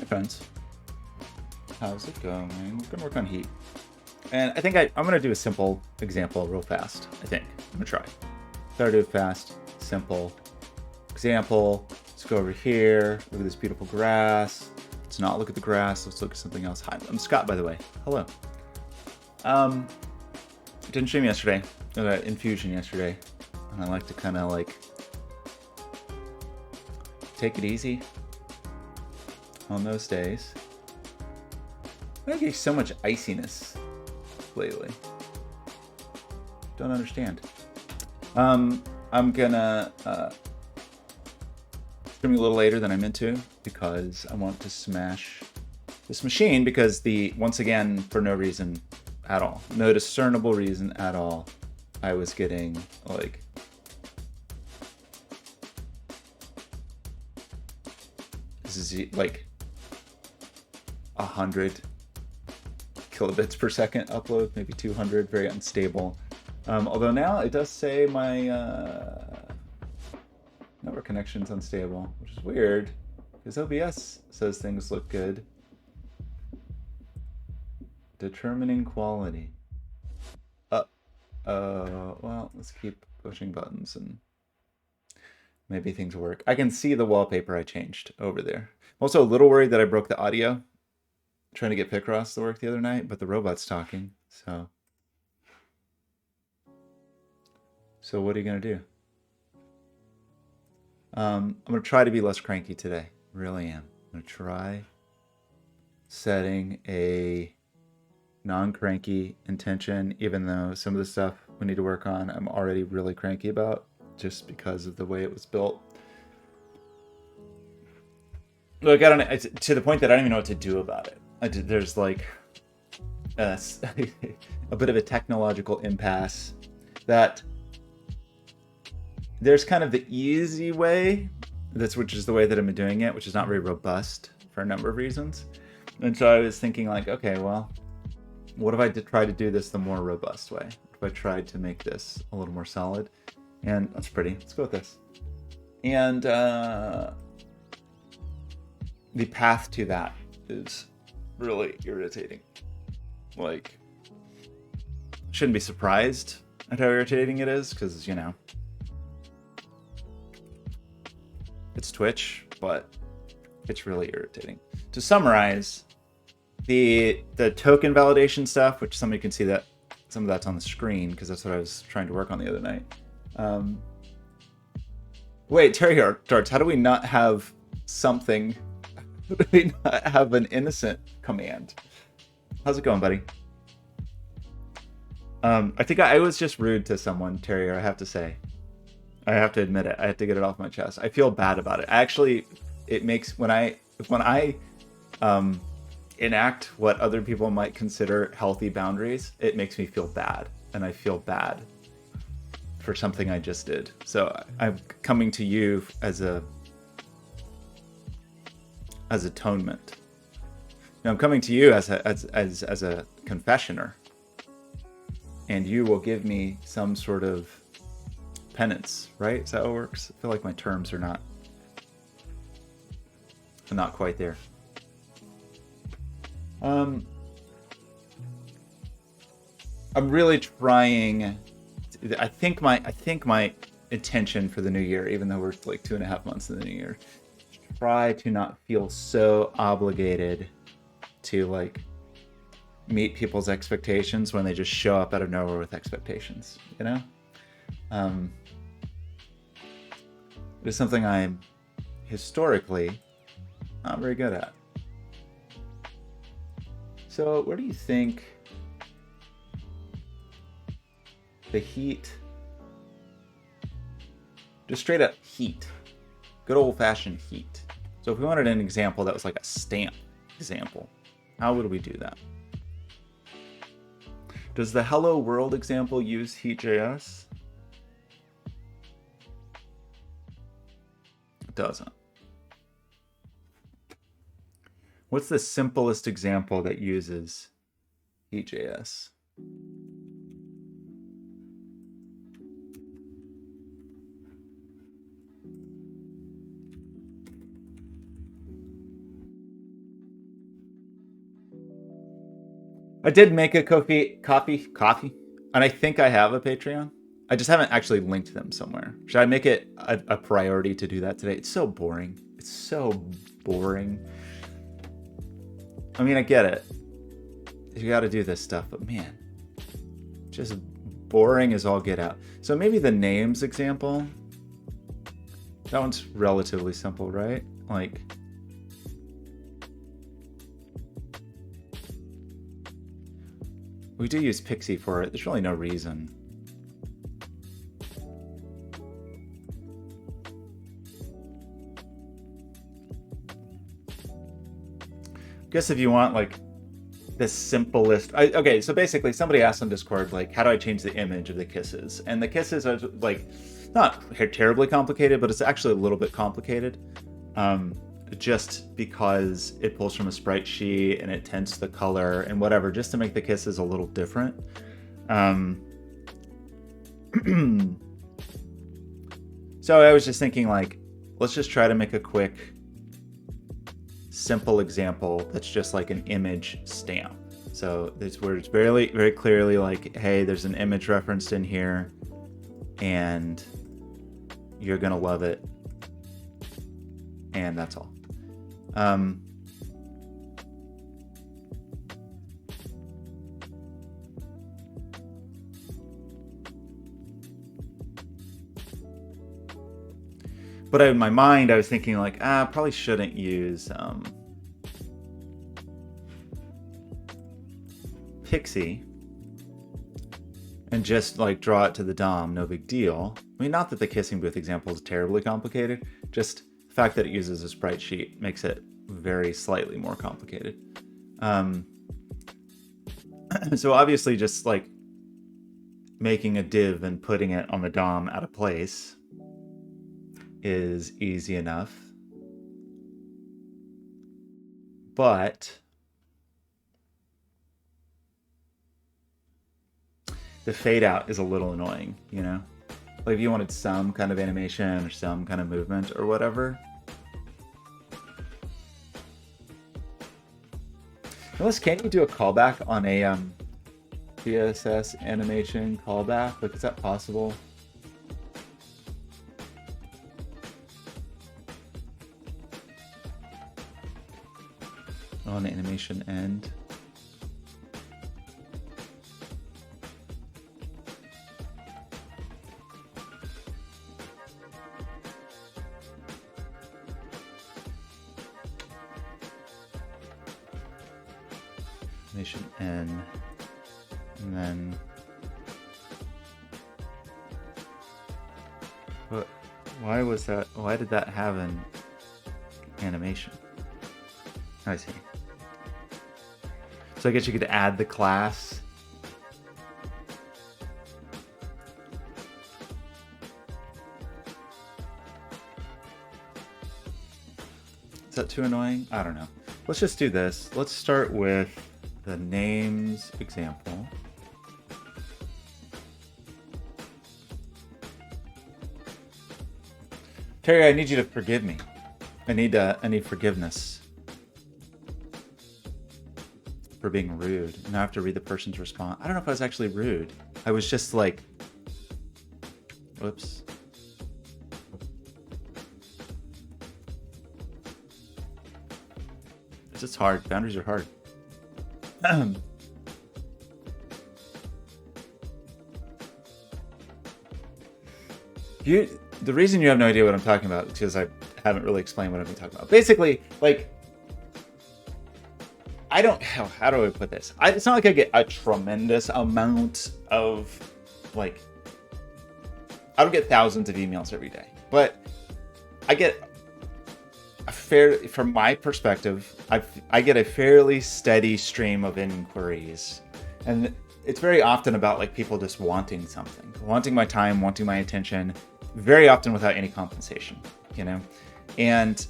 Depends. How's it going? We're gonna work on heat. And I think I'm gonna do a simple example real fast. I think. I'm gonna try. Try to do it fast, simple. Example. Let's go over here. Look at this beautiful grass. Let's not look at the grass. Let's look at something else. Hi, I'm Scott, by the way. Hello. Didn't stream yesterday. Infusion yesterday. And I like to kind of like take it easy on those days. I get so much iciness lately. Don't understand. I'm gonna stream a little later than I meant to because I want to smash this machine because once again, for no reason at all, no discernible reason at all, I was getting like this is like 100 kilobits per second upload, maybe 200, very unstable. Although now it does say my network connection's unstable, which is weird because OBS says things look good. Determining quality. Well, let's keep pushing buttons and maybe things work. I can see the wallpaper I changed over there. I'm also a little worried that I broke the audio trying to get Picross to work the other night, but the robot's talking, so what are you gonna do? I'm gonna try to be less cranky today. Really am. I'm gonna try setting a non-cranky intention, even though some of the stuff we need to work on I'm already really cranky about just because of the way it was built. Look, I don't know, it's to the point that I don't even know what to do about it. There's like a bit of a technological impasse that there's kind of the easy way, which is the way that I've been doing it, which is not very robust for a number of reasons. And so I was thinking like, okay, well, what if I try to do this the more robust way? If I tried to make this a little more solid? And that's pretty. Let's go with this. And the path to that is really irritating. Like, shouldn't be surprised at how irritating it is, because, you know, it's Twitch, but it's really irritating. To summarize, the token validation stuff, which somebody can see that some of that's on the screen because that's what I was trying to work on the other night. Wait, Terry Darts, how do we not have something? How do we not have an innocent command? How's it going, buddy? I think I was just rude to someone, Terry, I have to say. I have to admit it. I have to get it off my chest. I feel bad about it. Actually, it makes when I enact what other people might consider healthy boundaries, it makes me feel bad, and I feel bad for something I just did. So I'm coming to you as atonement. Now I'm coming to you as a confessioner, and you will give me some sort of penance, right? Is that how it works? I feel like my terms are not quite there. I'm really trying. I think my intention for the new year, even though we're like 2.5 months in the new year, try to not feel so obligated to like meet people's expectations when they just show up out of nowhere with expectations. You know, it is something I'm historically not very good at. So where do you think the heat, just straight up heat, good old-fashioned heat. So if we wanted an example that was like a stamp example, how would we do that? Does the Hello World example use heat.js? It doesn't. What's the simplest example that uses heat.js? I did make a coffee, and I think I have a Patreon. I just haven't actually linked them somewhere. Should I make it a priority to do that today? It's so boring. It's so boring. I mean, I get it. You got to do this stuff, but man, just boring as all get out. So maybe the names example. That one's relatively simple, right? Like, we do use Pixie for it. There's really no reason. I guess if you want like the simplest, okay, so basically somebody asked on Discord, like, how do I change the image of the kisses? And the kisses are like, not terribly complicated, but it's actually a little bit complicated. Just because it pulls from a sprite sheet and it tints the color and whatever, just to make the kisses a little different. So I was just thinking, like, let's just try to make a quick, simple example that's just like an image stamp. So it's where it's very, very clearly like, hey, there's an image referenced in here, and you're gonna love it, and that's all. But in my mind, I was thinking like, probably shouldn't use Pixie and just like draw it to the DOM, no big deal. I mean, not that the kissing booth example is terribly complicated, just the fact that it uses a sprite sheet makes it very slightly more complicated. So obviously just like making a div and putting it on the DOM out of place is easy enough. But the fade out is a little annoying, you know? Like if you wanted some kind of animation or some kind of movement or whatever. Unless, can you do a callback on a CSS animation callback? Like, is that possible? On animation end. Animation N, and then what? Why was that? Why did that have an animation? I see. So I guess you could add the class. Is that too annoying? I don't know. Let's just do this. Let's start with the names example. Terry, I need you to forgive me. I need forgiveness for being rude. Now I have to read the person's response. I don't know if I was actually rude. I was just like, whoops. It's just hard. Boundaries are hard. The reason you have no idea what I'm talking about is because I haven't really explained what I've been talking about. Basically, like, I don't, how do I put this? It's not like I get a tremendous amount of, like, I don't get thousands of emails every day, but I get a fair, from my perspective, I get a fairly steady stream of inquiries. And it's very often about like people just wanting something, wanting my time, wanting my attention, very often without any compensation, you know? And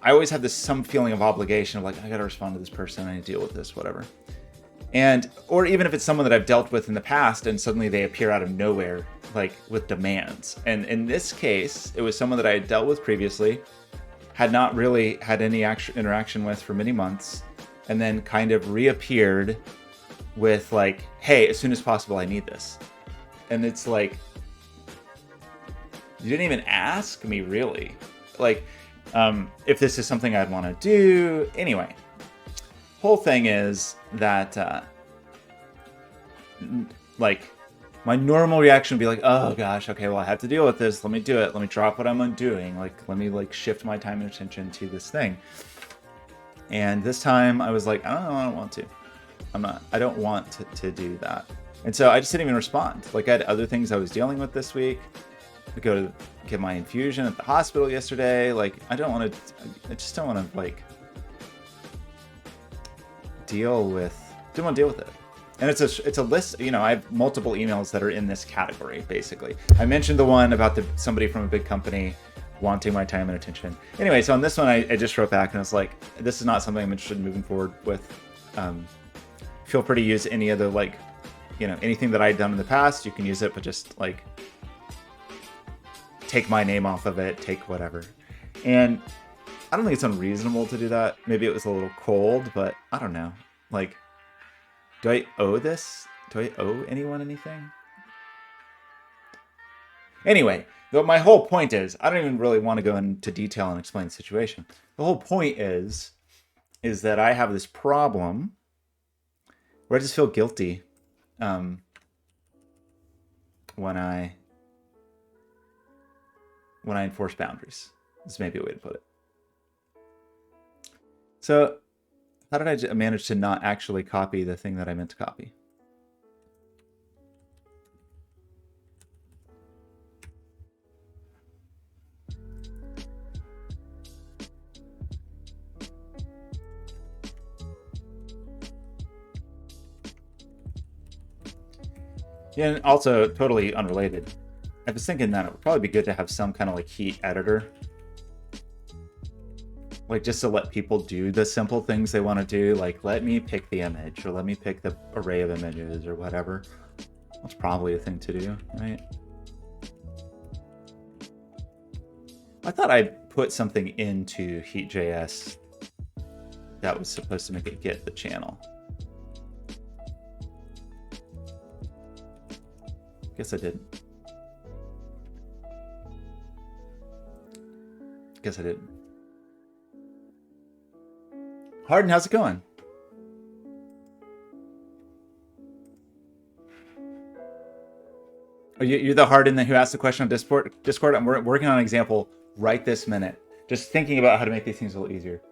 I always have this some feeling of obligation of like, I gotta respond to this person, I need to deal with this, whatever. And, or even if it's someone that I've dealt with in the past and suddenly they appear out of nowhere, like with demands. And in this case, it was someone that I had dealt with previously, had not really had any interaction with for many months, and then kind of reappeared with like, hey, as soon as possible, I need this. And it's like, you didn't even ask me, really. Like, if this is something I'd want to do. Anyway, whole thing is that, like, my normal reaction would be like, oh gosh, okay, well, I have to deal with this. Let me do it. Let me drop what I'm doing. Like, let me like shift my time and attention to this thing. And this time I was like, I don't want to. I don't want to do that. And so I just didn't even respond. Like, I had other things I was dealing with this week. I go to get my infusion at the hospital yesterday. Like, I just don't want to like don't want to deal with it. And it's a list, you know, I have multiple emails that are in this category, basically. I mentioned the one about somebody from a big company wanting my time and attention. Anyway, so on this one, I just wrote back and I was like, this is not something I'm interested in moving forward with. Feel free to use any other, like, you know, anything that I'd done in the past, you can use it, but just like take my name off of it, take whatever. And I don't think it's unreasonable to do that. Maybe it was a little cold, but I don't know. Like, do I owe this? Do I owe anyone anything? Anyway, though, my whole point is, I don't even really want to go into detail and explain the situation. The whole point is that I have this problem where I just feel guilty when I enforce boundaries. This may be a way to put it. So, how did I manage to not actually copy the thing that I meant to copy? Yeah, and also totally unrelated. I was thinking that it would probably be good to have some kind of like heat editor. Like, just to let people do the simple things they want to do, like let me pick the image or let me pick the array of images or whatever. That's probably a thing to do, right? I thought I put something into Heat.js that was supposed to make it get the channel. Guess I didn't. Guess I didn't. Harden, how's it going? Are you're the Harden who asked the question on Discord? I'm working on an example right this minute. Just thinking about how to make these things a little easier.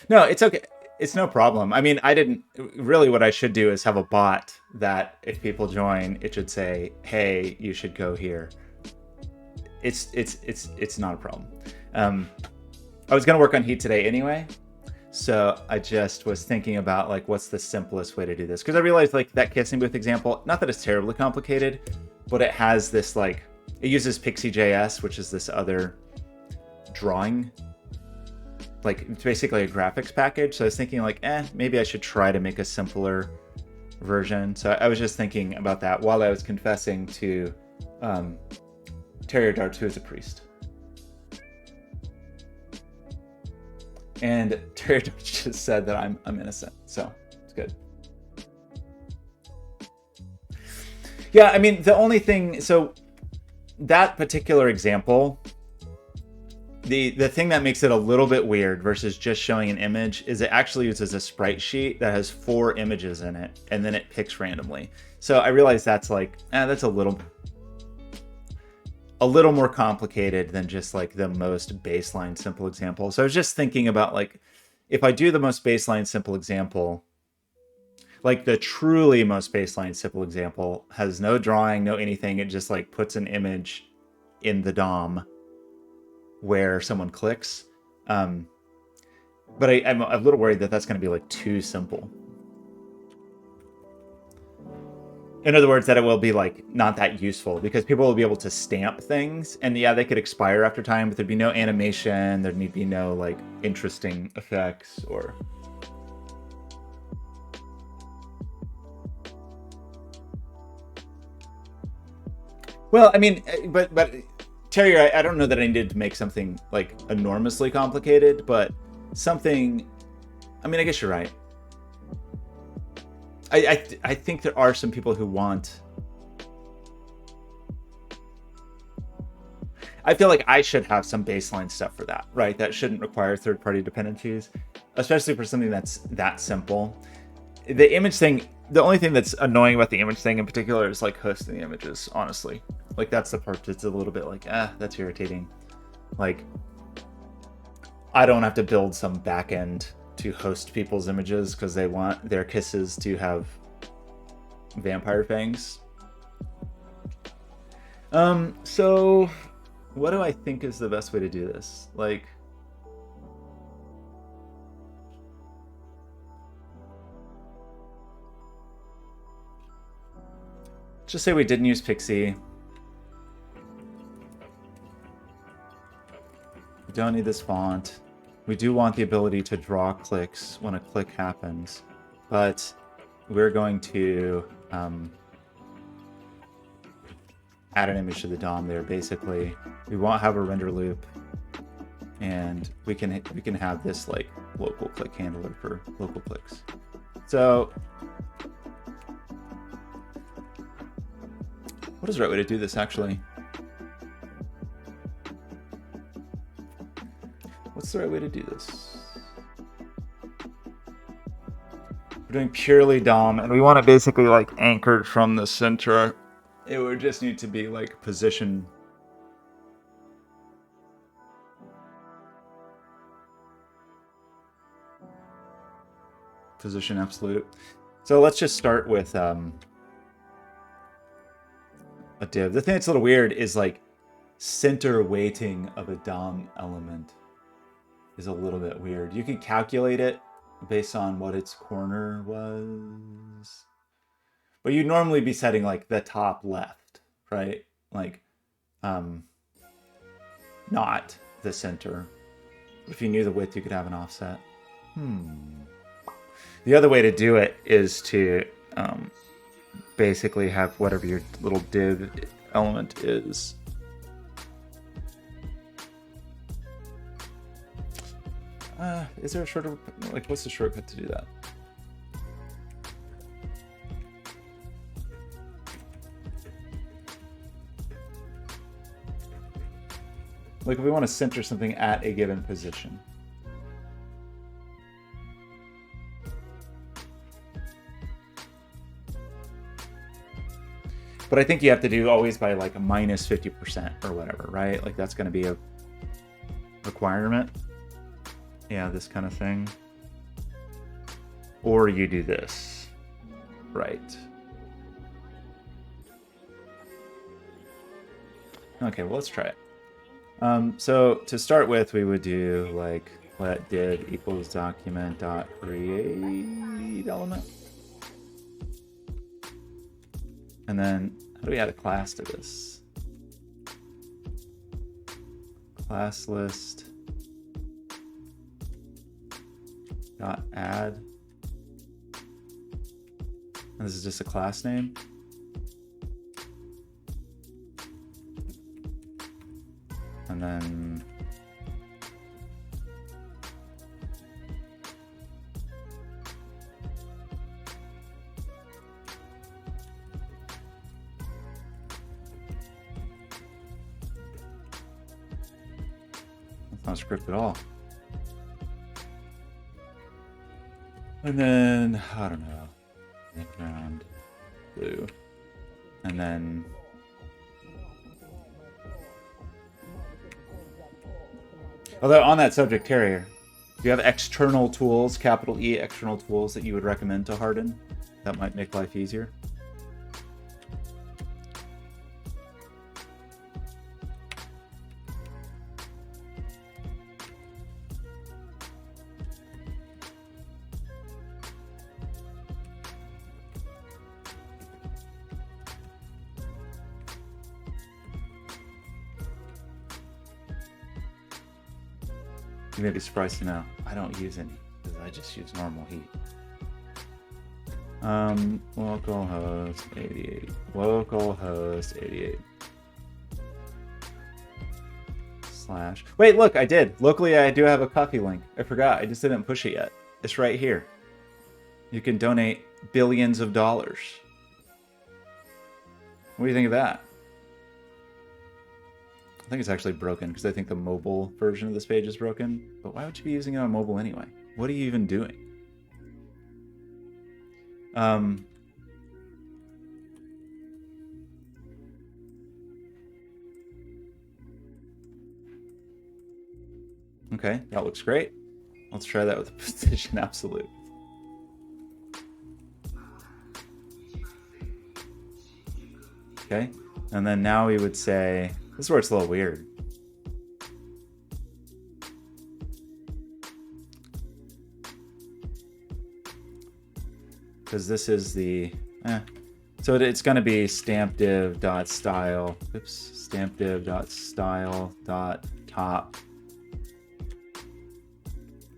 No, it's okay. It's no problem. I mean, I didn't really. What I should do is have a bot that if people join, it should say, "Hey, you should go here." It's not a problem. I was gonna work on Heat today anyway, so I just was thinking about like what's the simplest way to do this, because I realized like that kissing booth example, not that it's terribly complicated, but it has this like it uses Pixie.js, which is this other drawing, like it's basically a graphics package. So I was thinking like, maybe I should try to make a simpler version. So I was just thinking about that while I was confessing to Terrier Darts, who is a priest. And Terrier Darts just said that I'm innocent, so it's good. Yeah, I mean, the only thing, so that particular example, the thing that makes it a little bit weird versus just showing an image is it actually uses a sprite sheet that has 4 images in it, and then it picks randomly. So I realize that's like, that's a little more complicated than just like the most baseline simple example. So I was just thinking about like, if I do the most baseline simple example, like the truly most baseline simple example has no drawing, no anything. It just like puts an image in the DOM where someone clicks. But I'm a little worried that that's going to be like too simple. In other words, that it will be like not that useful because people will be able to stamp things, and yeah, they could expire after time, but there'd be no animation. There'd be no like interesting effects or. Well, I mean, but Terrier, I don't know that I needed to make something like enormously complicated, but something. I mean, I guess you're right. I think there are some people who want. I feel like I should have some baseline stuff for that, right? That shouldn't require third-party dependencies, especially for something that's that simple. The image thing, the only thing that's annoying about the image thing in particular is like hosting the images, honestly. Like that's the part that's a little bit like, that's irritating. Like, I don't have to build some backend to host people's images because they want their kisses to have vampire fangs. So what do I think is the best way to do this? Like, just say we didn't use Pixie. We don't need this font. We do want the ability to draw clicks when a click happens, but we're going to add an image to the DOM there. Basically, we won't have a render loop, and we can have this like local click handler for local clicks. So, what is the right way to do this actually? What's the right way to do this? We're doing purely DOM, and we want it basically like anchored from the center. It would just need to be like position. Position absolute. So let's just start with a div. The thing that's a little weird is like center weighting of a DOM element is a little bit weird. You can calculate it based on what its corner was, but you'd normally be setting like the top left, right? Like, not the center. If you knew the width, you could have an offset. The other way to do it is to basically have whatever your little div element is. Is there a shorter, like, what's the shortcut to do that? Like, if we want to center something at a given position. But I think you have to do always by like a minus 50% or whatever, right? Like that's going to be a requirement. Yeah, this kind of thing. Or you do this, right? Okay, well, let's try it. So to start with, we would do like let div equals document dot create element. And then how do we add a class to this? Class list dot add. And this is just a class name. And then that's not script at all. And then I don't know, background blue, and then although on that subject, Carrier, do you have external tools, capital E external tools that you would recommend to harden? That might make life easier. You may be surprised to know I don't use any because I just use normal heat. Localhost 88. Localhost 88. Slash. Wait, look, I did. Locally, I do have a coffee link. I forgot. I just didn't push it yet. It's right here. You can donate billions of dollars. What do you think of that? I think it's actually broken because I think the mobile version of this page is broken. But why would you be using it on mobile anyway? What are you even doing? Okay, that looks great. Let's try that with the position absolute. Okay, and then now we would say, this is where it's a little weird. Because this is the, so it's going to be stamp div dot style, oops, stamp div dot style dot top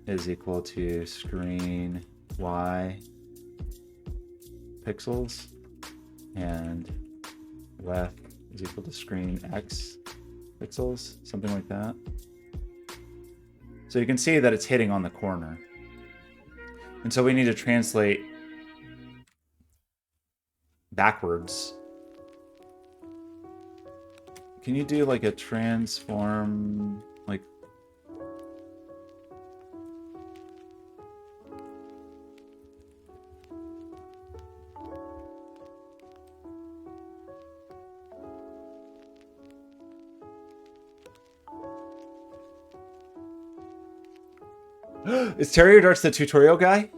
is equal to screen y pixels and left is equal to screen x pixels, something like that. So you can see that it's hitting on the corner. And so we need to translate backwards. Can you do like a transform, like is Terrier Darts the tutorial guy?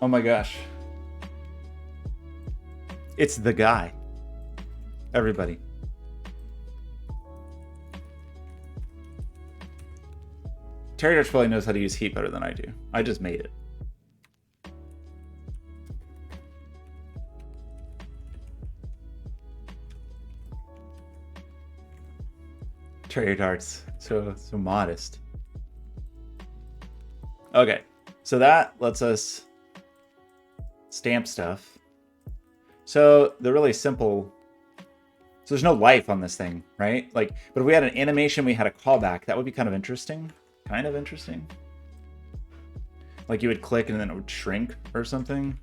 Oh my gosh. It's the guy. Everybody. Terrier Darts probably knows how to use heat better than I do. I just made it. Terrier Darts. So modest. Okay. So that lets us stamp stuff. So the really simple, so there's no life on this thing, right? Like, but if we had an animation, we had a callback, that would be kind of interesting. Like you would click and then it would shrink or something.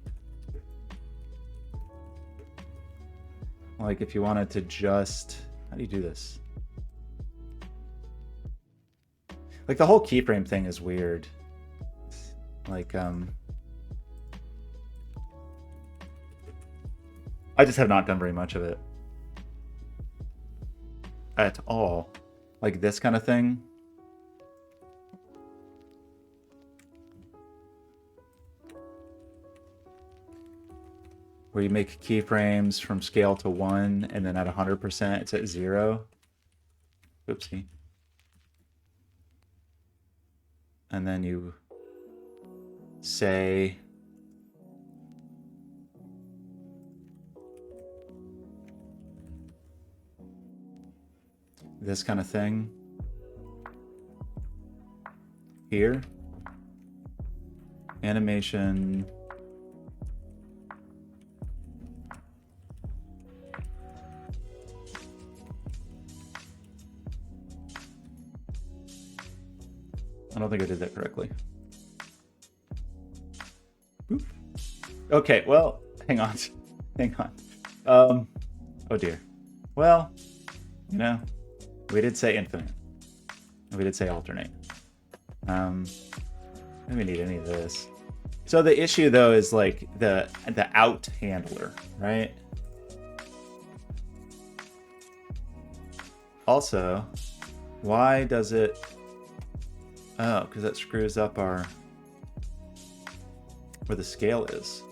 Like if you wanted to just, how do you do this? Like the whole keyframe thing is weird. Like, I just have not done very much of it at all. Like this kind of thing. Where you make keyframes from scale to 1 and then at 100% it's at 0. Oopsie. And then you say this kind of thing here. Animation. I don't think I did that correctly. Boop. Okay, well, hang on. Oh dear. Well, you know, we did say infinite. We did say alternate. We don't need any of this. So the issue though is like the out handler, right? Also, why does it? Oh, because that screws up our where the scale is.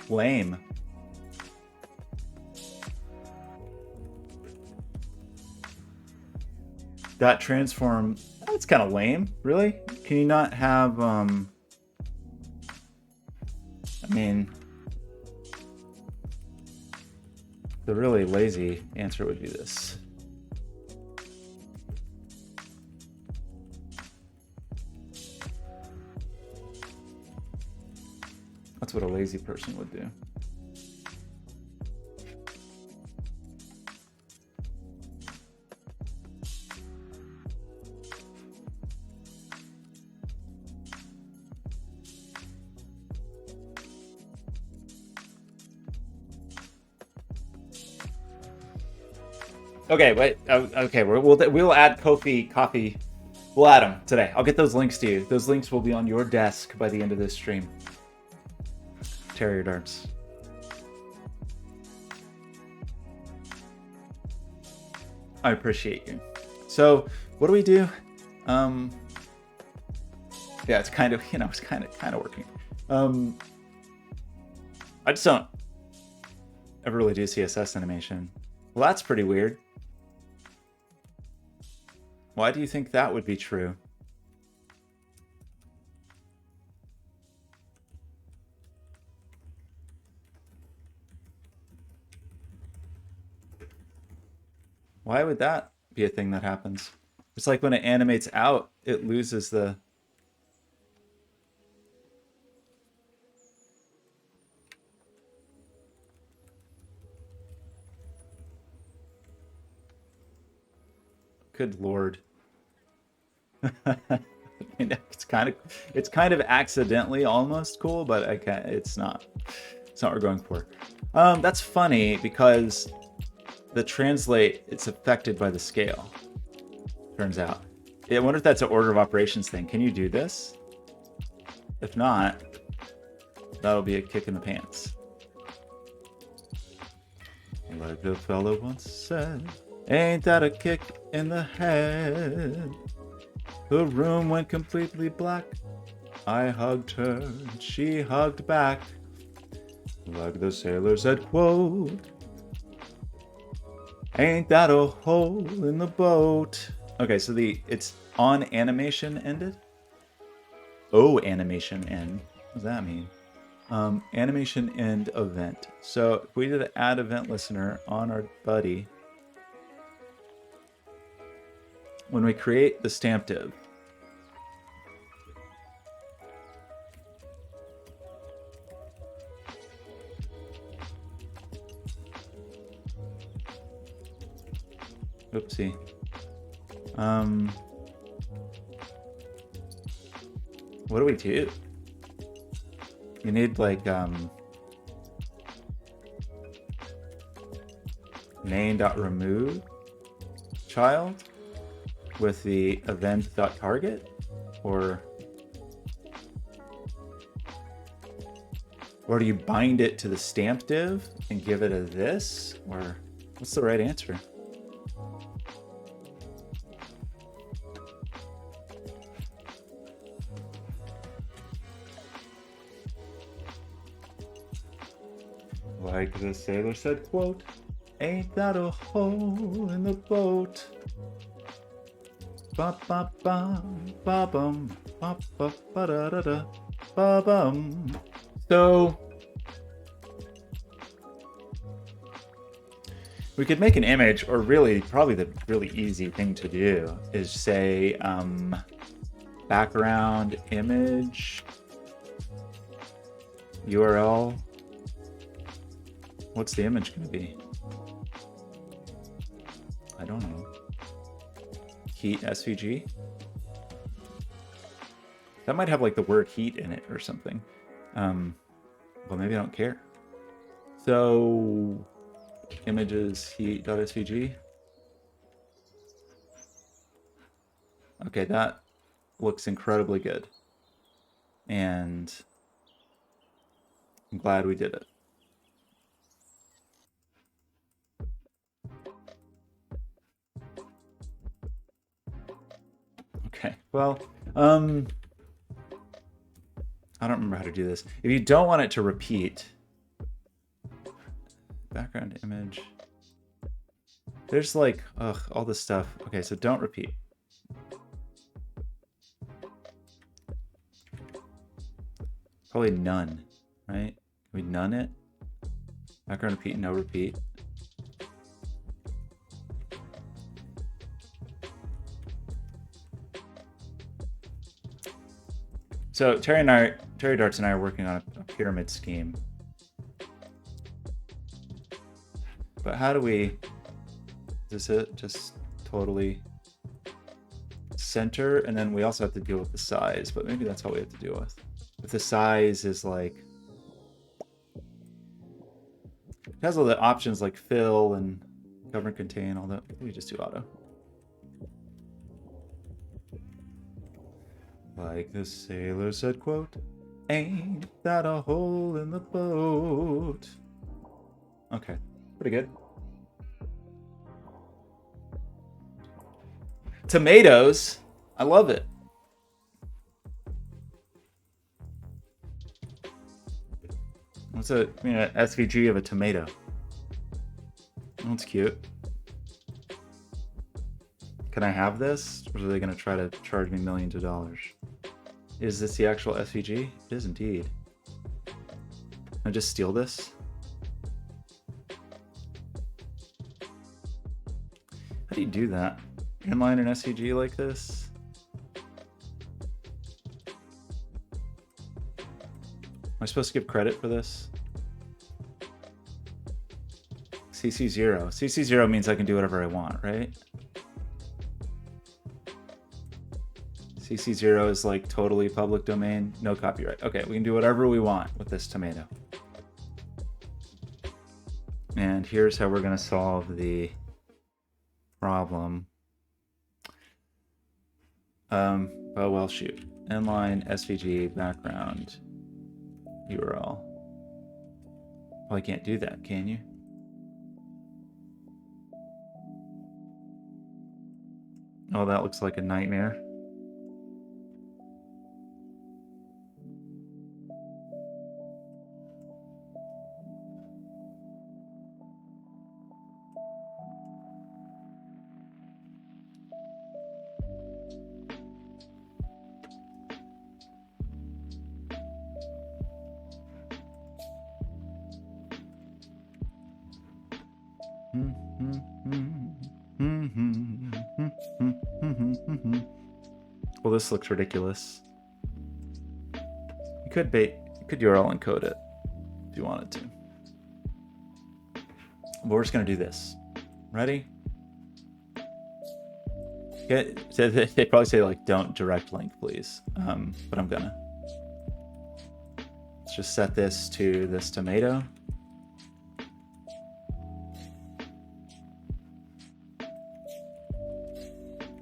Lame. That transform, that's kind of lame, really? Can you not have, I mean, the really lazy answer would be this. That's what a lazy person would do. Okay, wait. Okay, we'll add coffee. We'll add them today. I'll get those links to you. Those links will be on your desk by the end of this stream. Terrier darts. I appreciate you. So, what do we do? Yeah, it's kind of, it's kind of working. I just don't ever really do CSS animation. Well, that's pretty weird. Why do you think that would be true? Why would that be a thing that happens? It's like when it animates out, it loses the... Good Lord. It's kind of accidentally almost cool, but it's not what we're going for. That's funny because the translate, it's affected by the scale, turns out. I wonder if that's an order of operations thing. Can you do this? If not, that'll be a kick in the pants. Like the fellow once said, ain't that a kick in the head? The room went completely black. I hugged her, and she hugged back. Like the sailor said, quote, ain't that a hole in the boat? Okay, so it's on animation ended? Oh, animation end. What does that mean? Animation end event. So if we did an add event listener on our buddy, when we create the stamp div, oopsie. What do we do? You need like main.remove child with the event.target, or do you bind it to the stamp div and give it a this, or what's the right answer? Like the sailor said, quote, ain't that a hole in the boat? Ba ba ba ba bum ba ba ba da da da ba bum. So we could make an image, or really, probably the really easy thing to do is say background image URL. What's the image going to be? I don't know. Heat SVG? That might have like the word heat in it or something. Well, maybe I don't care. So, images heat.svg. Okay, that looks incredibly good. And I'm glad we did it. Okay, well, I don't remember how to do this. If you don't want it to repeat, background image, there's like, all this stuff. Okay, so don't repeat. Probably none, right? Can we none it? Background repeat, no repeat. So Terry Darts and I are working on a pyramid scheme. But how do we, is it just totally center? And then we also have to deal with the size, but maybe that's all we have to deal with. If the size is like, it has all the options like fill and cover and contain, all that. We just do auto. Like the sailor said, quote, ain't that a hole in the boat? Okay, pretty good. Tomatoes. I love it. What's a SVG of a tomato? That's cute. Can I have this? Or are they going to try to charge me millions of dollars? Is this the actual SVG? It is indeed. Can I just steal this? How do you do that? Inline an SVG like this? Am I supposed to give credit for this? CC0. CC0 means I can do whatever I want, right? CC0 is like totally public domain, no copyright. Okay, we can do whatever we want with this tomato. And here's how we're going to solve the problem. Oh, well, shoot. Inline SVG background URL. Well, I can't do that, can you? Oh, that looks like a nightmare. Well, this looks ridiculous. You could URL encode it if you wanted to. But we're just gonna do this. Ready? Okay, so they probably say like don't direct link, please. But I'm gonna. Let's just set this to this tomato.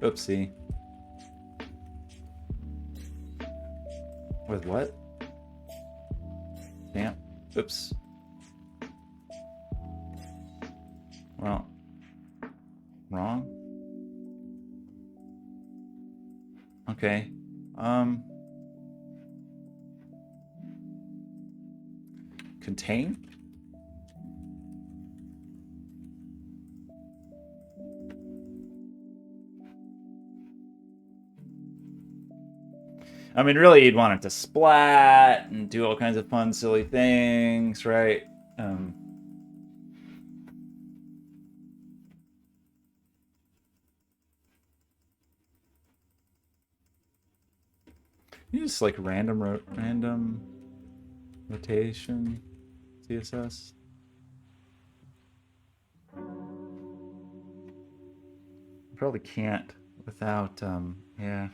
Oopsie. With what? Damn. Oops. Well. Wrong. Okay. Contain? I mean, really, you'd want it to splat and do all kinds of fun, silly things, right? You just like random rotation CSS. Probably can't without yeah.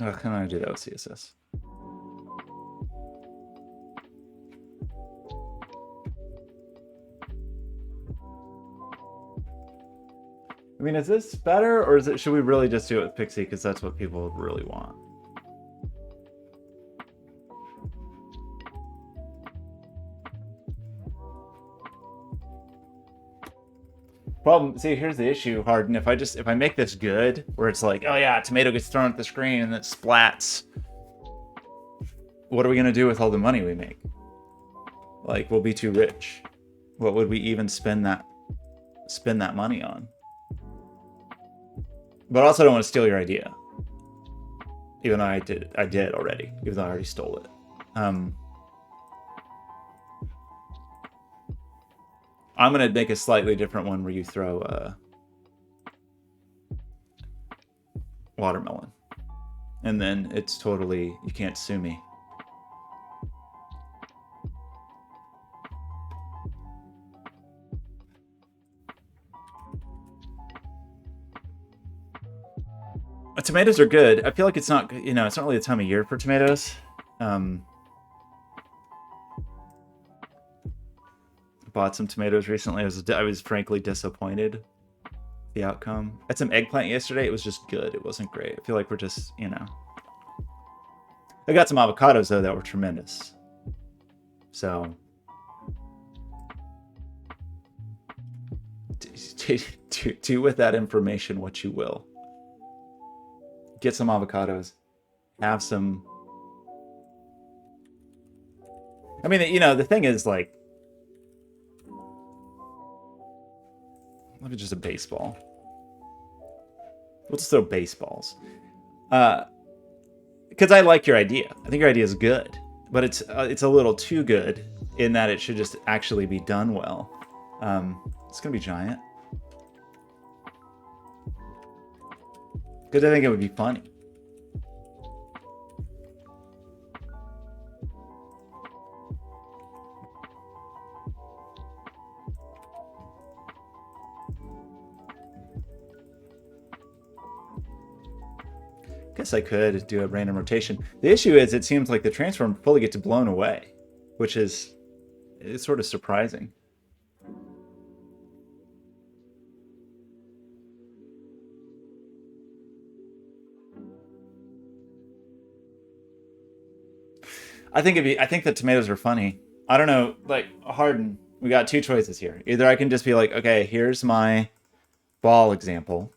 How can I do that with CSS? I mean, is this better, or should we really just do it with Pixie because that's what people really want? Problem, see, here's the issue, Harden. If I make this good, where it's like, oh yeah, tomato gets thrown at the screen and it splats, what are we gonna do with all the money we make? Like, we'll be too rich. What would we even spend that money on? But I also don't want to steal your idea, even though I did already, even though I already stole it. I'm gonna make a slightly different one where you throw watermelon, and then it's totally, you can't sue me. Tomatoes are good. I feel like it's not, you know, it's not really the time of year for tomatoes. Bought some tomatoes recently. I was frankly disappointed the outcome. I had some eggplant yesterday. It was just good. It wasn't great. I feel like we're just, you know. I got some avocados though that were tremendous. So do with that information what you will. Get some avocados. Have some. I mean, you know, the thing is like, look at just a baseball. We'll just throw baseballs. Because I like your idea. I think your idea is good, but it's a little too good in that it should just actually be done well. It's gonna be giant. Because I think it would be funny. Guess I could do a random rotation. The issue is it seems like the transform fully gets blown away, which is it's sort of surprising. I think the tomatoes are funny. I don't know, like Harden, we got two choices here. Either I can just be like, okay, here's my ball example.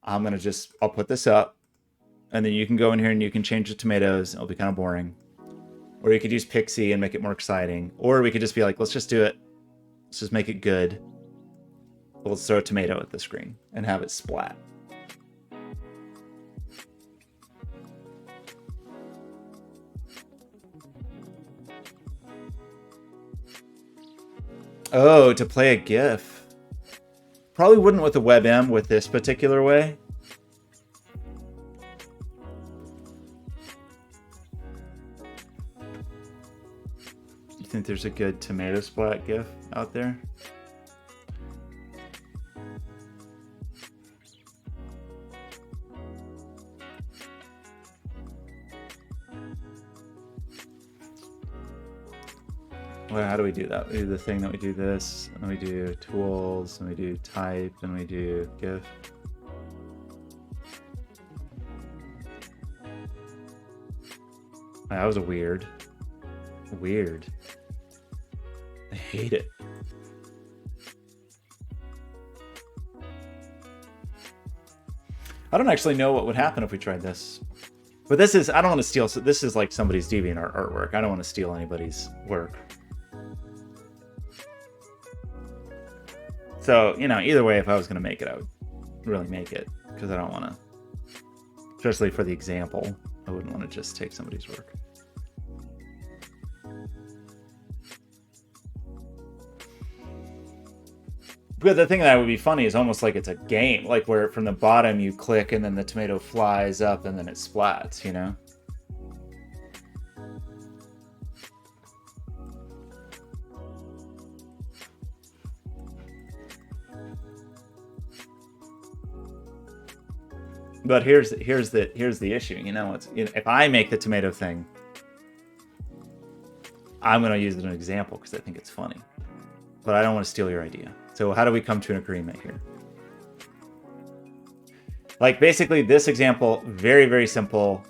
I'll put this up, and then you can go in here and you can change the tomatoes. It'll be kind of boring. Or you could use Pixie and make it more exciting. Or we could just be like, let's just do it. Let's just make it good. Let's throw a tomato at the screen and have it splat. Oh, to play a GIF. Probably wouldn't with the WebM with this particular way. You think there's a good tomato splat GIF out there? Well, how do we do that? We do the thing that we do this, and we do tools, and we do type, and we do GIF. That was a weird. Weird. I hate it. I don't actually know what would happen if we tried this. But this is, I don't want to steal, so this is like somebody's DeviantArt artwork. I don't want to steal anybody's work. So, you know, either way, if I was going to make it, I would really make it. Because I don't want to, especially for the example, I wouldn't want to just take somebody's work. But the thing that would be funny is almost like it's a game. Like where from the bottom you click and then the tomato flies up and then it splats, you know? But here's the issue. You know, if I make the tomato thing, I'm going to use it as an example because I think it's funny. But I don't want to steal your idea. So how do we come to an agreement here? Like basically this example, very, very simple.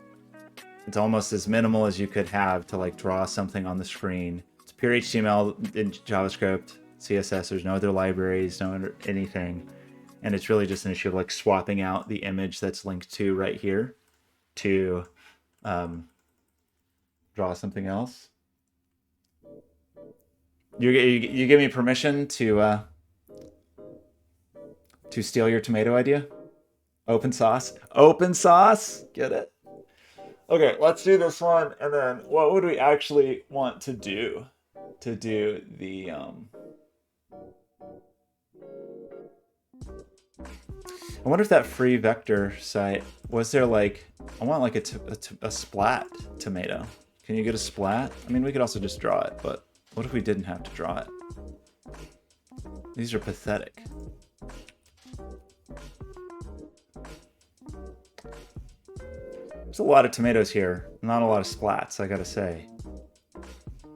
It's almost as minimal as you could have to like draw something on the screen. It's pure HTML and JavaScript, CSS. There's no other libraries, no other anything. And it's really just an issue of like swapping out the image that's linked to right here to draw something else. You give me permission to steal your tomato idea? Open sauce? Open sauce? Get it? Okay, let's do this one. And then what would we actually want to do the I wonder if that free vector site, was there like, I want like a splat tomato. Can you get a splat? I mean, we could also just draw it, but what if we didn't have to draw it? These are pathetic. There's a lot of tomatoes here, not a lot of splats, I gotta say. A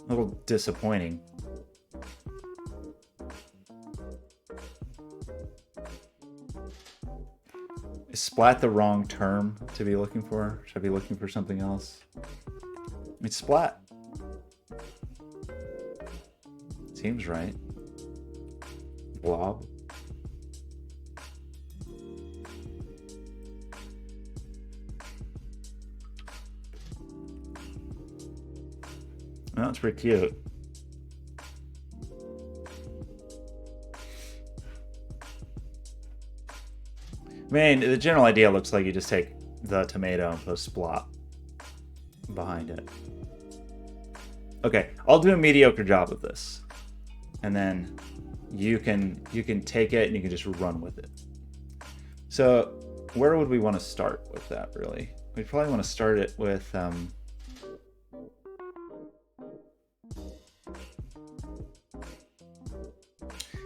little disappointing. Is splat the wrong term to be looking for? Should I be looking for something else? It's splat. Seems right. Blob. Oh, that's pretty cute. I mean, the general idea looks like you just take the tomato and put a splat behind it. Okay, I'll do a mediocre job of this. And then you can take it and you can just run with it. So where would we want to start with that, really? We'd probably want to start it with...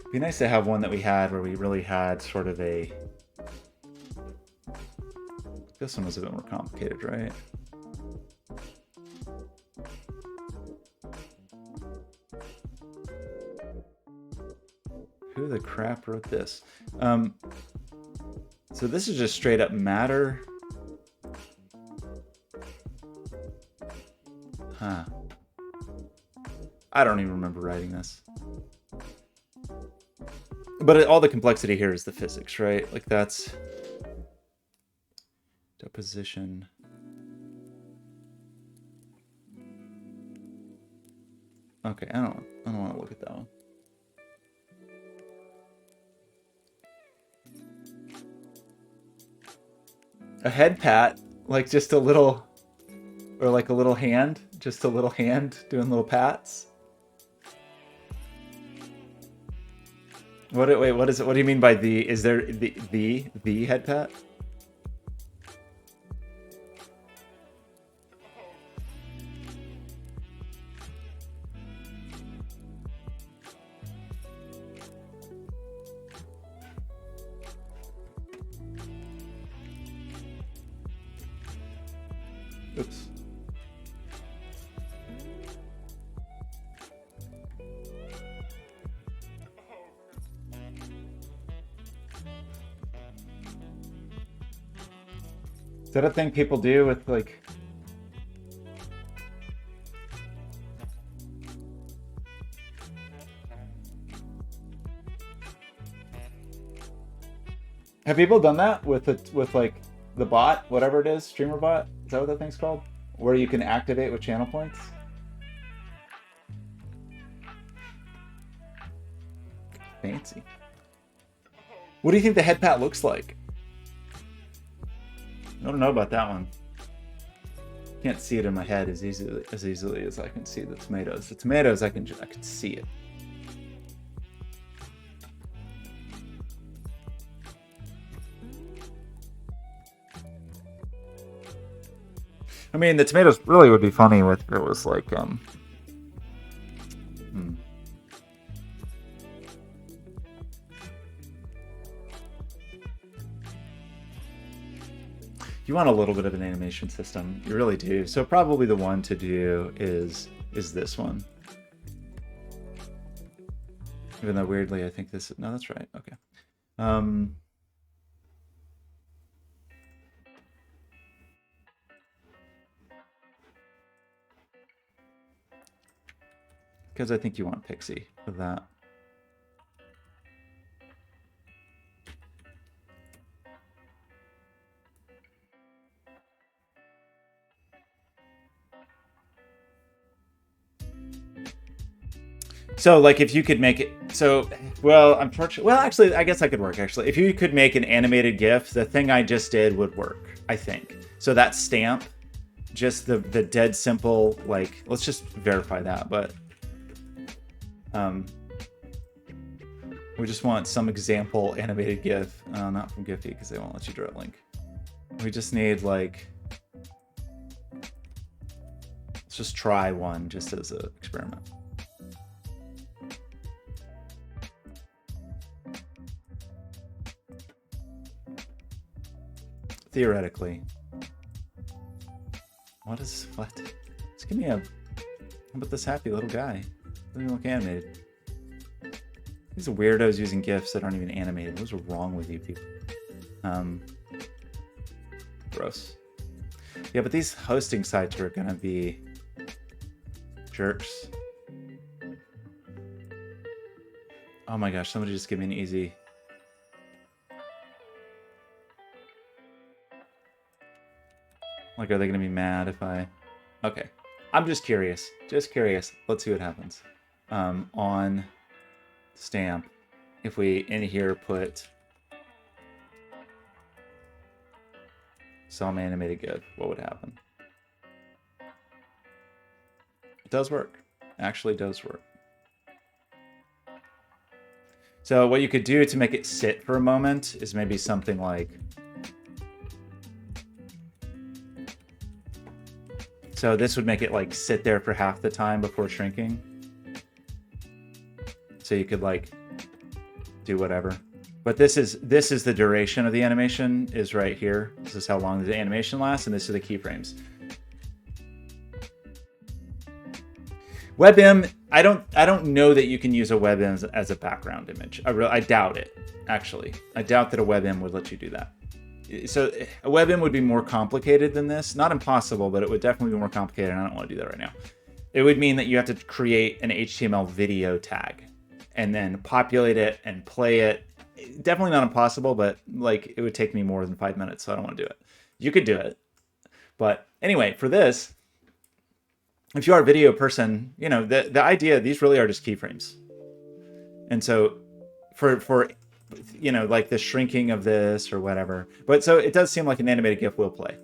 It'd be nice to have one that we had where we really had sort of a... This one was a bit more complicated, right? Who the crap wrote this? So this is just straight up matter. Huh. I don't even remember writing this. But all the complexity here is the physics, right? Like that's... Deposition. Okay, I don't want to look at that one. A head pat, like just a little, or like a little hand, just a little hand doing little pats. Wait, what is it? What do you mean by the? Is there the head pat? Oops. Is that a thing people do with like... Have people done that with like the bot, whatever it is, streamer bot? Is that what that thing's called? Where you can activate with channel points? Fancy. What do you think the head pat looks like? I don't know about that one. Can't see it in my head as easily as I can see the tomatoes. The tomatoes, I can see it. I mean, the tomatoes really would be funny if it was like, You want a little bit of an animation system. You really do. So probably the one to do is this one. Even though weirdly, I think this... No, that's right. Okay. Because I think you want Pixie for that. So, like, if you could make it... So, well, unfortunately... Well, actually, I guess I could work, actually. If you could make an animated GIF, the thing I just did would work, I think. So that stamp, just the dead simple, like... Let's just verify that, but... we just want some example animated GIF. Not from Giphy, because they won't let you draw a link. We just need, like... Let's just try one, just as an experiment. Theoretically. What? Just give me a... How about this happy little guy? Doesn't even look animated. These are weirdos using GIFs that aren't even animated. What's wrong with you people? Gross. Yeah, but these hosting sites are gonna be jerks. Oh my gosh, somebody just give me an easy... Like, are they gonna be mad if I... Okay. I'm just curious. Just curious. Let's see what happens. On stamp, if we in here put some animated GIF, what would happen? It does work. Actually does work. So what you could do to make it sit for a moment is maybe something like... So this would make it like sit there for half the time before shrinking. So you could like do whatever. But this is the duration of the animation is right here. This is how long the animation lasts, and this is the keyframes. WebM, I don't know that you can use a WebM as a background image. I doubt it, actually. I doubt that a WebM would let you do that. So a WebM would be more complicated than this. Not impossible, but it would definitely be more complicated, and I don't want to do that right now. It would mean that you have to create an HTML video tag and then populate it and play it. Definitely not impossible, but like it would take me more than 5 minutes, so I don't want to do it. You could do it. But anyway, for this, if you are a video person, you know, the idea, these really are just keyframes. And so for you know, like the shrinking of this or whatever. But so it does seem like an animated GIF will play.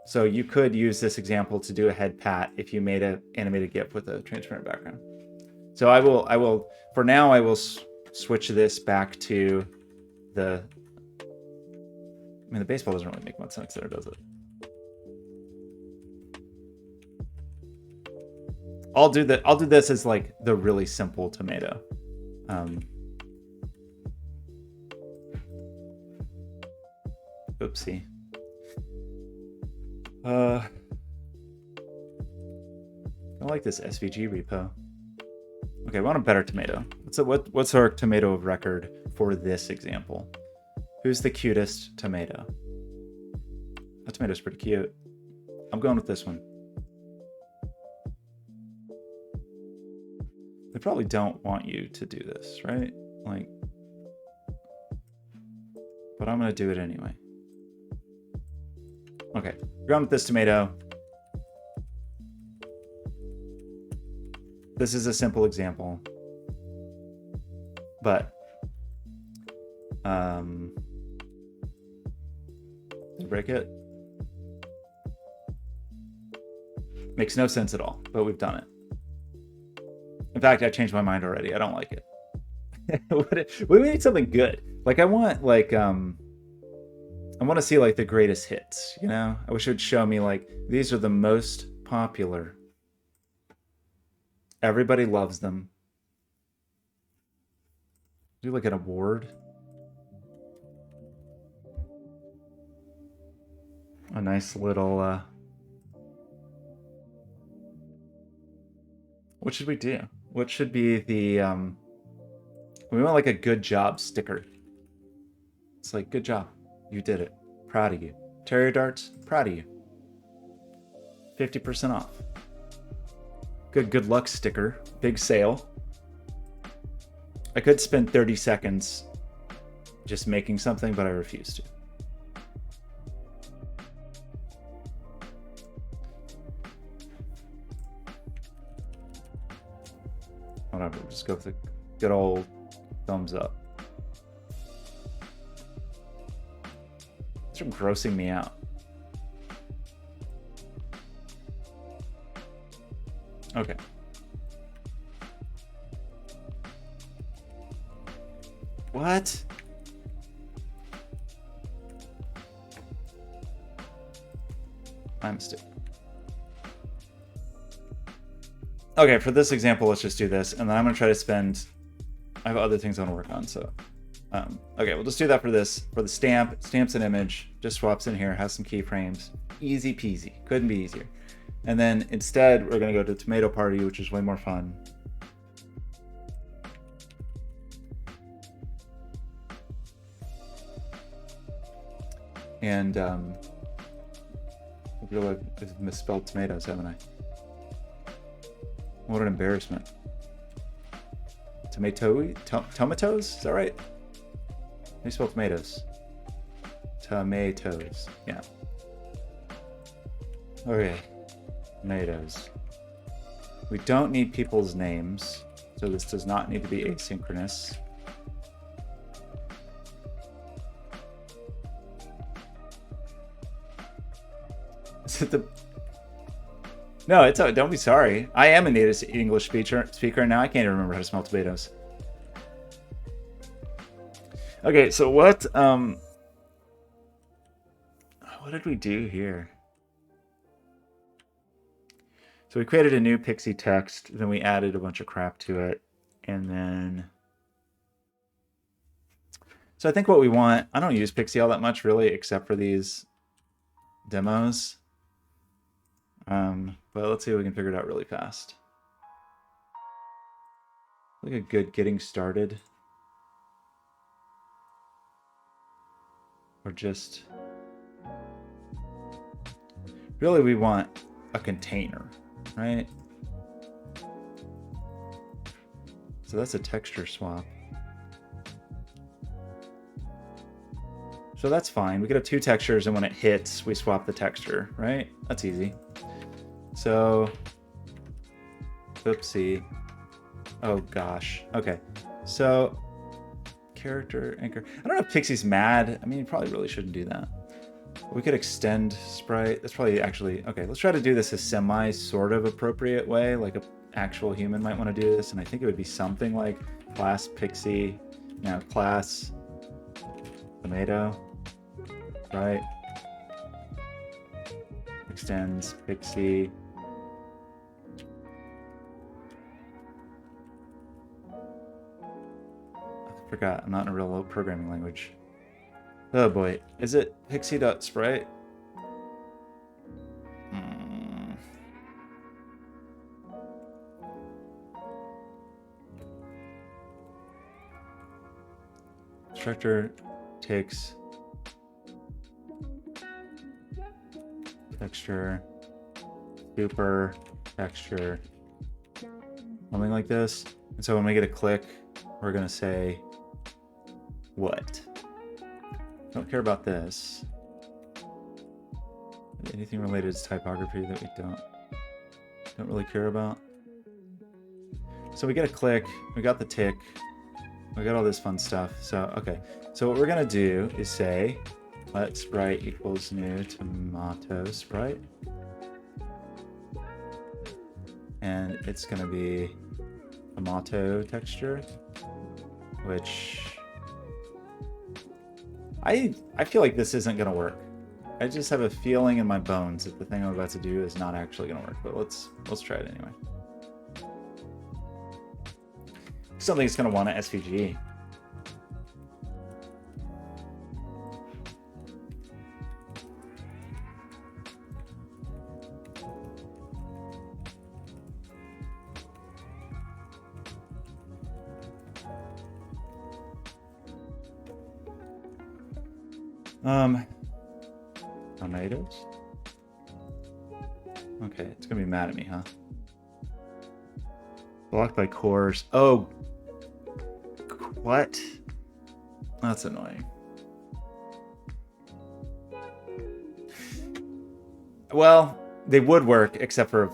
So you could use this example to do a head pat if you made an animated GIF with a transparent background. So I will, for now, I will switch this back to the, I mean, the baseball doesn't really make much sense there, does it? I'll do this as like the really simple tomato. Oopsie. I like this SVG repo. Okay, I want a better tomato. What's our tomato of record for this example? Who's the cutest tomato? That tomato's pretty cute. I'm going with this one. They probably don't want you to do this, right? Like, but I'm gonna do it anyway. Okay, going with this tomato. This is a simple example, but did I break it? Makes no sense at all, but we've done it. In fact, I changed my mind already. I don't like it. We need something good. Like I want like I want to see like the greatest hits, you know? I wish it would show me like these are the most popular. Everybody loves them. Do like an award. A nice little what should we do? What should be the we want like a good job sticker. It's like, good job. You did it. Proud of you. Terrier darts, proud of you. 50% off. Good luck sticker. Big sale. I could spend 30 seconds just making something, but I refuse to. Whatever, just go with the good old thumbs up. It's grossing me out. Okay. What? My mistake. Okay, for this example, let's just do this, and then I'm gonna try to spend. I have other things I want to work on, so. Okay, we'll just do that for this. For the stamp, stamps an image, just swaps in here, has some keyframes. Easy peasy. Couldn't be easier. And then instead, we're going to go to Tomato Party, which is way more fun. And I feel like I've misspelled tomatoes, haven't I? What an embarrassment. Tomatoes? Is that right? How do you spell tomatoes? Tomatoes. Yeah. Okay. Tomatoes. We don't need people's names, so this does not need to be asynchronous. Is it the... No, it's don't be sorry. I am a native English speaker, and now I can't even remember how to smell tomatoes. Okay, so what did we do here? So we created a new pixie text, then we added a bunch of crap to it, and then... So I think what we want... I don't use Pixie all that much, really, except for these demos. But let's see if we can figure it out really fast. Like a good getting started. Or just... Really, we want a container, right? So that's a texture swap. So that's fine. We could have two textures, and when it hits, we swap the texture, right? That's easy. So, oopsie. Oh gosh. Okay. So, character anchor. I don't know if Pixie's mad. I mean, you probably really shouldn't do that. We could extend sprite. That's probably actually... Okay, let's try to do this a semi-sort of appropriate way, like an actual human might want to do this, and I think it would be something like class Pixie, now class tomato, right? Extends Pixie. I forgot, I'm not in a real programming language. Oh boy, is it pixie.sprite? Structure takes texture, super texture, something like this. And so when we get a click, we're gonna say what? Don't care about this. Anything related to typography that we don't really care about. So we get a click, we got the tick, we got all this fun stuff. So okay, so what we're gonna do is say let sprite equals new tomato sprite, and it's gonna be tomato texture, which I feel like this isn't gonna work. I just have a feeling in my bones that the thing I'm about to do is not actually gonna work, but let's try it anyway. Something's gonna want an SVG. Tomatoes? Okay, it's gonna be mad at me, huh? Blocked by cores. Oh, what? That's annoying. Well, they would work, except for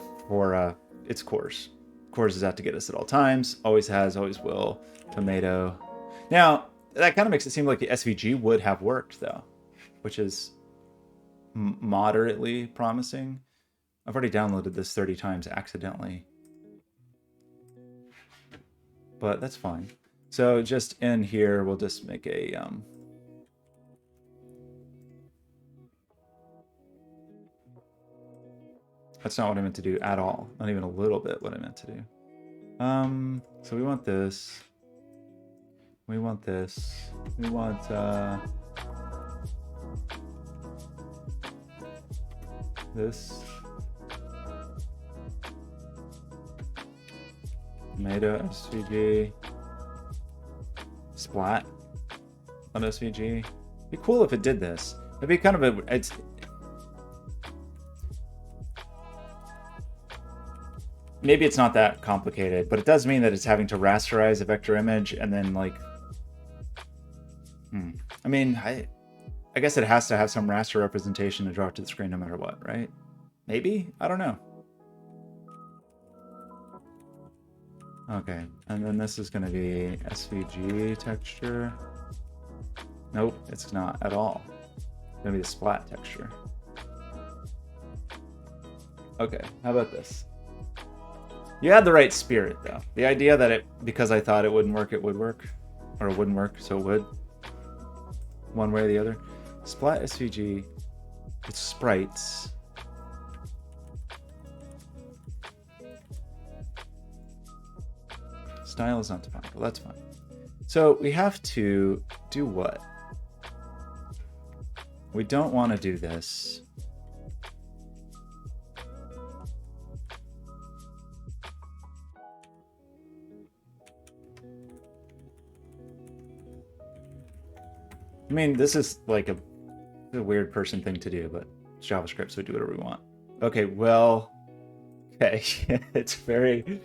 its cores. Cores is out to get us at all times. Always has, always will. Tomato. Now, that kind of makes it seem like the SVG would have worked, though, which is moderately promising. I've already downloaded this 30 times accidentally, but that's fine. So just in here, we'll just make a that's not what I meant to do at all. Not even a little bit what I meant to do. So we want this. We want this. We want this. Tomato SVG. Splat on SVG. It'd be cool if it did this. It'd be kind of a... It's... Maybe it's not that complicated, but it does mean that it's having to rasterize a vector image and then like... I mean, I guess it has to have some raster representation to draw to the screen no matter what, right? Maybe? I don't know. Okay, and then this is going to be SVG texture. Nope, it's not at all. It's going to be the splat texture. Okay, how about this? You had the right spirit, though. The idea that because I thought it wouldn't work, it would work. Or it wouldn't work, so it would. One way or the other. Splat SVG, it's sprites. Style is not defined. Well, that's fine. So we have to do what? We don't want to do this. I mean, this is like a weird person thing to do, but it's JavaScript, so we do whatever we want. Okay, well, okay, it's very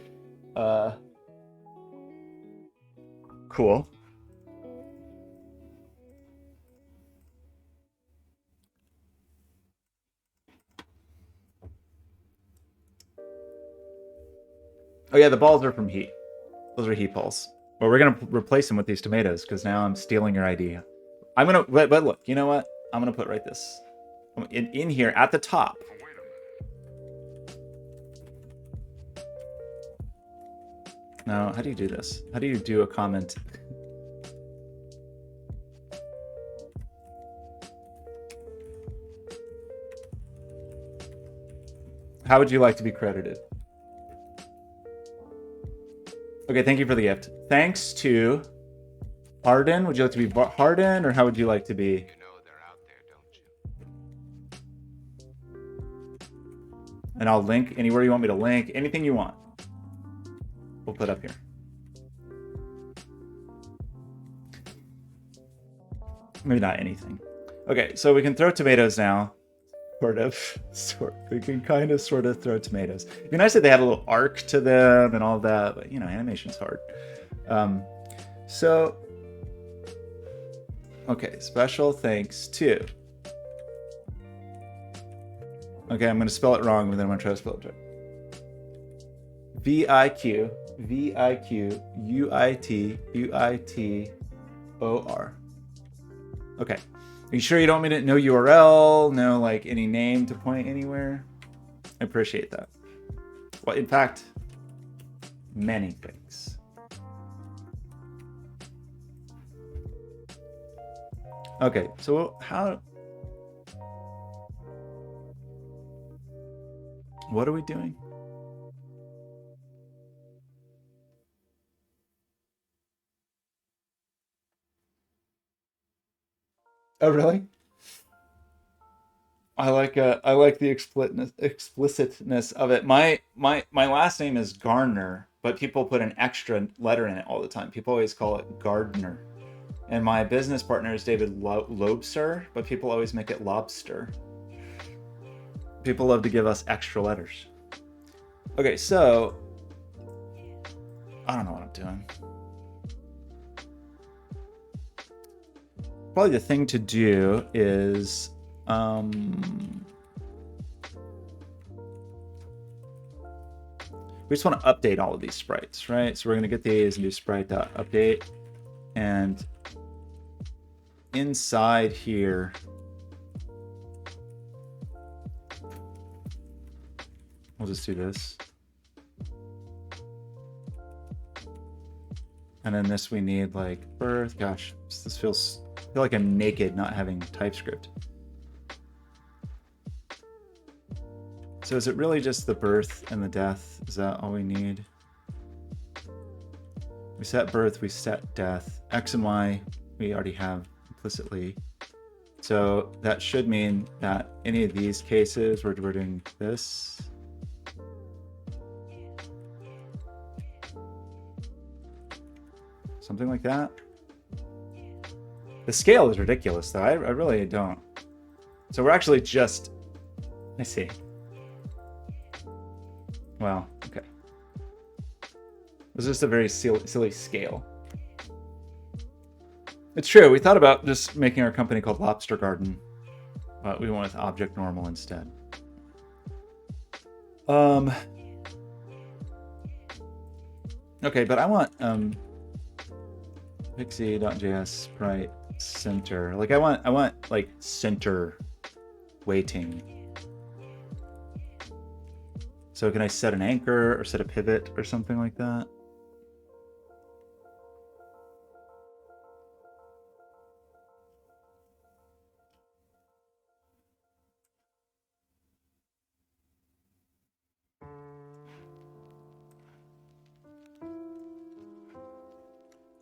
cool. Oh yeah, the balls are from heat. Those are heat balls. Well, we're gonna replace them with these tomatoes because now I'm stealing your idea. I'm gonna, but look, you know what? I'm gonna put right this in here at the top. Now, how do you do this? How do you do a comment? How would you like to be credited? Okay, thank you for the gift. Thanks to Harden. Would you like to be Harden, or how would you like to be? You know they're out there, don't you? And I'll link anywhere you want me to link. Anything you want. We'll put up here. Maybe not anything. Okay, so we can throw tomatoes now. We can kind of sort of throw tomatoes. It'd be nice if they had a little arc to them and all of that, but you know, animation's hard. So, okay, special thanks to. Okay, I'm going to spell it wrong, but then I'm going to try to spell it right. VIQ, Okay. Are you sure you don't mean it? No URL, no like any name to point anywhere? I appreciate that. Well, in fact, many things. Okay, so what are we doing? Oh, really? I like the explicitness of it. My last name is Gardner, but people put an extra letter in it all the time. People always call it Gardner. And my business partner is David Lobster, but people always make it Lobster. People love to give us extra letters. Okay, so I don't know what I'm doing. Probably the thing to do is we just want to update all of these sprites, right? So we're going to get these and do sprite.update. And inside here, we'll just do this. And then this we need like birth. Gosh, this feels... I feel like I'm naked not having TypeScript. So is it really just the birth and the death? Is that all we need? We set birth, we set death. X and Y we already have implicitly. So that should mean that any of these cases where we're doing this, something like that. The scale is ridiculous, though. I really don't. So we're actually just... I see. Well, okay. It's just a very silly scale. It's true. We thought about just making our company called Lobster Garden, but we went with Object Normal instead. Okay, but I want pixie.js sprite center. Like I want like center weighting. So can I set an anchor or set a pivot or something like that?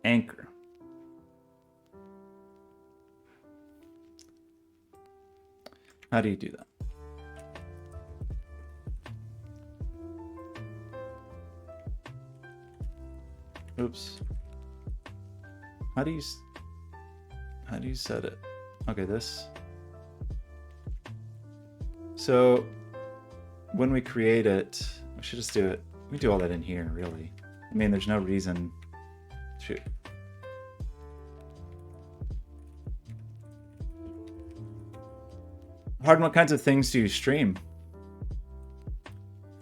Anchor. How do you do that? Oops. How do you set it? Okay, this. So when we create it, we should just do it. We do all that in here, really. I mean, there's no reason to. Harden, what kinds of things do you stream?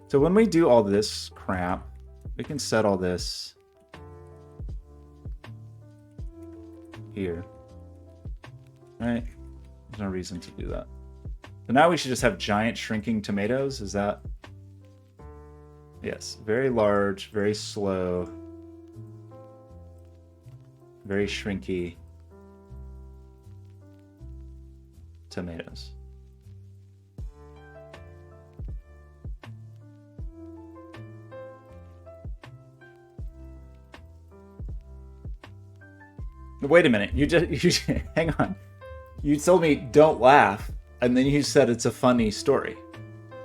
So when we do all this crap, we can set all this here, right? There's no reason to do that. So now we should just have giant shrinking tomatoes. Is that? Yes, very large, very slow, very shrinky tomatoes. Wait a minute. You hang on. You told me don't laugh, and then you said it's a funny story.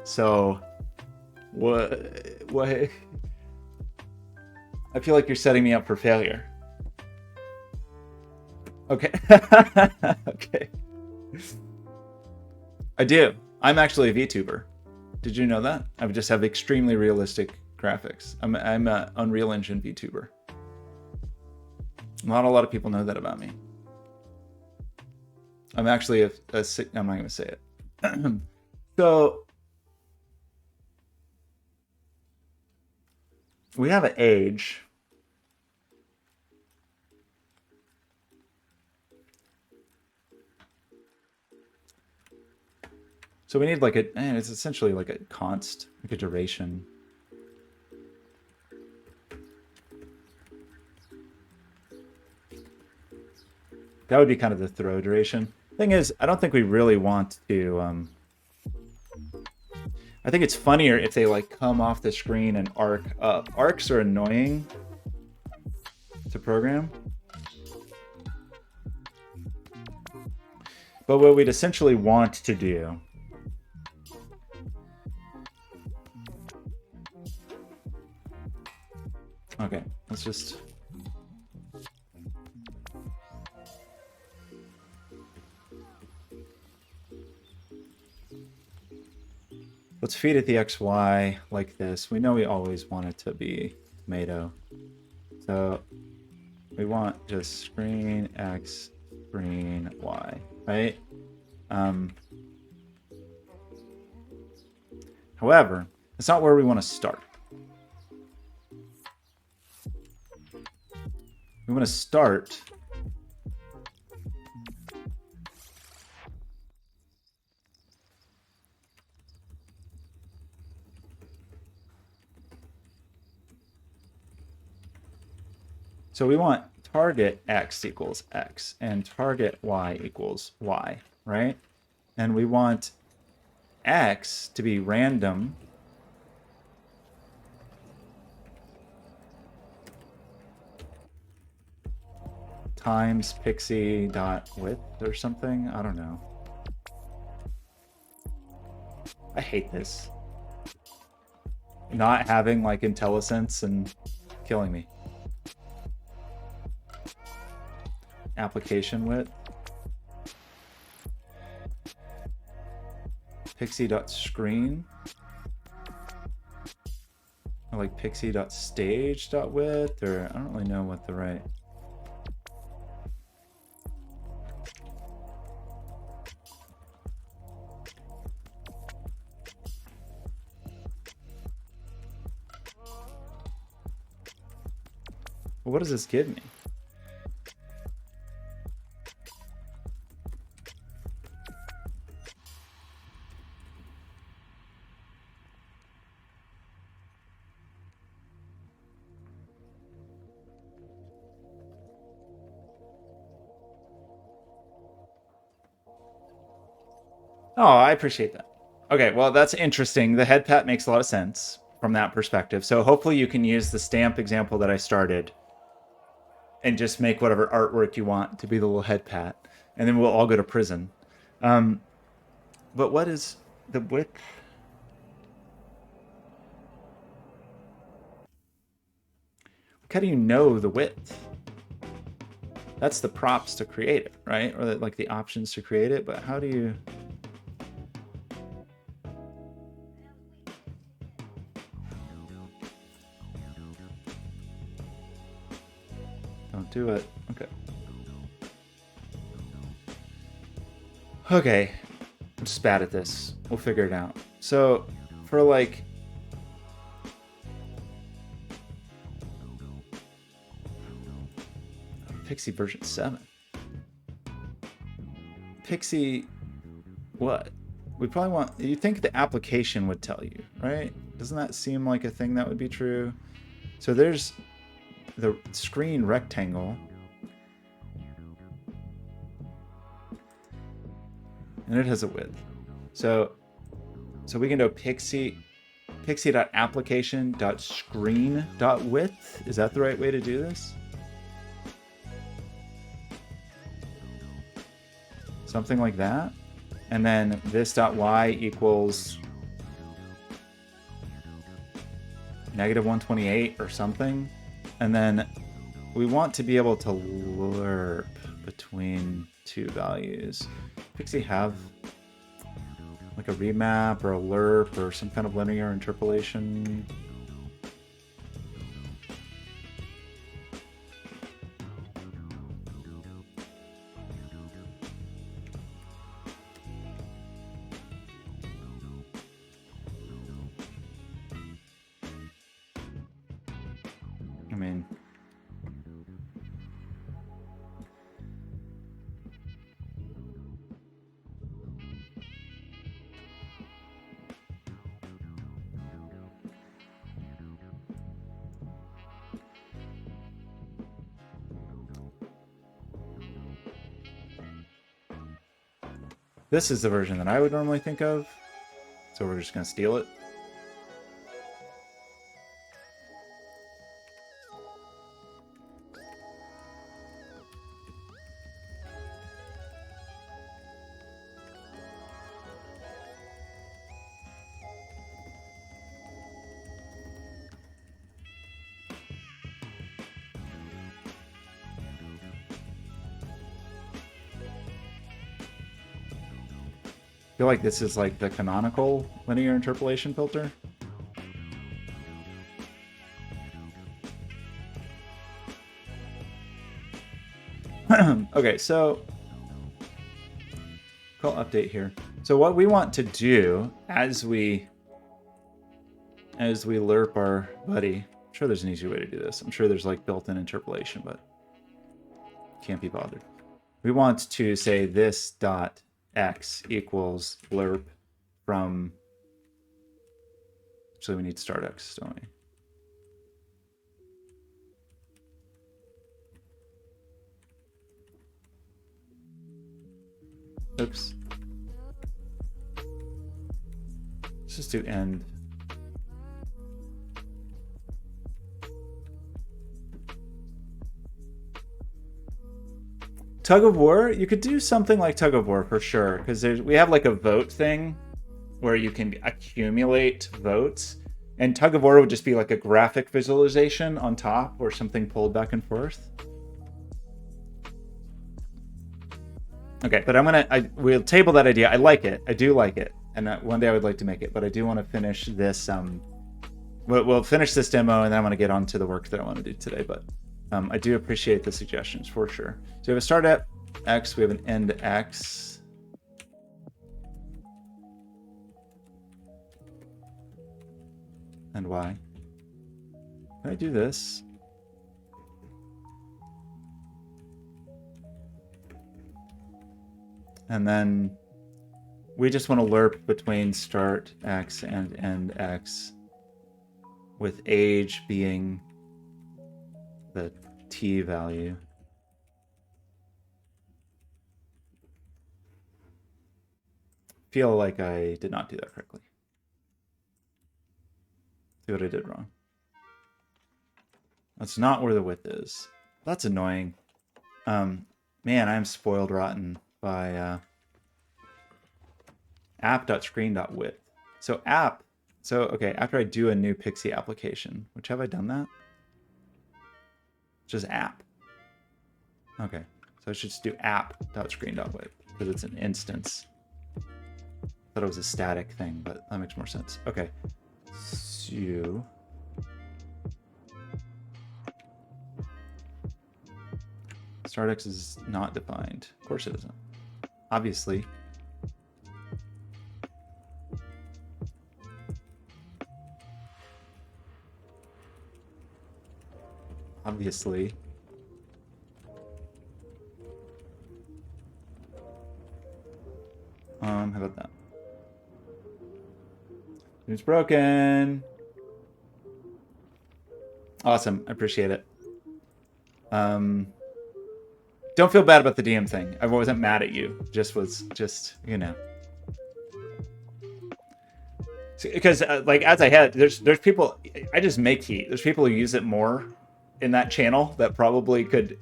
So what I feel like you're setting me up for failure. Okay. Okay. I do. I'm actually a VTuber. Did you know that? I would just have extremely realistic graphics. I'm an Unreal Engine VTuber. Not a lot of people know that about me. I'm actually I'm not going to say it. So we have an age. So we need like it's essentially like a const, like a duration. That would be kind of the throw duration. Thing is, I don't think we really want to. I think it's funnier if they like come off the screen and arc up. Arcs are annoying to program. But what we'd essentially want to do okay, let's just let's feed it the XY like this. We know we always want it to be tomato. So we want just screen X, screen Y, right? However, it's not where we want to start. We want to start so we want target X equals X and target Y equals Y, right? And we want X to be random times pixie dot width or something. I don't know. I hate this. Not having like IntelliSense and killing me. Application width. Pixie.screen. Or like pixie.stage.width, or I don't really know what the right. Well, what does this give me? Oh, I appreciate that. Okay, well, that's interesting. The head pat makes a lot of sense from that perspective. So hopefully you can use the stamp example that I started and just make whatever artwork you want to be the little head pat. And then we'll all go to prison. But what is the width? How do you know the width? That's the props to create it, right? Or like the options to create it. But how do you... Don't do it. Okay. Okay. I'm just bad at this. We'll figure it out. So for like... Pixie version 7. Pixie... What? We probably want... You think the application would tell you, right? Doesn't that seem like a thing that would be true? So there's the screen rectangle. And it has a width. So we can do pixie.application.screen.width. Is that the right way to do this? Something like that. And then this.y equals -128 or something. And then we want to be able to lerp between two values. Pixie have like a remap or a lerp or some kind of linear interpolation? I mean, this is the version that I would normally think of, so we're just going to steal it. I feel like this is like the canonical linear interpolation filter. Okay, so call update here. So what we want to do as we lerp our buddy, I'm sure there's an easy way to do this. I'm sure there's like built-in interpolation, but can't be bothered. We want to say this dot x equals lerp from, actually we need start x, don't we? Oops. Let's just do end. Tug of War, you could do something like Tug of War for sure, because we have like a vote thing where you can accumulate votes, and Tug of War would just be like a graphic visualization on top or something pulled back and forth. Okay, but we'll table that idea. I like it. I do like it, and one day I would like to make it, but I do want to finish this. We'll finish this demo, and then I want to get on to the work that I want to do today. But I do appreciate the suggestions for sure. So we have a start at X, we have an end X. And Y. Can I do this? And then we just want to lerp between start X and end X, with age being the T value. Feel like I did not do that correctly. See what I did wrong. That's not where the width is. That's annoying. Man, I'm spoiled rotten by app.screen.width. So okay, after I do a new Pixie application, which have I done that? Just app. Okay, so I should just do app.screen.width because it's an instance. Thought it was a static thing, but that makes more sense. Okay, so StartX is not defined. Of course it isn't. Obviously. Obviously. How about that? It's broken. Awesome. I appreciate it. Don't feel bad about the DM thing. I wasn't mad at you. Just, you know. Because like as I had, there's people. I just make heat. There's people who use it more in that channel that probably could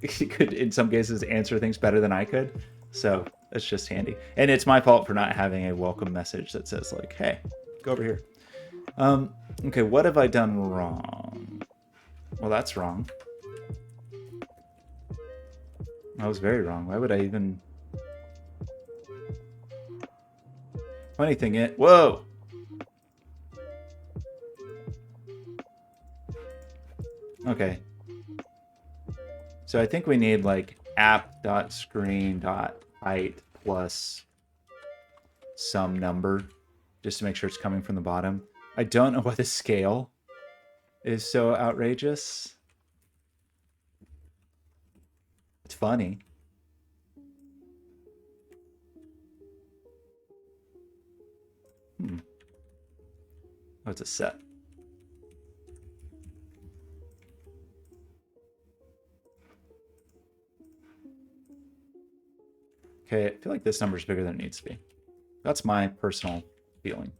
in some cases answer things better than I could. So it's just handy. And it's my fault for not having a welcome message that says like, "Hey, go over here." Okay, what have I done wrong? Well, that's wrong. I was very wrong. Why would I even... Funny thing is... Whoa! Okay. So I think we need like app.screen.height plus some number just to make sure it's coming from the bottom. I don't know why the scale is so outrageous. It's funny. Oh, it's a set. Okay, I feel like this number is bigger than it needs to be. That's my personal feeling.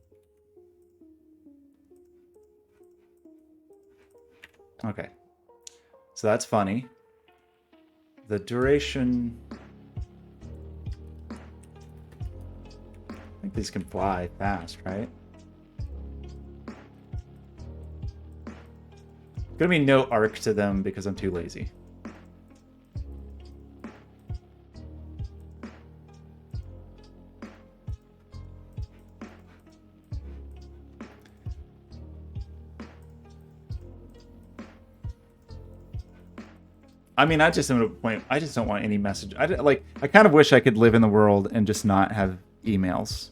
Okay. So that's funny. The duration... I think these can fly fast, right? Gonna be no arc to them because I'm too lazy. I mean, I just am at a point. I just don't want any message. I kind of wish I could live in the world and just not have emails,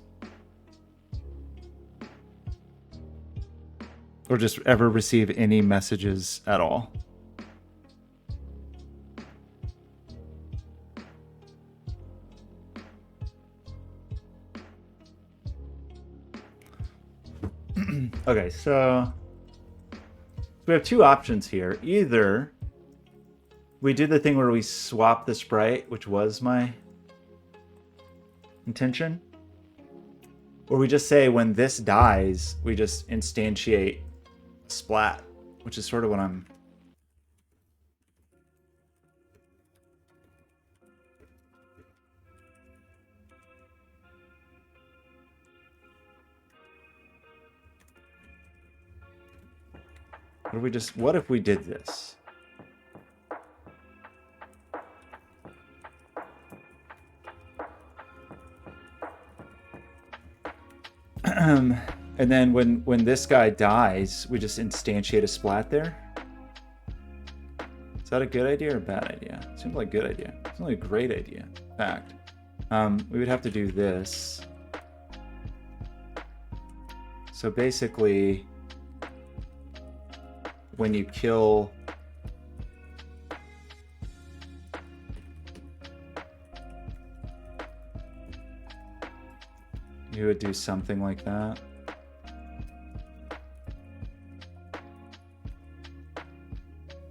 or just ever receive any messages at all. Okay, so we have two options here. Either we do the thing where we swap the sprite, which was my intention, or we just say when this dies, we just instantiate splat, which is sort of what I'm... What if we did this? And then when this guy dies, we just instantiate a splat there. Is that a good idea or a bad idea? Seems like a good idea. It's only a great idea. In fact, we would have to do this. So basically, when you kill you would do something like that.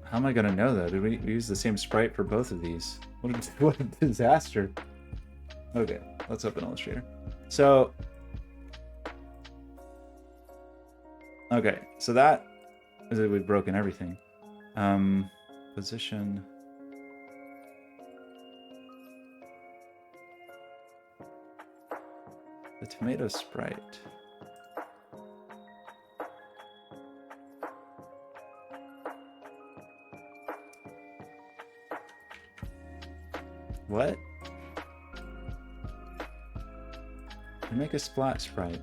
How am I gonna know that? Did we use the same sprite for both of these? What a disaster. Okay, let's open Illustrator. So, okay, so that is that we've broken everything. Position. The tomato sprite. What? You make a splat sprite.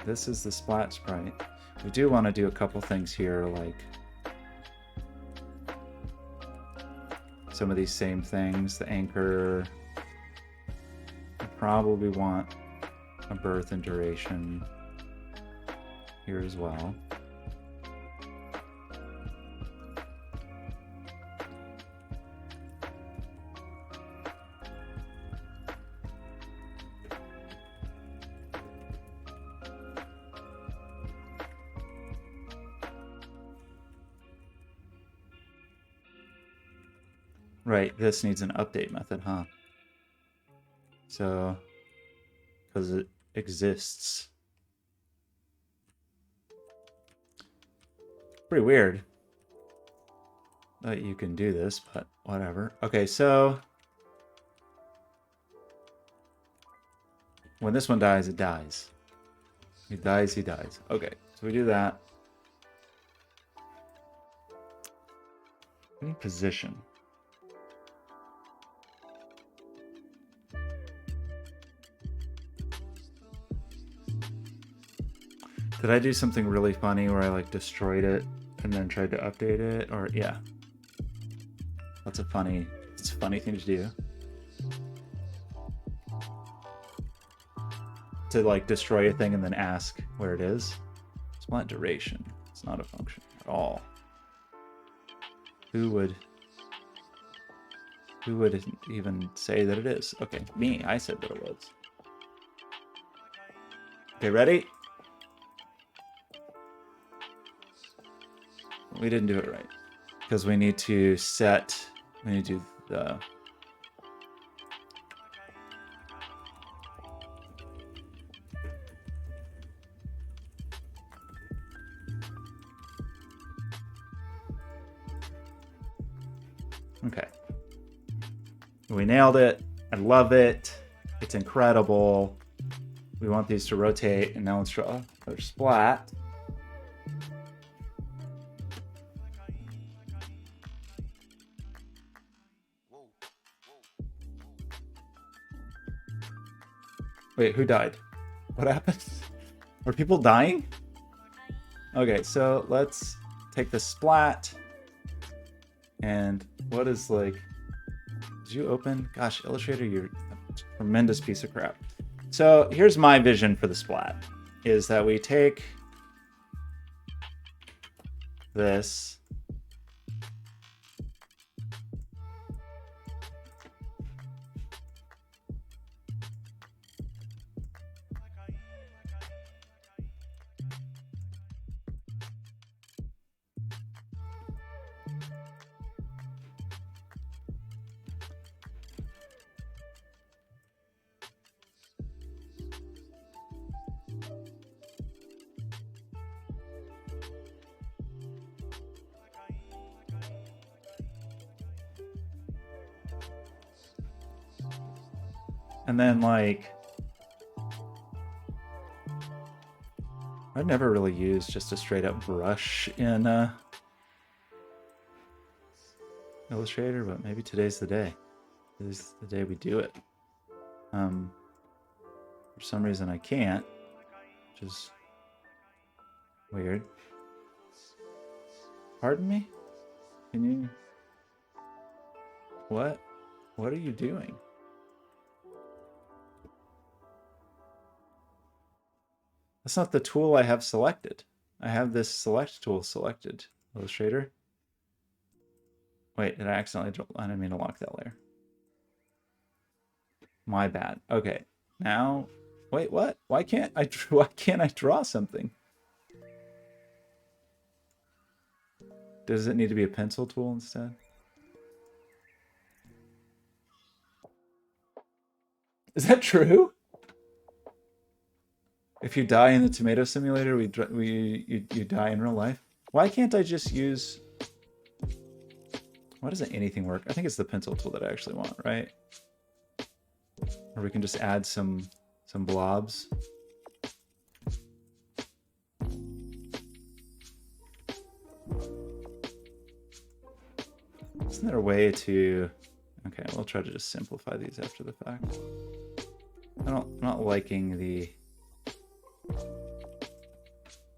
This is the splat sprite. We do want to do a couple things here, like some of these same things. The anchor. We probably want a birth and duration here as well. Right, this needs an update method, huh? So, because it exists. Pretty weird that you can do this, but whatever. Okay, so when this one dies, it dies. He dies, he dies. Okay, so we do that. We need position. Did I do something really funny where I like destroyed it and then tried to update it? Or yeah. It's a funny thing to do. To like destroy a thing and then ask where it is. It's not duration. It's not a function at all. Who would even say that it is? Okay, me. I said that it was. Okay, ready? We didn't do it right because we need to do the okay. We nailed it. I love it. It's incredible. We want these to rotate, and now let's draw another splat. Wait, who died? What happened? Are people dying? Okay, so let's take the splat. And what is like... Did you open? Gosh, Illustrator, you're a tremendous piece of crap. So here's my vision for the splat. Is that we take this... And then like I've never really used just a straight up brush in Illustrator, but maybe today's the day. Today's the day we do it. For some reason I can't, which is weird. Pardon me? Can you... What? What are you doing? That's not the tool I have selected. I have this select tool selected. Illustrator. Wait, did I accidentally... I didn't mean to lock that layer. My bad. Okay. Now... Wait, what? Why can't I draw something? Does it need to be a pencil tool instead? Is that true? If you die in the tomato simulator, you die in real life. Why can't I just use... Why doesn't anything work? I think it's the pencil tool that I actually want, right? Or we can just add some blobs. Isn't there a way to... Okay, we'll try to just simplify these after the fact. I'm not liking the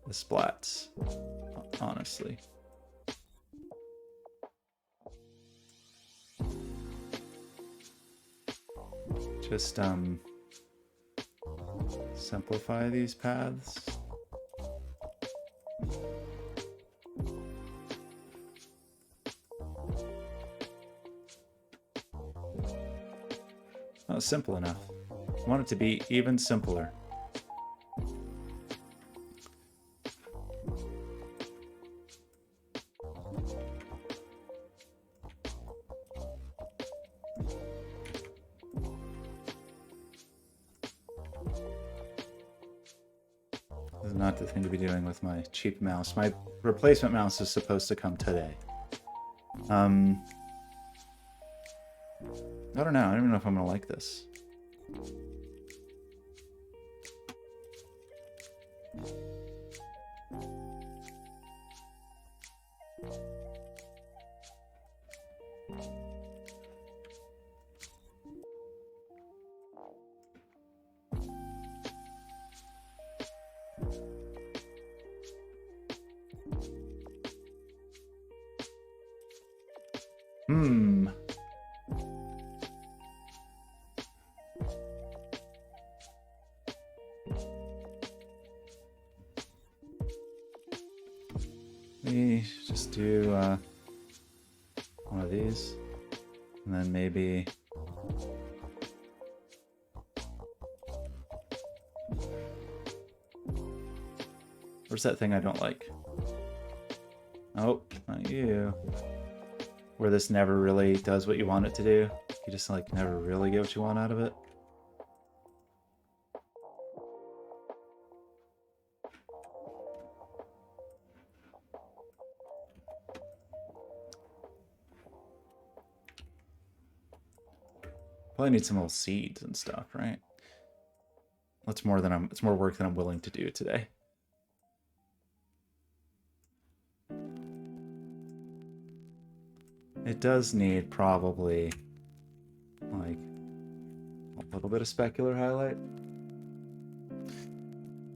splats, honestly. Just simplify these paths. Not simple enough. I want it to be even simpler. This is not the thing to be doing with my cheap mouse. My replacement mouse is supposed to come today. I don't know. I don't even know if I'm gonna like this. We just do one of these, and then maybe where's that thing I don't like? Oh, not you. Where this never really does what you want it to do. You just like never really get what you want out of it. Probably need some little seeds and stuff, right? It's more work than I'm willing to do today. It does need probably like a little bit of specular highlight.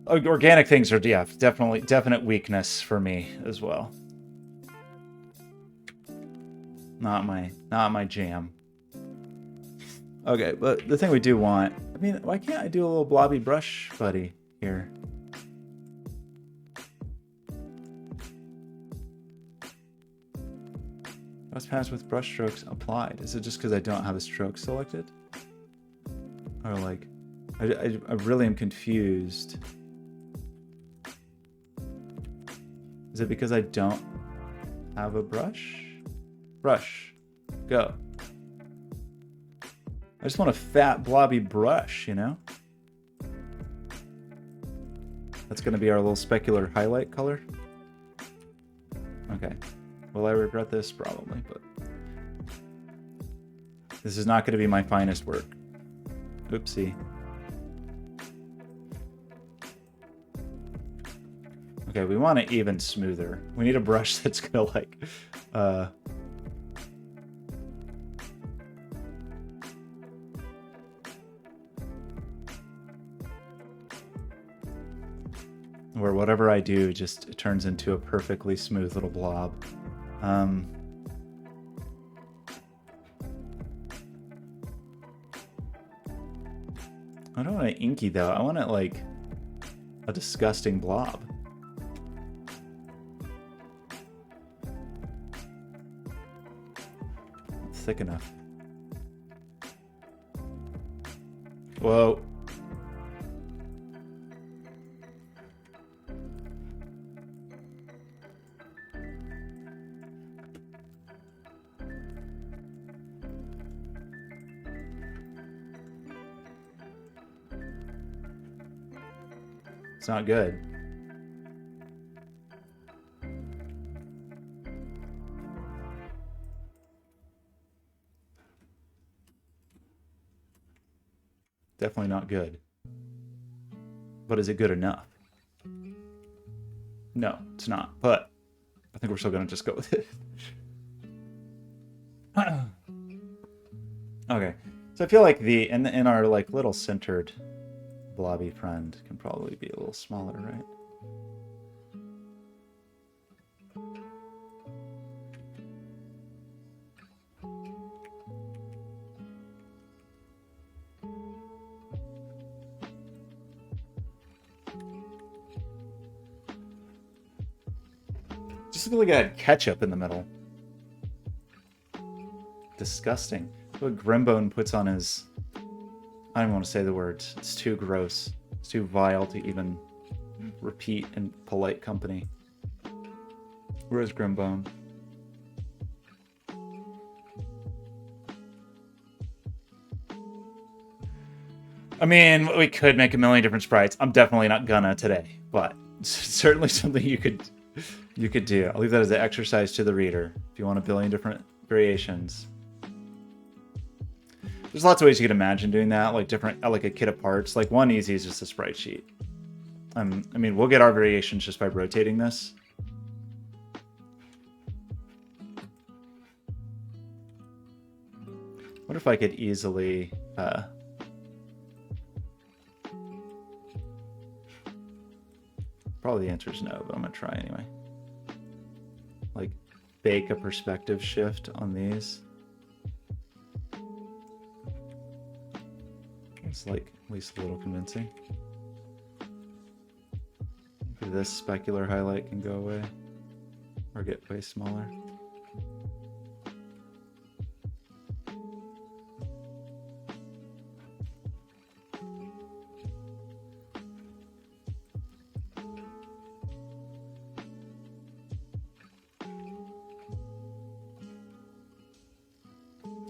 Organic things are, yeah, definite weakness for me as well. Not my jam. Okay, but the thing we do want... I mean, why can't I do a little blobby brush buddy here? Let's pass with brush strokes applied. Is it just because I don't have a stroke selected? Or like... I really am confused. Is it because I don't have a brush? Brush. Go. I just want a fat, blobby brush, you know? That's going to be our little specular highlight color. Okay. Will I regret this? Probably, but... This is not going to be my finest work. Oopsie. Okay, we want it even smoother. We need a brush that's gonna like, where whatever I do just it turns into a perfectly smooth little blob. I don't want it inky though. I want it like a disgusting blob. It's thick enough. Whoa. It's not good. Definitely not good. But is it good enough? No, it's not. But I think we're still going to just go with it. Okay. So I feel like the in our like little centered blobby friend can probably be a little smaller, right? Just look like I had ketchup in the middle. Disgusting. What Grimbone puts on his... I don't want to say the words. It's too gross. It's too vile to even repeat in polite company. Where's Grimbone? I mean, we could make a million different sprites. I'm definitely not gonna today, but it's certainly something you could do. I'll leave that as an exercise to the reader. If you want a billion different variations. There's lots of ways you could imagine doing that, like different, like a kit of parts. Like one easy is just a sprite sheet. I mean, we'll get our variations just by rotating this. What if I could easily... Probably the answer is no, but I'm going to try anyway. Like, bake a perspective shift on these. It's like at least a little convincing. Maybe this specular highlight can go away or get way smaller.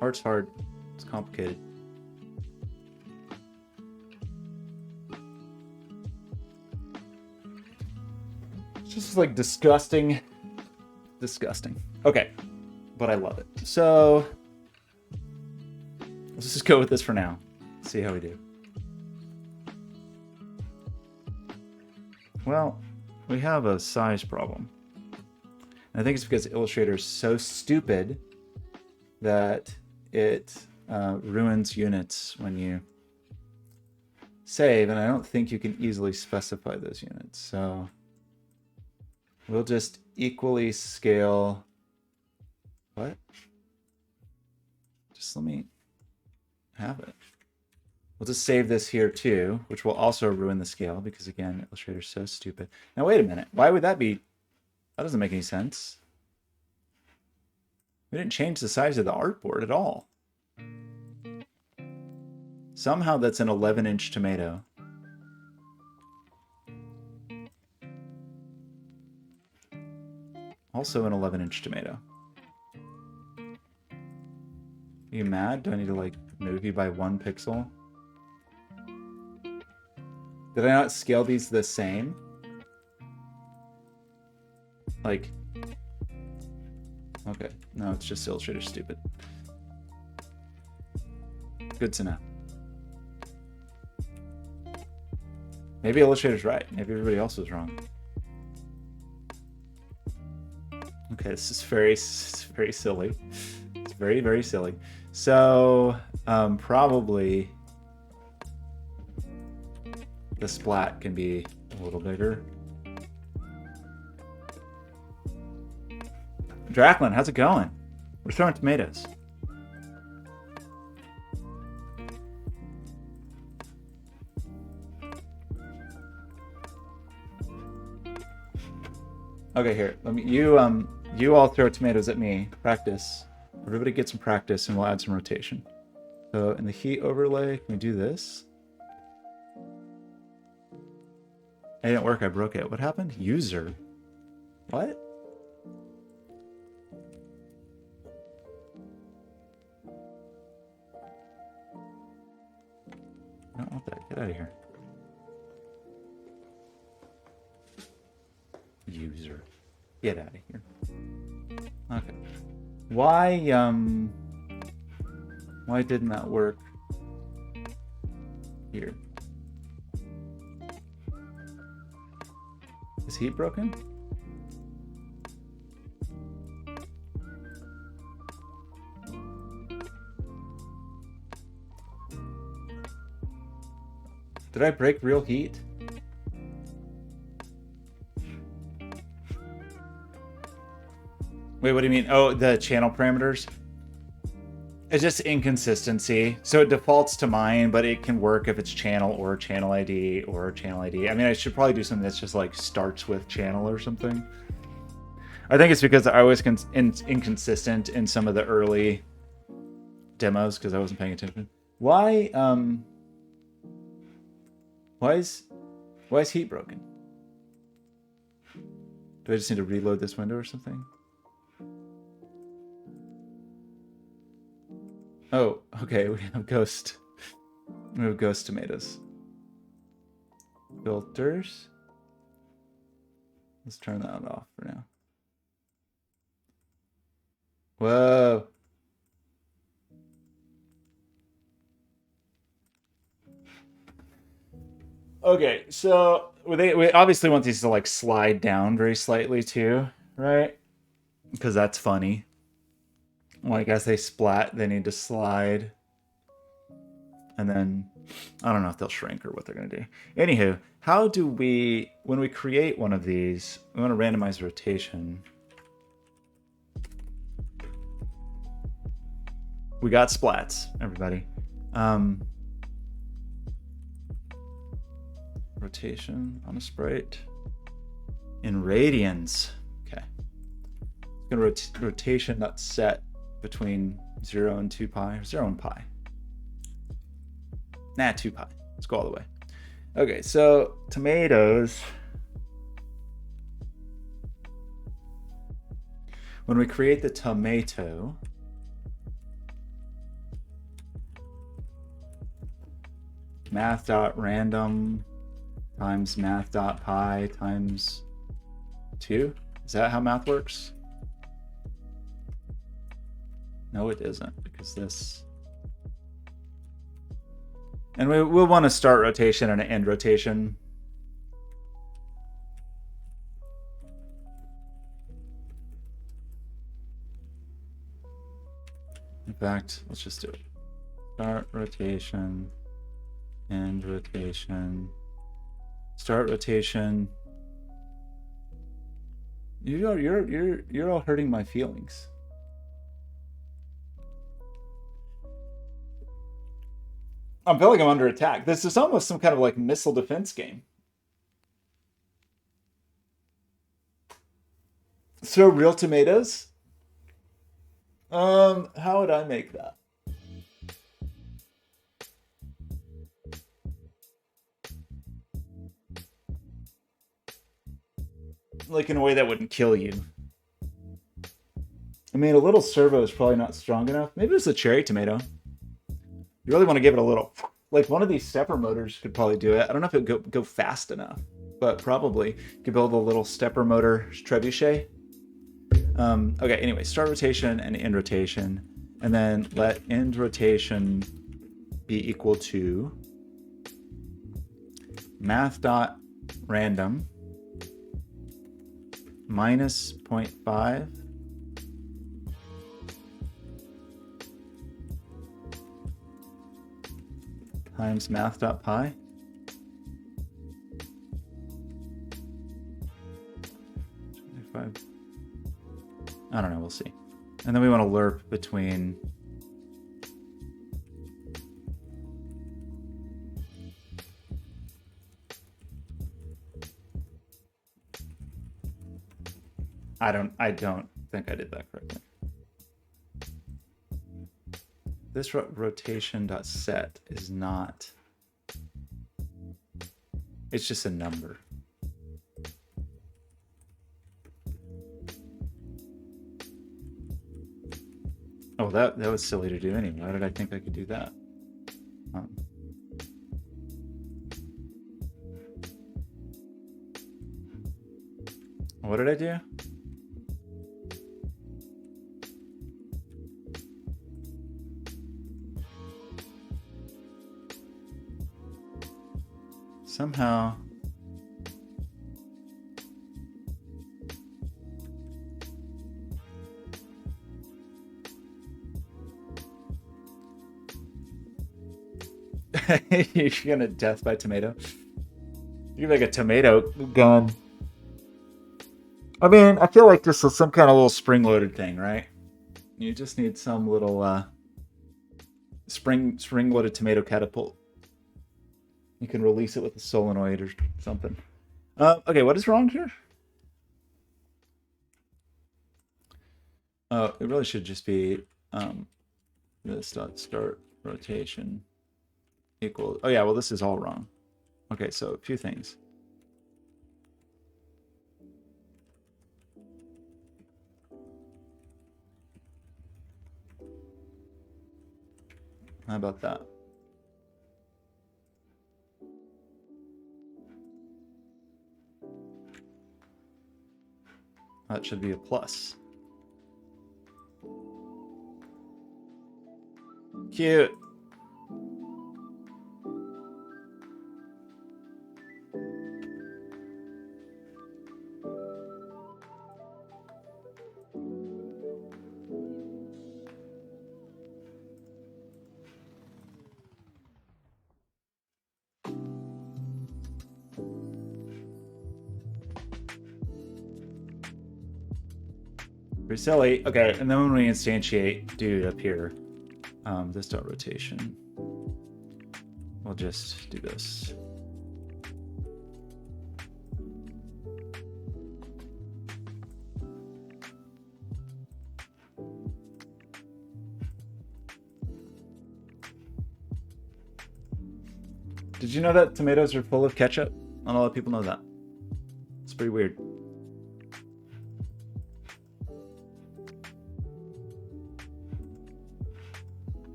Art's hard. It's complicated. It's just like disgusting. Disgusting. Okay. But I love it. So let's just go with this for now. See how we do. Well, we have a size problem. And I think it's because Illustrator is so stupid that it ruins units when you save, and I don't think you can easily specify those units. So we'll just equally scale. What? Just let me have it. We'll just save this here too, which will also ruin the scale because again, Illustrator's so stupid. Now wait a minute. Why would that be? That doesn't make any sense. We didn't change the size of the artboard at all. Somehow that's an 11-inch tomato. Also an 11-inch tomato. Are you mad? Do I need to like move you by 1 pixel? Did I not scale these the same? Like... Okay, no, it's just Illustrator stupid. Good to know. Maybe Illustrator's right. Maybe everybody else was wrong. Okay, this is very silly. It's very, very silly. So, probably the splat can be a little bigger. Draclin, how's it going? We're throwing tomatoes. Okay, here. Let me. You all throw tomatoes at me. Practice. Everybody get some practice, and we'll add some rotation. So in the heat overlay, can we do this? It didn't work. I broke it. What happened? User. What? I don't want that. Get out of here. User. Get out of here. Okay. Why didn't that work here? Is heat broken? Did I break real heat? Wait, what do you mean? Oh, the channel parameters? It's just inconsistency. So it defaults to mine, but it can work if it's channel or channel ID or channel ID. I mean, I should probably do something that's just like starts with channel or something. I think it's because I was inconsistent in some of the early demos because I wasn't paying attention. Why is heat broken? Do I just need to reload this window or something? Oh, okay, we have ghost. We have ghost tomatoes. Filters. Let's turn that off for now. Whoa. Okay, so we obviously want these to like slide down very slightly too, right? Because that's funny. Like as they splat, they need to slide. And then I don't know if they'll shrink or what they're going to do. Anywho, how do we, when we create one of these, we want to randomize rotation. We got splats, everybody. Rotation on a sprite in radians. Okay. It's going to rotation that's set between 0 and 2 pi, or 0 and pi. Nah, 2 pi. Let's go all the way. Okay, so tomatoes. When we create the tomato, math.random times math.pi times 2. Is that how math works? No, it isn't, because this... And we'll want to start rotation and an end rotation. In fact, let's just do it. Start rotation, end rotation, start rotation. You're all hurting my feelings. I'm feeling I'm under attack. This is almost some kind of like missile defense game. So real tomatoes? How would I make that? Like in a way that wouldn't kill you. I mean, a little servo is probably not strong enough. Maybe it's a cherry tomato. You really want to give it a little, like one of these stepper motors could probably do it. I don't know if it would go fast enough, but probably you could build a little stepper motor trebuchet. Okay, anyway, start rotation and end rotation, and then let end rotation be equal to math.random minus 0.5 times math.pi. I don't know, we'll see. And then we want to lerp between I don't think I did that correctly. This rotation.set is not, it's just a number. Oh, that was silly to do anyway. Why did I think I could do that? What did I do? Somehow you're gonna death by tomato. You're like a tomato gun. I mean, I feel like this is some kind of little spring-loaded thing, right? You just need some little spring-loaded tomato catapult. You can release it with a solenoid or something. Okay, what is wrong here? Oh, it really should just be this dot start rotation equals. Oh yeah, well this is all wrong. Okay, so a few things. How about that? That should be a plus. Cute. Pretty silly. Okay, and then when we instantiate dude up here, this dot rotation, we'll just do this. Did you know that tomatoes are full of ketchup? Not a lot of people know that. It's pretty weird.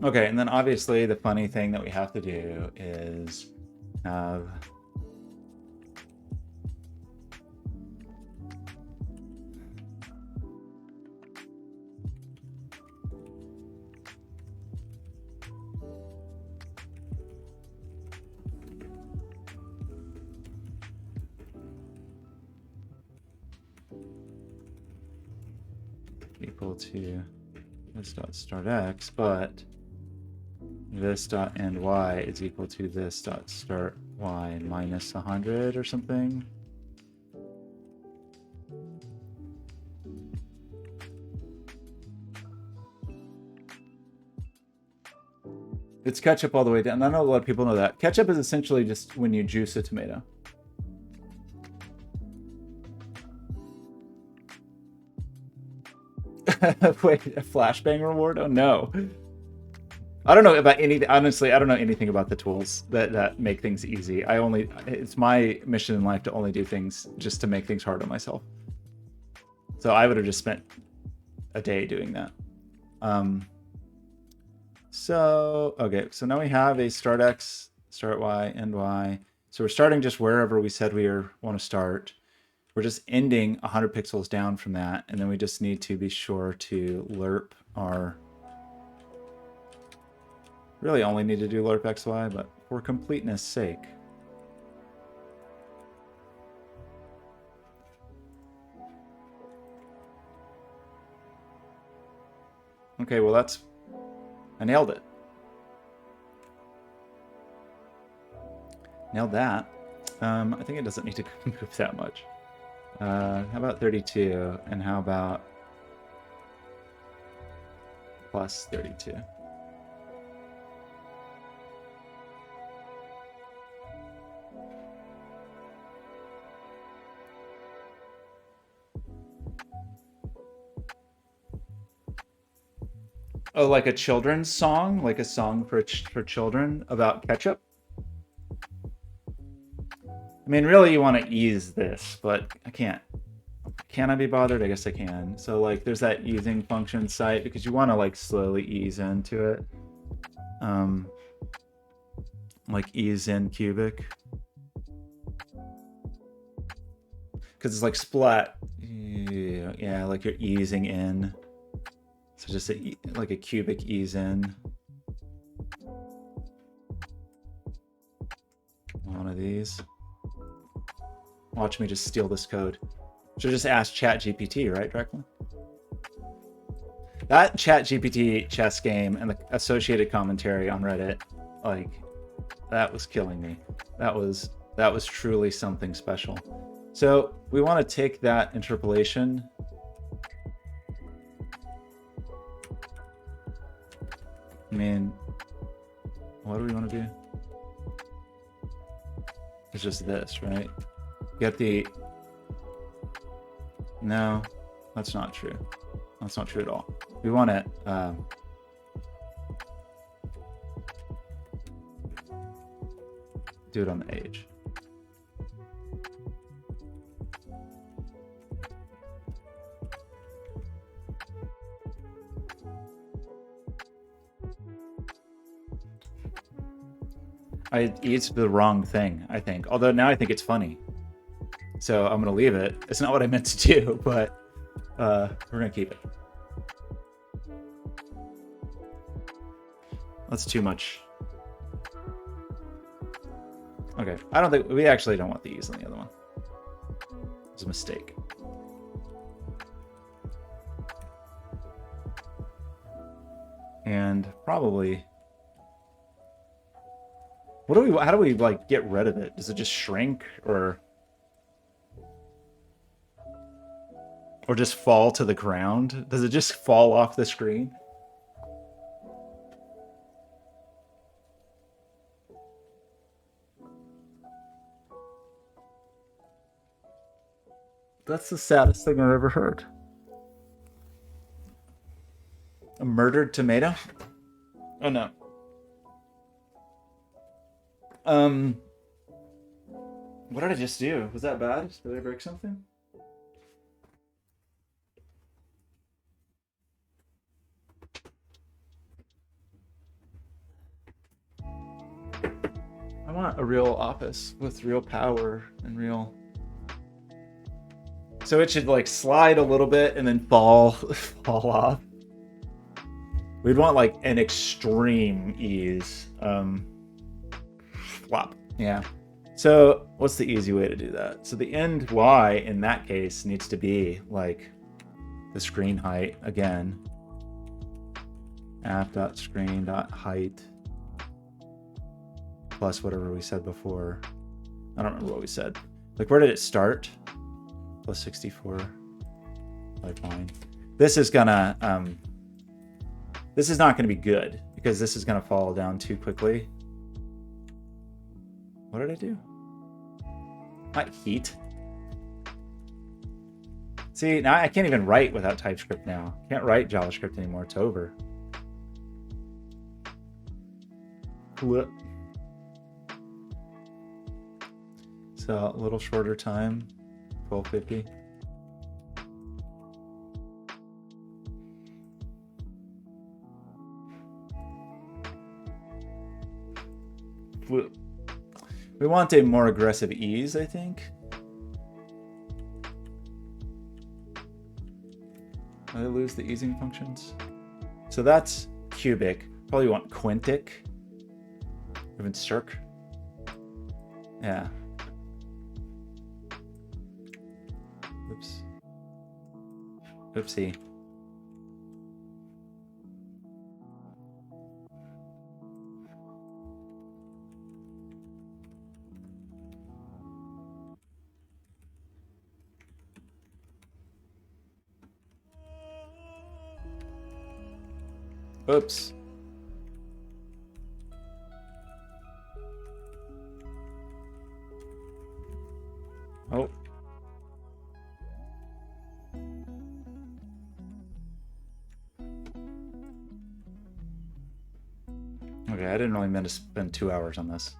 Okay, and then obviously the funny thing that we have to do is have equal to this dot start x, but this dot end y is equal to this dot start y minus 100 or something. It's ketchup all the way down. I know a lot of people know that. Ketchup is essentially just when you juice a tomato. Wait, a flashbang reward? Oh no. I don't know about any. Honestly, I don't know anything about the tools that make things easy. It's my mission in life to only do things just to make things hard on myself. So I would have just spent a day doing that. So okay, so now we have a start x, start y, end y. So we're starting just wherever we said we want to start. We're just ending 100 pixels down from that, and then we just need to be sure to lerp our. Really only need to do lerp xy, but for completeness sake. Okay, well I nailed it. Nailed that. I think it doesn't need to move that much. How about 32? And how about plus 32? Oh, like a children's song? Like a song for children about ketchup? I mean, really, you want to ease this, but I can't. Can I be bothered? I guess I can. So, like, there's that easing function site because you want to, like, slowly ease into it. Like, ease in cubic. Because it's like splat. Yeah, like you're easing in. So just like a cubic ease in. One of these. Watch me just steal this code. Should just ask ChatGPT, right, Dracula? That ChatGPT chess game and the associated commentary on Reddit, like, that was killing me. That was truly something special. So we want to take that interpolation. I mean, what do we want to do? It's just this, right? Get the... No, that's not true. That's not true at all. We want to... do it on the age. It's the wrong thing, I think. Although now I think it's funny. So I'm going to leave it. It's not what I meant to do, but we're going to keep it. That's too much. Okay, I don't think... We actually don't want the ease on the other one. It's a mistake. And probably... How do we like get rid of it? Does it just shrink or just fall to the ground? Does it just fall off the screen? That's the saddest thing I've ever heard. A murdered tomato? Oh no. What did I just do? Was that bad? Did I break something? I want a real office with real power and real... So it should like slide a little bit and then fall off. We'd want like an extreme ease. Flop. Yeah. So what's the easy way to do that? So the end y in that case needs to be like the screen height again. app.screen.height plus whatever we said before. I don't remember what we said. Like, where did it start? Plus 64. Like mine. This is gonna this is not gonna be good because this is gonna fall down too quickly. What did I do? Not heat. See, now I can't even write without TypeScript now. Can't write JavaScript anymore. It's over. So a little shorter time. 1250. We want a more aggressive ease, I think. Did I lose the easing functions? So that's cubic. Probably want quintic. Even circ. Yeah. Oops. Oopsie. Oops. Oh. Okay, I didn't really mean to spend 2 hours on this.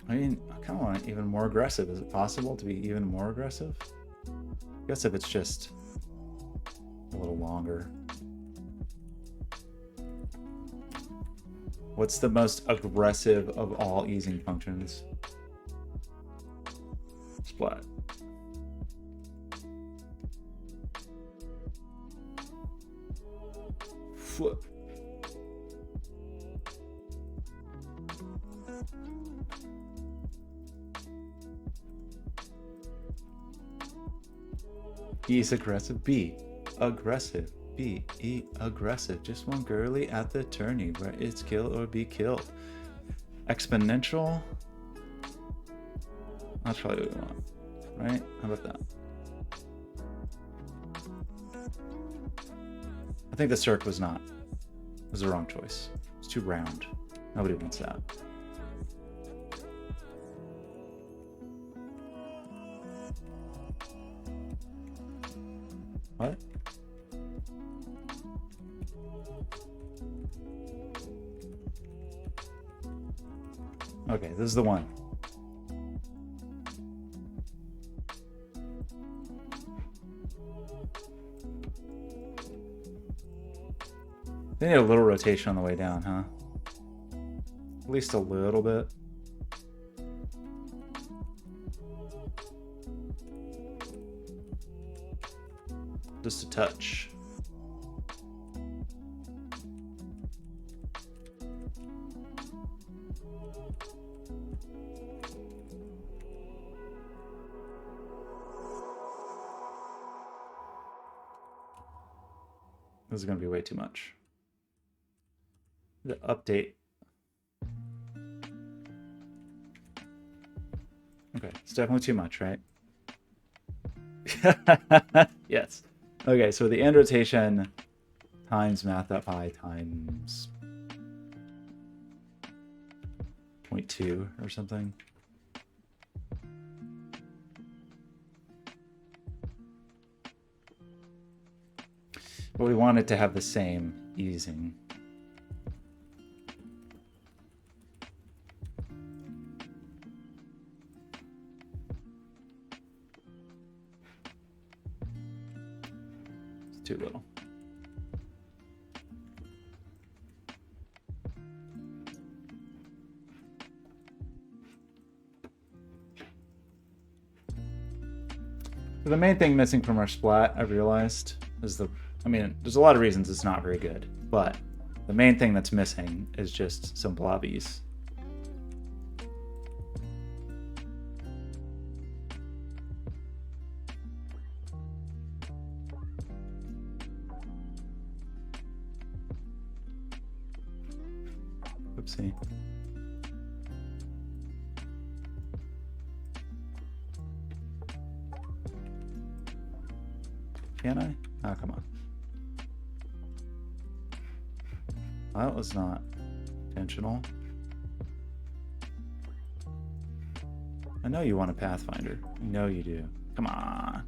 I mean, I kind of want even more aggressive. Is it possible to be even more aggressive? I guess if it's just a little longer. What's the most aggressive of all easing functions? Splat. Flip. E is aggressive. B. Aggressive. B. E. Aggressive. Just one girly at the tourney where it's kill or be killed. Exponential. That's probably what we want. Right? How about that? I think the circ was not. It was the wrong choice. It's too round. Nobody wants that. What? Okay, this is the one. They need a little rotation on the way down, huh? At least a little bit. Just a touch. This is going to be way too much. The update. Okay, it's definitely too much, right? Yes. Okay, so the end rotation times math.pi times 0.2 or something. But we want it to have the same easing. It's too little. The main thing missing from our splat, I've realized, is I mean, there's a lot of reasons it's not very good, but the main thing that's missing is just some blobbies. Oopsie. Can I? Oh, come on. That was not intentional. I know you want a Pathfinder. I know you do. Come on.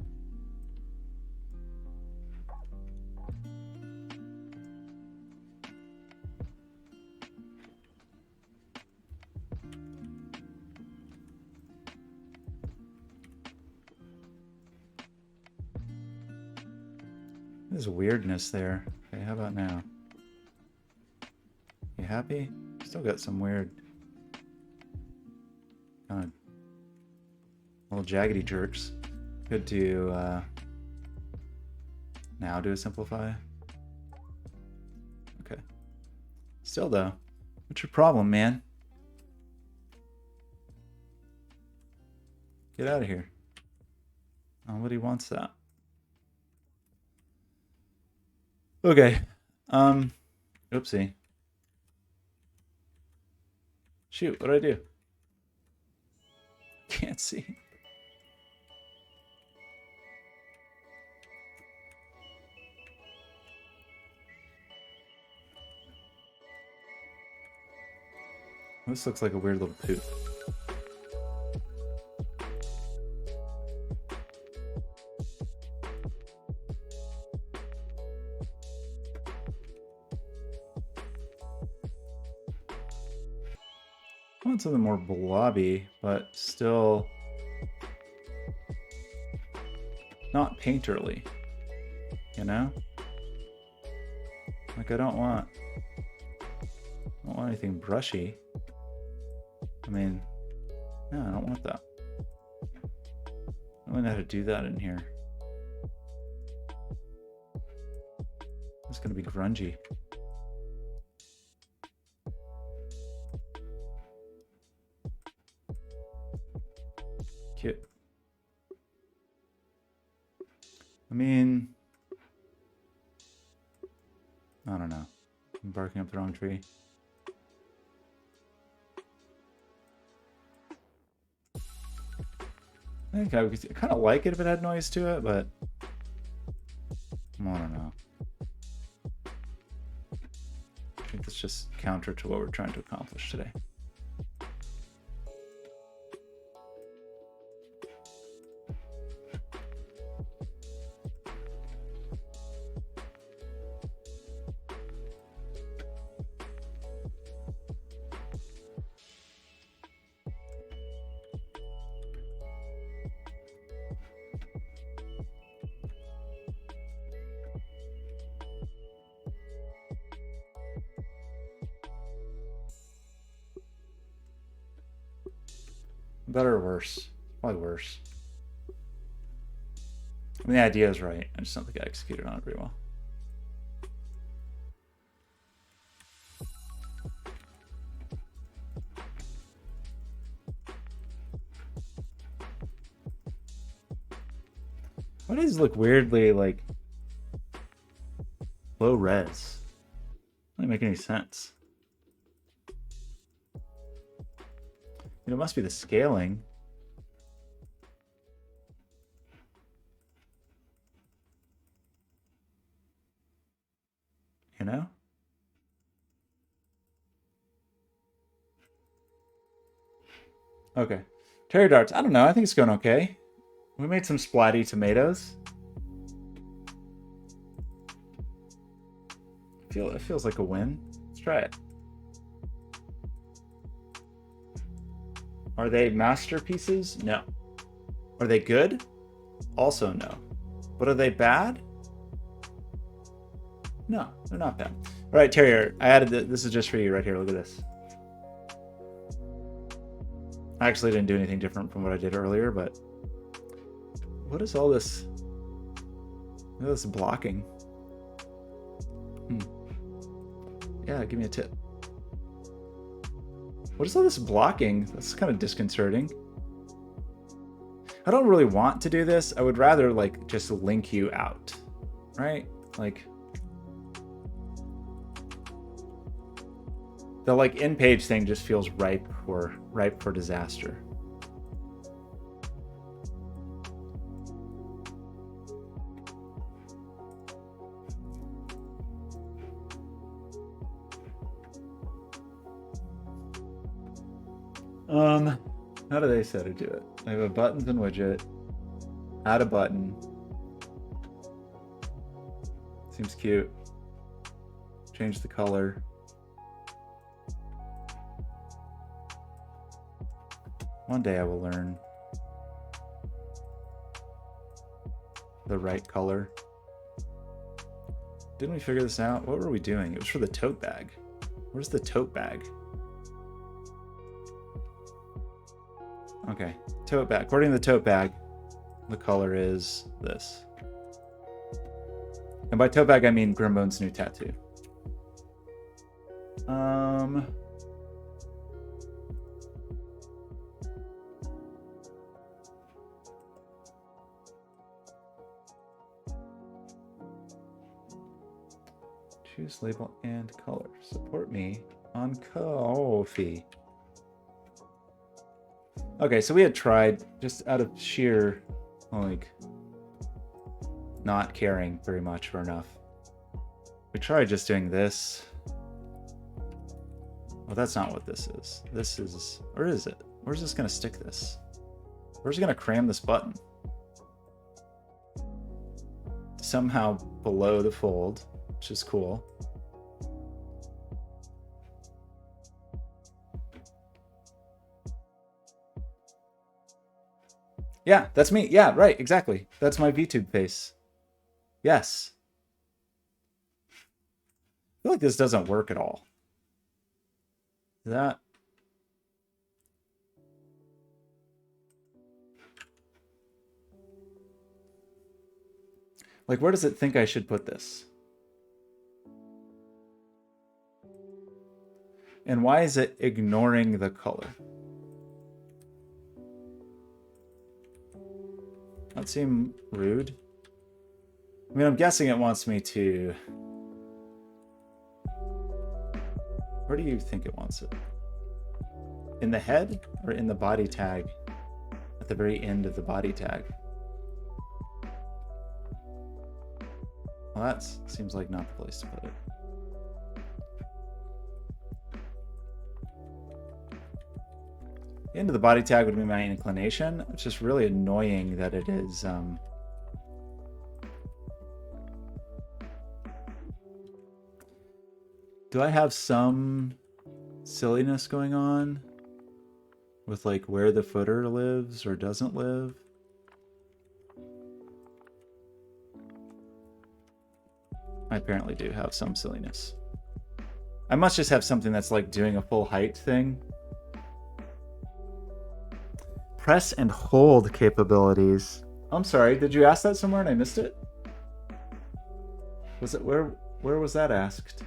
There's weirdness there. Okay, how about now? You happy? Still got some weird kind of little jaggedy jerks. Could do now do a simplify. Okay. Still though, what's your problem, man? Get out of here. Nobody wants that. Okay. Oopsie. Shoot, what did I do? Can't see. This looks like a weird little poop. I want something more blobby, but still not painterly, you know? Like I don't want anything brushy. I mean, no, I don't want that. I don't know how to do that in here. It's gonna be grungy. Cute. I mean, I don't know. I'm barking up the wrong tree. I think I would kind of like it if it had noise to it, but I don't know. I think that's just counter to what we're trying to accomplish today. Better or worse? Probably worse. I mean, the idea is right. I just don't think I executed on it very well. Why does it look weirdly like low res? Doesn't make any sense. It must be the scaling. You know? Okay. Terry darts. I don't know. I think it's going okay. We made some splatty tomatoes. It feels like a win. Let's try it. Are they masterpieces? No. Are they good? Also no. But are they bad? No, they're not bad. All right, Terrier, I added this is just for you right here. Look at this. I actually didn't do anything different from what I did earlier, but what is all this? Look at this blocking. Yeah, give me a tip. What is all this blocking? That's kind of disconcerting. I don't really want to do this. I would rather like just link you out, right? Like the like in-page thing just feels ripe for disaster. How do they say to do it? I have a buttons and widget. Add a button. Seems cute. Change the color. One day I will learn the right color. Didn't we figure this out? What were we doing? It was for the tote bag. Where's the tote bag? Okay, tote bag. According to the tote bag, the color is this. And by tote bag, I mean Grimbone's new tattoo. Choose label and color. Support me on Ko-fi. Okay, so we had tried, just out of sheer, like, not caring very much for enough. We tried just doing this. Well, that's not what this is. This is, or is it? Where's this gonna stick this? Where's it gonna cram this button? Somehow below the fold, which is cool. Yeah, that's me. Yeah, right, exactly. That's my VTube face. Yes. I feel like this doesn't work at all. That. Like, where does it think I should put this? And why is it ignoring the color? That seem rude. I mean, I'm guessing it wants me to... Where do you think it wants it? In the head or in the body tag? At the very end of the body tag? Well, that seems like not the place to put it. The end of the body tag would be my inclination. It's just really annoying that it is... Do I have some silliness going on with like where the footer lives or doesn't live? I apparently do have some silliness. I must just have something that's like doing a full height thing. Press and hold capabilities. I'm sorry, did you ask that somewhere and I missed it? Was it where was that asked?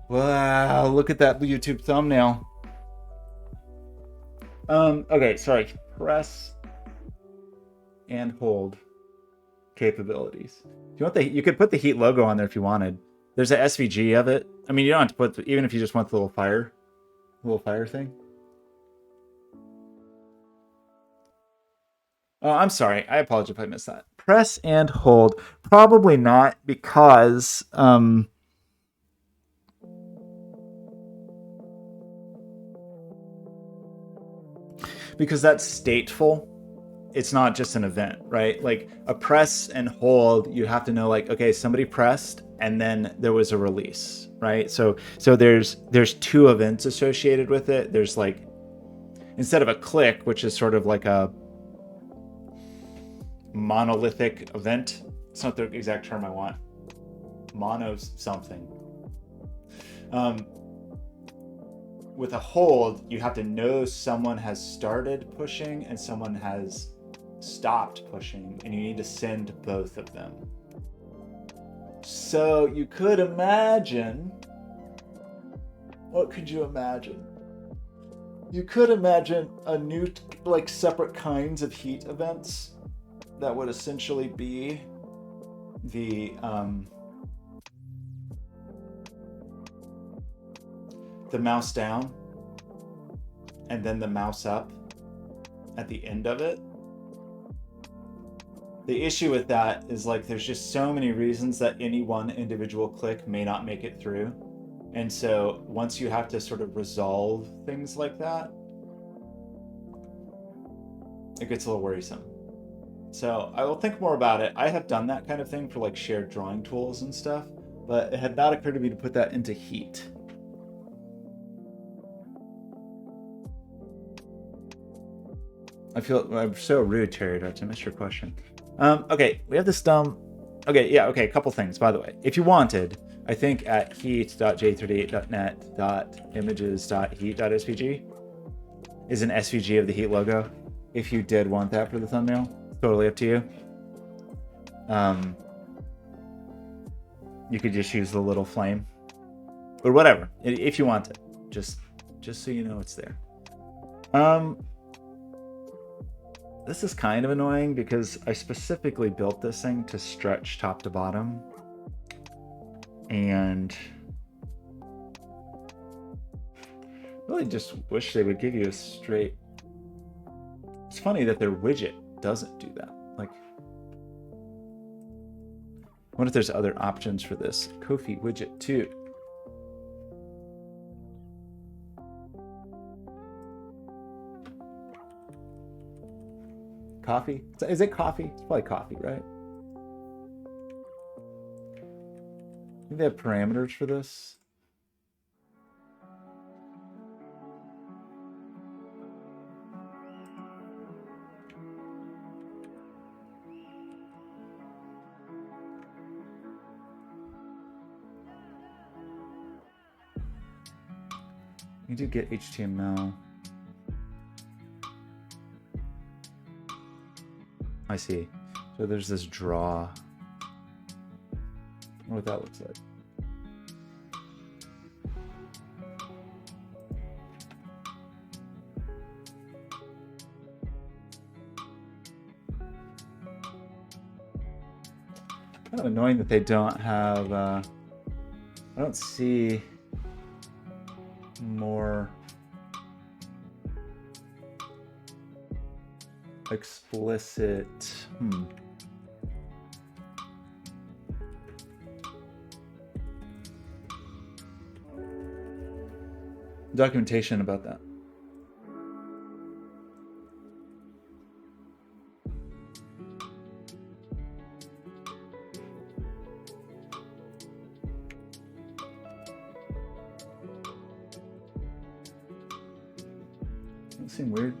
Wow, look at that YouTube thumbnail. Okay, sorry. Press and hold capabilities. Do you want you could put the Heat logo on there if you wanted. There's an SVG of it. I mean, you don't have to put even if you just want the little fire thing. Oh, I'm sorry. I apologize if I missed that. Press and hold. Probably not because that's stateful. It's not just an event, right? Like a press and hold, you have to know like, okay, somebody pressed and then there was a release, right? So there's two events associated with it. There's like, instead of a click, which is sort of like a monolithic event. It's not the exact term I want. Mono something. With a hold, you have to know someone has started pushing and someone has stopped pushing, and you need to send both of them. So you could imagine, what could you imagine? You could imagine a new, like separate kinds of heat events that would essentially be the mouse down and then the mouse up at the end of it. The issue with that is like there's just so many reasons that any one individual click may not make it through. And so once you have to sort of resolve things like that, it gets a little worrisome. So I will think more about it. I have done that kind of thing for like shared drawing tools and stuff, but it had not occurred to me to put that into Heat. I feel I'm so rude, Terry Darts. I missed your question. Okay, we have this dumb... Okay, yeah, okay, a couple things, by the way. If you wanted, I think at heat.j38.net.images.heat.svg is an SVG of the Heat logo. If you did want that for the thumbnail, totally up to you. You could just use the little flame. Or whatever, if you want it. Just so you know it's there. This is kind of annoying because I specifically built this thing to stretch top to bottom. And really just wish they would give you a straight... It's funny that their widget doesn't do that. Like, wonder if there's other options for this Ko-fi widget too. Coffee? Is it coffee? It's probably coffee, right? Do they have parameters for this? You do get HTML. I see. So there's this draw. I wonder what that looks like. Kind of annoying that they don't have. I don't see more explicit. Documentation about that. That seem weird.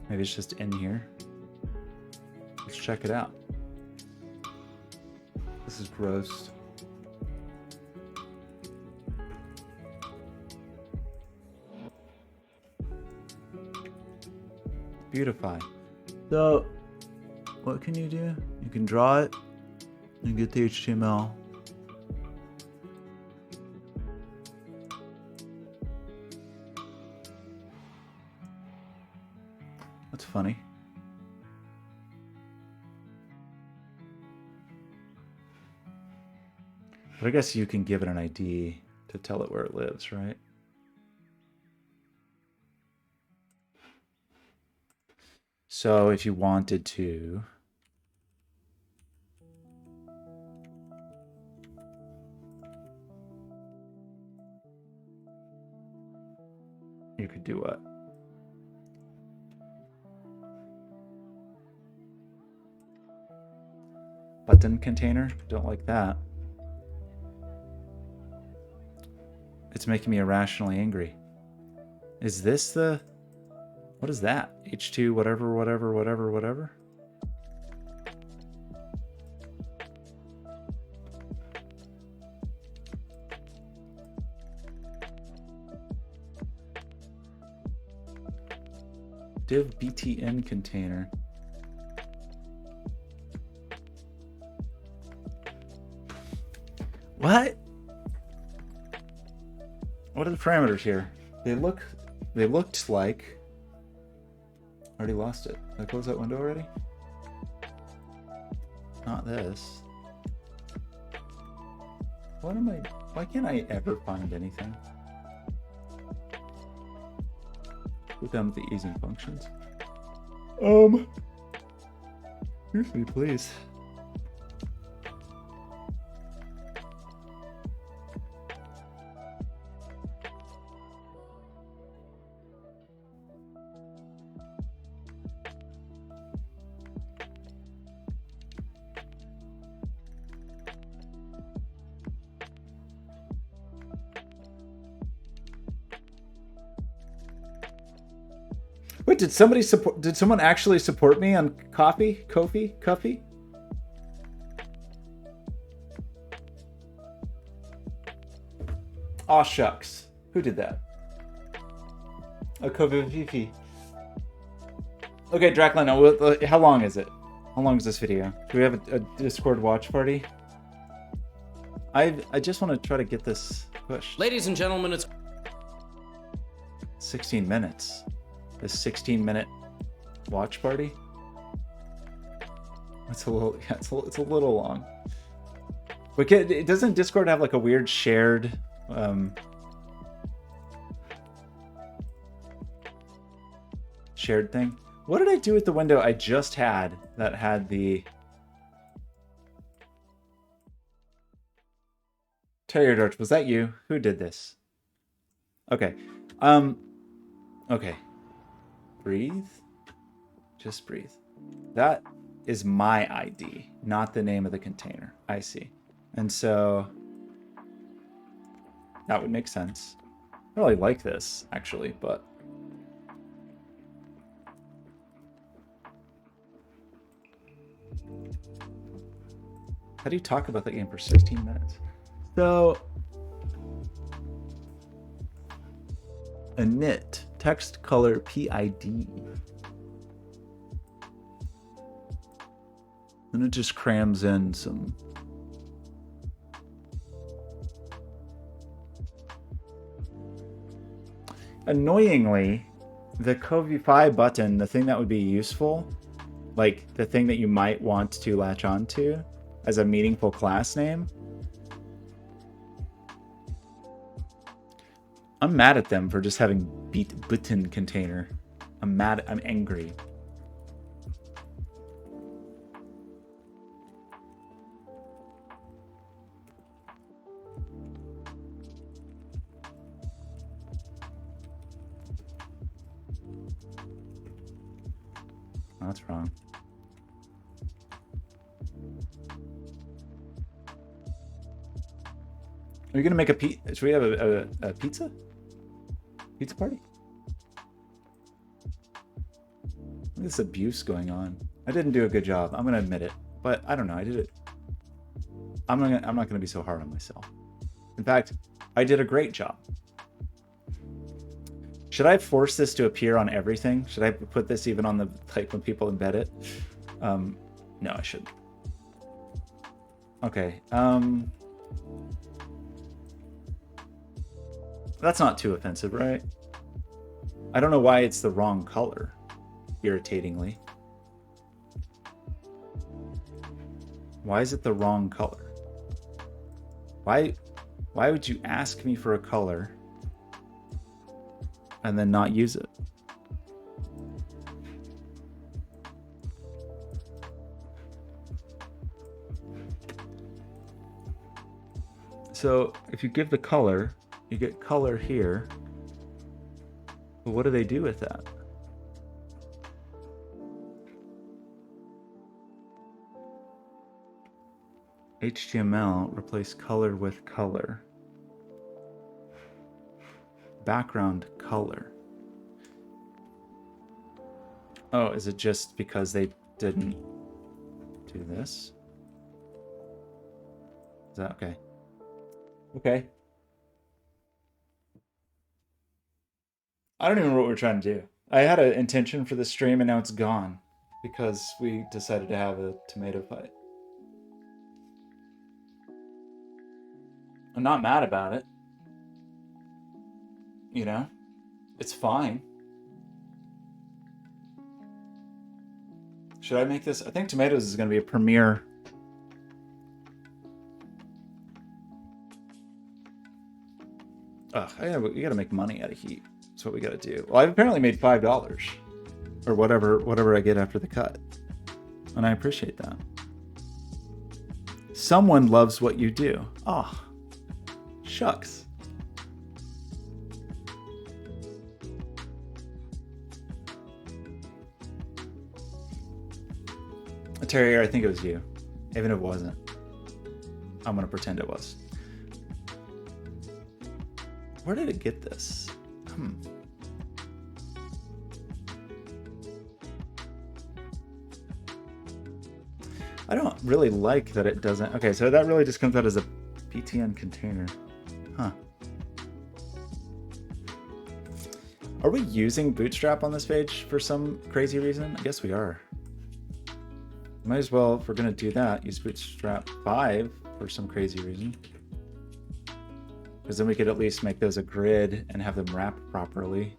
Maybe it's just in here. Let's check it out. This is gross. Beautify. So, what can you do? You can draw it and get the HTML. That's funny. But I guess you can give it an ID to tell it where it lives, right? So if you wanted to, you could do what? Button container? Don't like that. It's making me irrationally angry. Is this the... What is that? H2 whatever, whatever, whatever, whatever? Div btn container. What? What are the parameters here? They looked like... Already lost it. Did I close that window already? Not this. What am I... Why can't I ever find anything? We're done with the easing functions. Excuse me, please. Wait, did somebody support? Did someone actually support me on Ko-fi? Aw, shucks. Who did that? A Ko-fi. Okay, Draclin, how long is it? How long is this video? Do we have a Discord watch party? I just want to try to get this pushed. Ladies and gentlemen, it's 16 minutes. This 16-minute watch party? It's a little, yeah, it's a little long. But doesn't Discord have like a weird shared shared thing? What did I do with the window I just had that had the Terrier Dorch? Was that you? Who did this? Okay. Okay. Breathe. Just breathe. That is my ID, not the name of the container. I see. And so that would make sense. I really like this, actually, but how do you talk about the game for 16 minutes? So init text color PID. And it just crams in some. Annoyingly, the Covify button, the thing that would be useful, like the thing that you might want to latch onto as a meaningful class name, I'm mad at them for just having beat button container. I'm angry. Oh, that's wrong. Are you gonna make a pizza? Should we have a pizza? Pizza party? Look at this abuse going on. I didn't do a good job. I'm gonna admit it, but I don't know. I did it. I'm not gonna be so hard on myself. In fact, I did a great job. Should I force this to appear on everything? Should I put this even on the like when people embed it? No, I shouldn't. Okay. That's not too offensive, right? I don't know why it's the wrong color, irritatingly. Why is it the wrong color? Why would you ask me for a color and then not use it? So if you give the color, you get color here. But what do they do with that? HTML, replace color with color. Background color. Oh, is it just because they didn't do this? Is that okay? Okay. I don't even know what we're trying to do. I had an intention for this stream and now it's gone because we decided to have a tomato fight. I'm not mad about it. You know? It's fine. Should I make this? I think tomatoes is going to be a premiere. Ugh, you got to make money out of heat. That's what we got to do. Well, I've apparently made $5 or whatever I get after the cut. And I appreciate that. Someone loves what you do. Oh, shucks. Terrier, I think it was you. Even if it wasn't, I'm gonna pretend it was. Where did it get this? I don't really like that it doesn't. Okay, so that really just comes out as a PTN container. Huh. Are we using Bootstrap on this page for some crazy reason? I guess we are. Might as well, if we're going to do that, use Bootstrap 5 for some crazy reason. Because then we could at least make those a grid and have them wrap properly.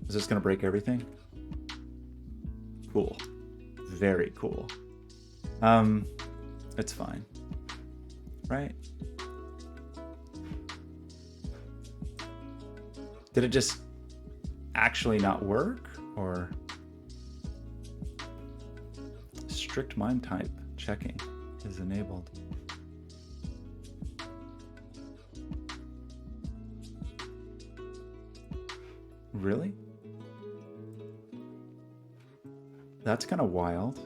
Is this gonna break everything? Cool. Very cool. It's fine. Right? Did it just actually not work? Or strict MIME type checking is enabled. Really? That's kind of wild.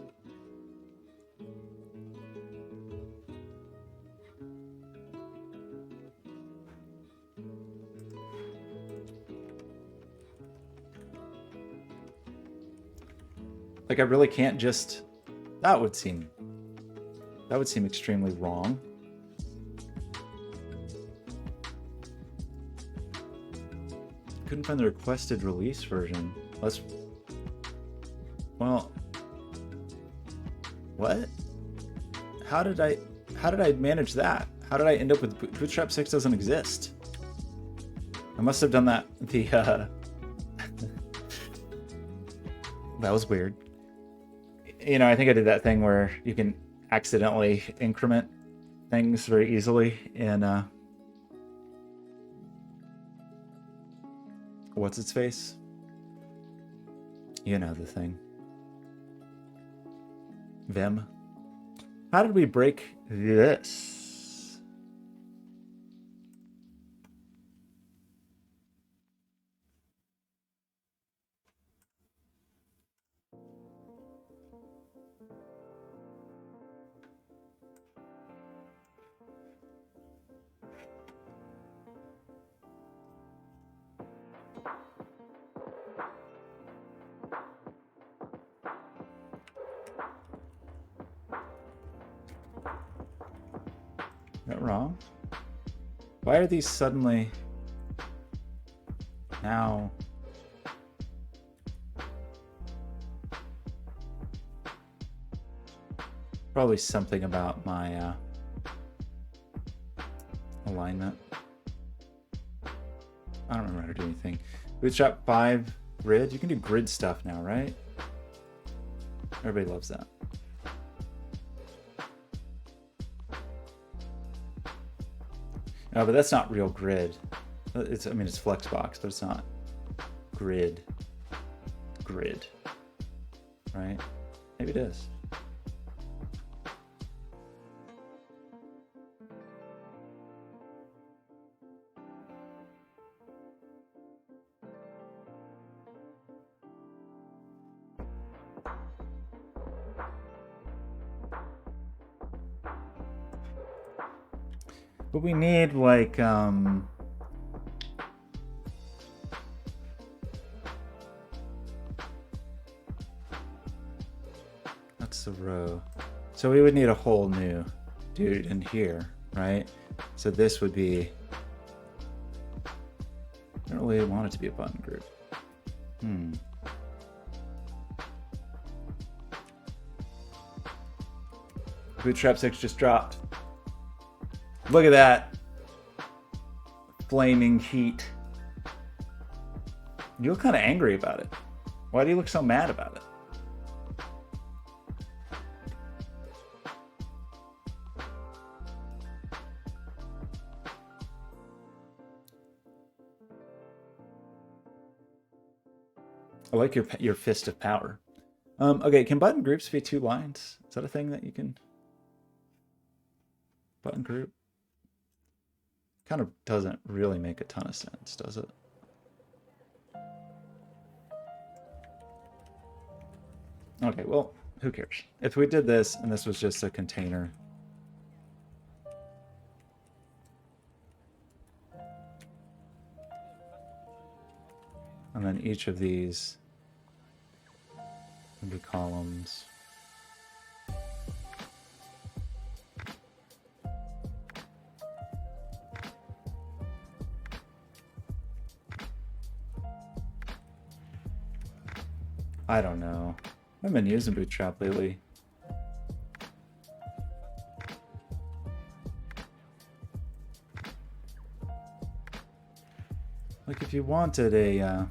Like, I really can't just... That would seem extremely wrong. Couldn't find the requested release version. Well, what? How did I manage that? How did I end up with Bootstrap 6 doesn't exist? I must have done that that was weird. You know, I think I did that thing where you can accidentally increment things very easily in what's its face? You know the thing. Vim. How did we break this? Is that wrong? Why are these suddenly now? Probably something about my alignment. I don't remember how to do anything. Bootstrap 5 grid. You can do grid stuff now, right? Everybody loves that. No, but that's not real grid. It's, I mean, it's Flexbox, but it's not grid. Grid. Right? Maybe it is. But we need like that's the row. So we would need a whole new dude in here, right? So this would be, I don't really want it to be a button group. Bootstrap 6 just dropped. Look at that. Flaming heat. You look kind of angry about it. Why do you look so mad about it? I like your fist of power. Okay, can button groups be 2 lines? Is that a thing that you can... Button group? Kind of doesn't really make a ton of sense, does it? Okay, well, who cares? If we did this and this was just a container, and then each of these would be columns. I don't know. I haven't been using Bootstrap lately. Like if you wanted a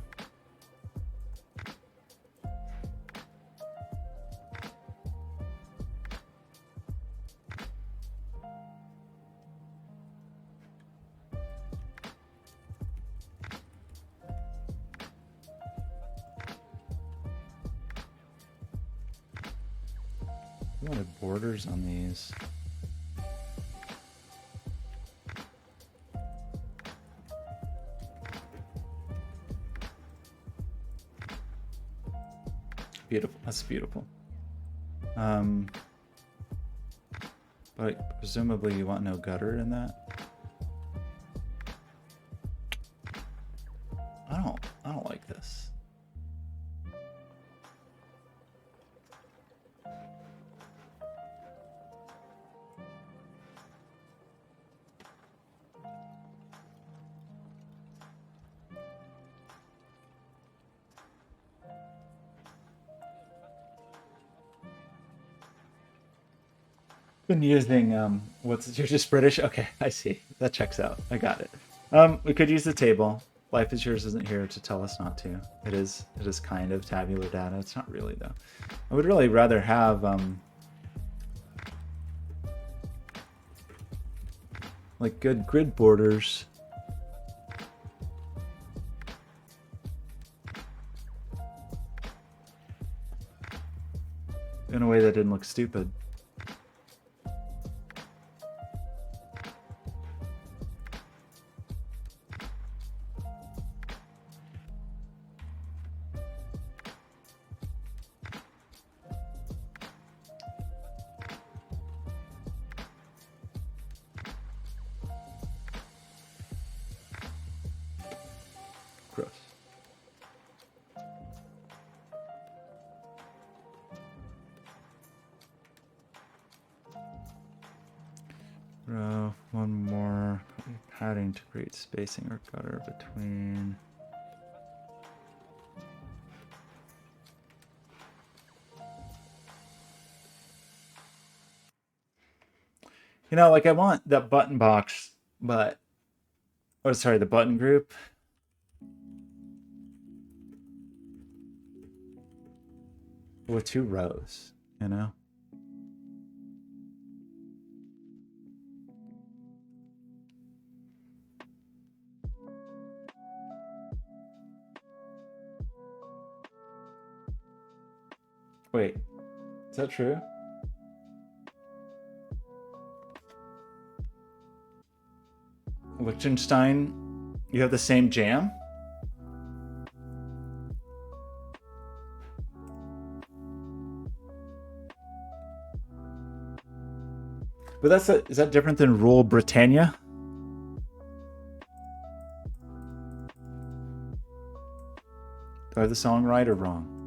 I wanted borders on these. Beautiful. That's beautiful. But presumably you want no gutter in that. I don't like this. Been using you're just British? Okay, I see. That checks out. I got it. We could use the table. Life is yours isn't here to tell us not to. It is kind of tabular data. It's not really though. I would really rather have like good grid borders. In a way that didn't look stupid. Gross. One more padding to create spacing or gutter between. You know, like I want that button box, but oh, sorry, the button group. With 2 rows, you know? Wait, is that true? Liechtenstein, you have the same jam? But is that different than Rule Britannia? Do I have the song right or wrong?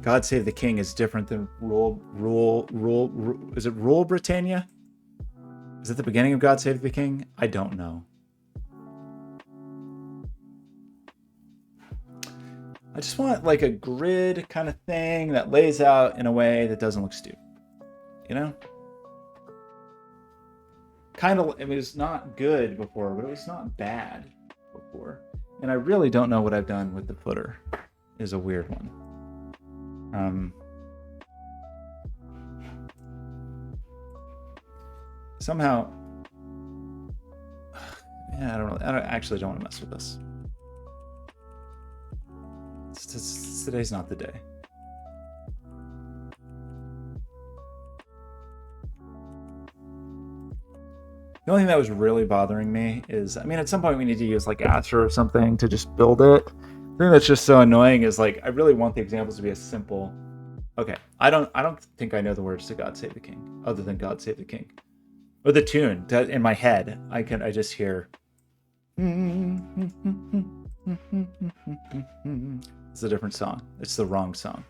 God Save the King is different than Rule. Is it Rule Britannia? Is it the beginning of God Save the King? I don't know. I just want like a grid kind of thing that lays out in a way that doesn't look stupid. You know? Kind of, it was not good before, but it was not bad before. And I really don't know what I've done with the footer. Is a weird one. Somehow, yeah, I actually don't want to mess with this. Today's not the day. The only thing that was really bothering me is, I mean, at some point we need to use like Astra or something to just build it. The thing that's just so annoying is like, I really want the examples to be as simple. Okay, I don't think I know the words to God Save the King, other than God Save the King. Or the tune that in my head, I just hear. It's a different song. It's the wrong song.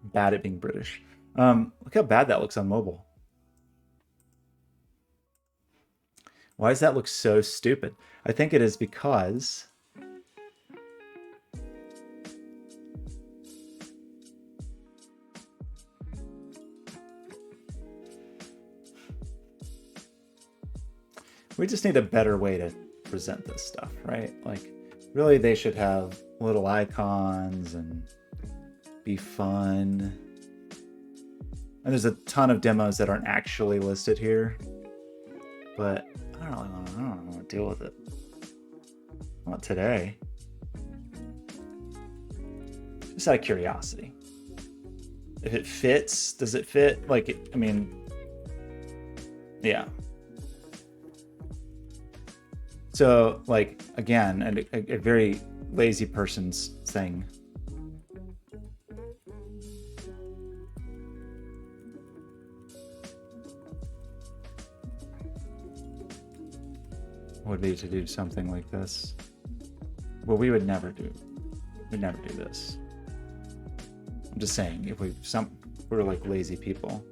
Bad at being British. Look how bad that looks on mobile. Why does that look so stupid? I think it is because we just need a better way to present this stuff, right? Like, really, they should have little icons and be fun. And there's a ton of demos that aren't actually listed here, but I don't want to deal with it. Not today. Just out of curiosity. If it fits, does it fit? Like, I mean, yeah. So, like, again, a very lazy person's thing. Would be to do something like this. Well, we'd never do this. I'm just saying, if we're like lazy people.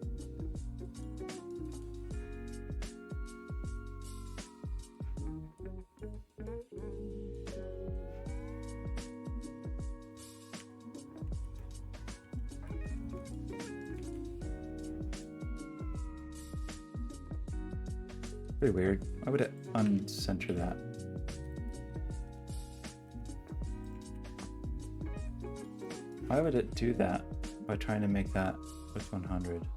Pretty weird. Why would it uncenter that? Why would it do that by trying to make that with 100?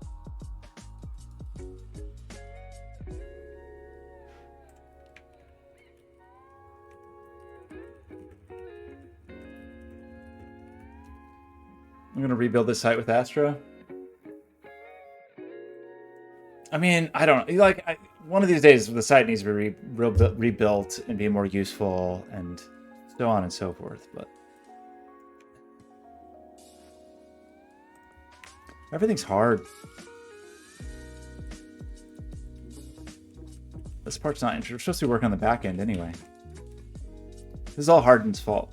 I'm gonna rebuild this site with Astra. I mean, I don't know. Like, one of these days, the site needs to be rebuilt and be more useful, and so on and so forth. But everything's hard. This part's not interesting. We're supposed to be working on the back end anyway. This is all Hardin's fault.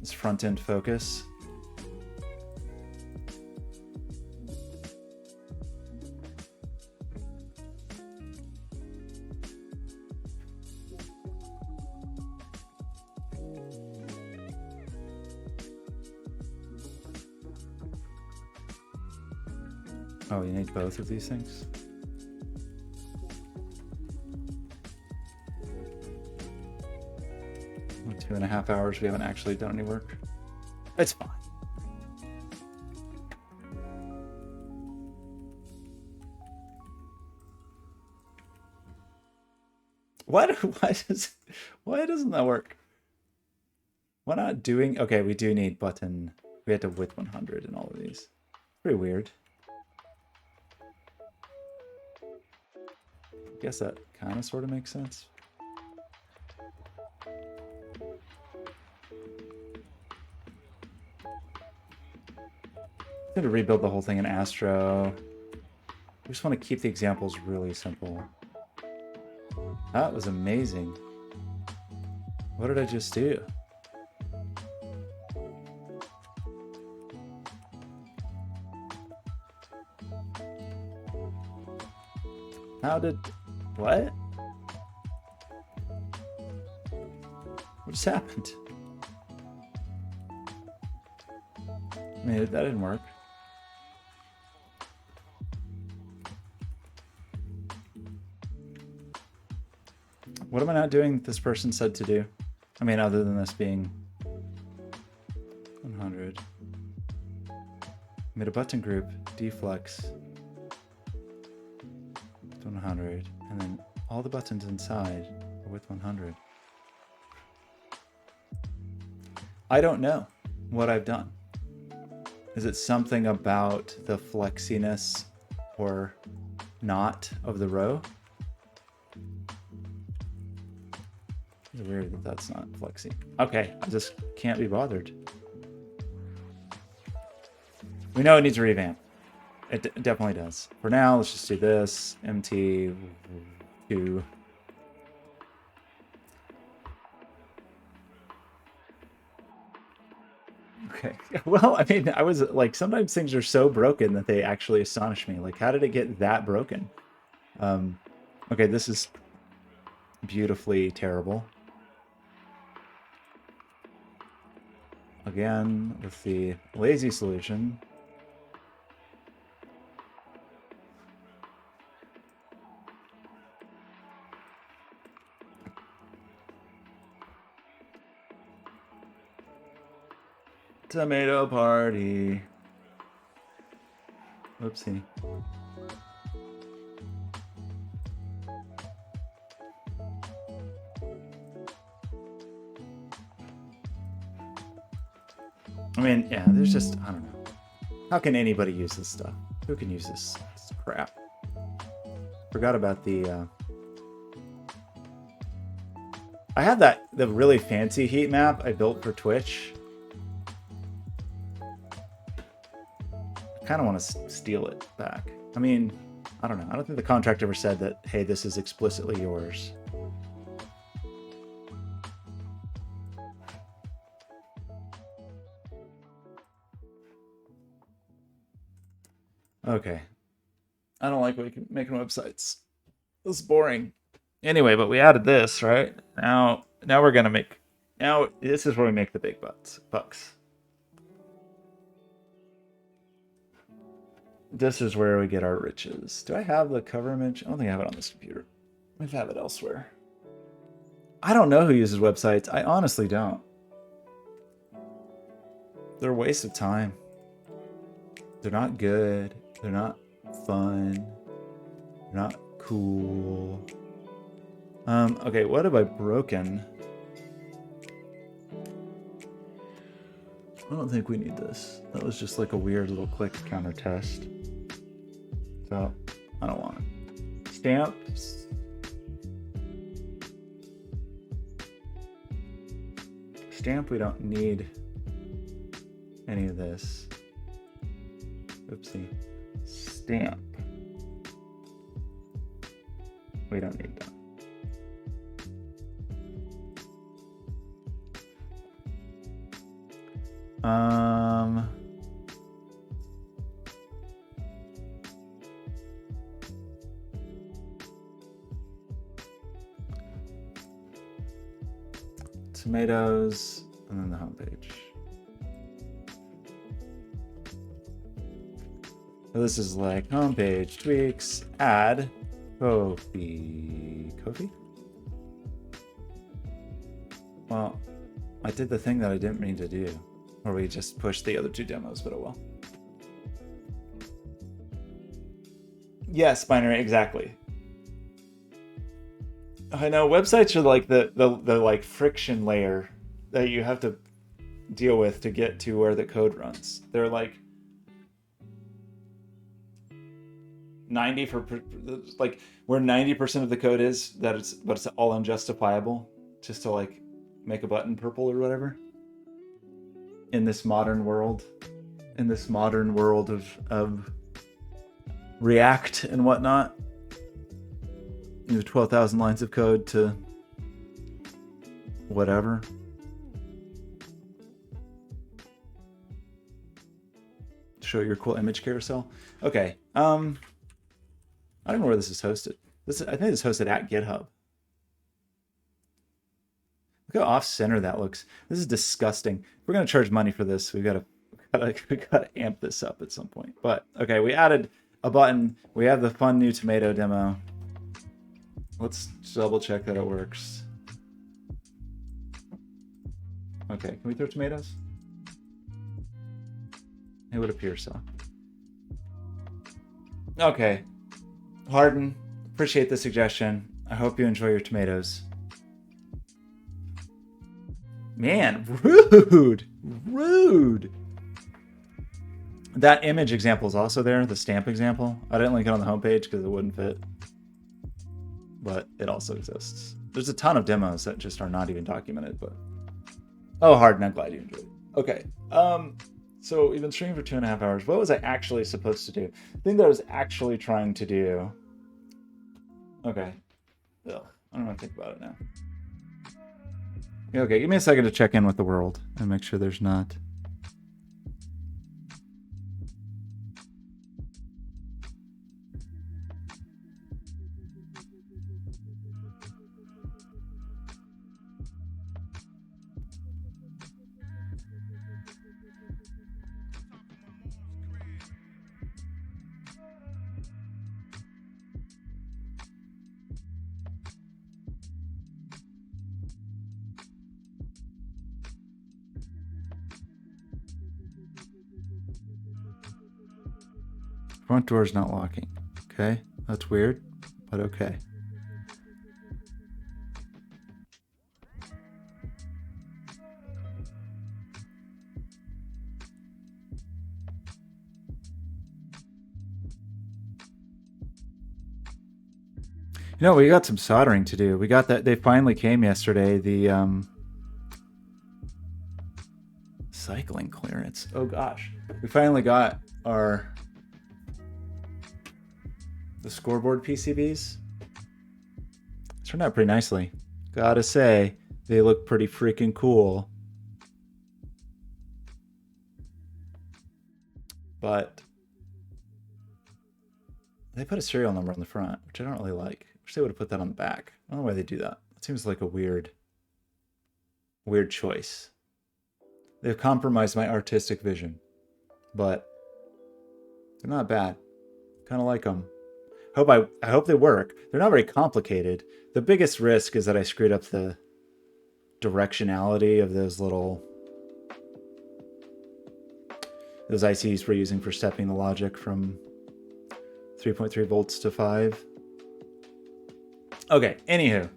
This front end focus. Oh, you need both of these things? In 2.5 hours, we haven't actually done any work. It's fine. What? Why doesn't that work? Why not doing? Okay, we do need button. We had to width 100 in all of these. Pretty weird. I guess that kind of sort of makes sense. I'm going to rebuild the whole thing in Astro. We just want to keep the examples really simple. That was amazing. What did I just do? How did... What? What just happened? I mean, that didn't work. What am I not doing this person said to do? I mean, other than this being 100. Made a button group, deflex, 100, and then all the buttons inside are with 100. I don't know what I've done. Is it something about the flexiness or not of the row? It's weird that that's not flexy. Okay, I just can't be bothered. We know it needs a revamp. It definitely does. For now, let's just do this. MT2. Okay. Well, I mean, I was like, sometimes things are so broken that they actually astonish me. Like, how did it get that broken? Okay, this is beautifully terrible. Again, with the lazy solution. Tomato party. Oopsie. I mean, yeah, there's just, I don't know. How can anybody use this stuff? Who can use this crap? Forgot about the, I had the really fancy heat map I built for Twitch. I kind of want to steal it back. I mean, I don't know. I don't think the contract ever said that, hey, this is explicitly yours. Okay. I don't like making websites. This is boring. Anyway, but we added this, right? Now we're gonna make. Now this is where we make the big bucks. This is where we get our riches. Do I have the cover image? I don't think I have it on this computer. I might have it elsewhere. I don't know who uses websites. I honestly don't. They're a waste of time. They're not good. They're not fun. They're not cool. Okay, what have I broken? I don't think we need this. That was just like a weird little click counter test. So, I don't want it. Stamps. Stamp, we don't need any of this. Oopsie. Stamp. We don't need that. Tomatoes, and then the homepage. So this is like homepage tweaks, add, Kofi. Well, I did the thing that I didn't mean to do, or we just pushed the other two demos, but oh well. Yes, binary, exactly. I know websites are like the like friction layer that you have to deal with to get to where the code runs. They're like 90 for like where 90% of the code is that but it's all unjustifiable just to like make a button purple or whatever. In this modern world of React and whatnot. You have 12,000 lines of code to whatever. Show your cool image carousel. Okay. I don't know where this is hosted. I think it's hosted at GitHub. Look how off-center that looks. This is disgusting. If we're gonna charge money for this, we gotta amp this up at some point. But okay, we added a button. We have the fun new tomato demo. Let's double check that it works. Okay, can we throw tomatoes? It would appear so. Okay. Harden, appreciate the suggestion. I hope you enjoy your tomatoes. Man, rude. Rude. That image example is also there, the stamp example. I didn't link it on the homepage because it wouldn't fit. But it also exists. There's a ton of demos that just are not even documented, but... Oh, Harden, I'm glad you enjoyed it. Okay. So we've been streaming for 2.5 hours. What was I actually supposed to do? The thing that I was actually trying to do... Okay. Ugh, I don't want to think about it now. Okay, give me a second to check in with the world and make sure there's not... Front door's not locking. Okay, that's weird, but okay. No, we got some soldering to do. We got that. They finally came yesterday. The cycling clearance. Oh gosh, we finally got the scoreboard PCBs. Turned out pretty nicely. Gotta say, they look pretty freaking cool. But they put a serial number on the front, which I don't really like. I wish they would have put that on the back. I don't know why they do that. It seems like a weird choice. They've compromised my artistic vision, but they're not bad. Kind of like them. I hope they work. They're not very complicated. The biggest risk is that I screwed up the directionality of those ICs we're using for stepping the logic from 3.3 volts to 5. Okay, anywho.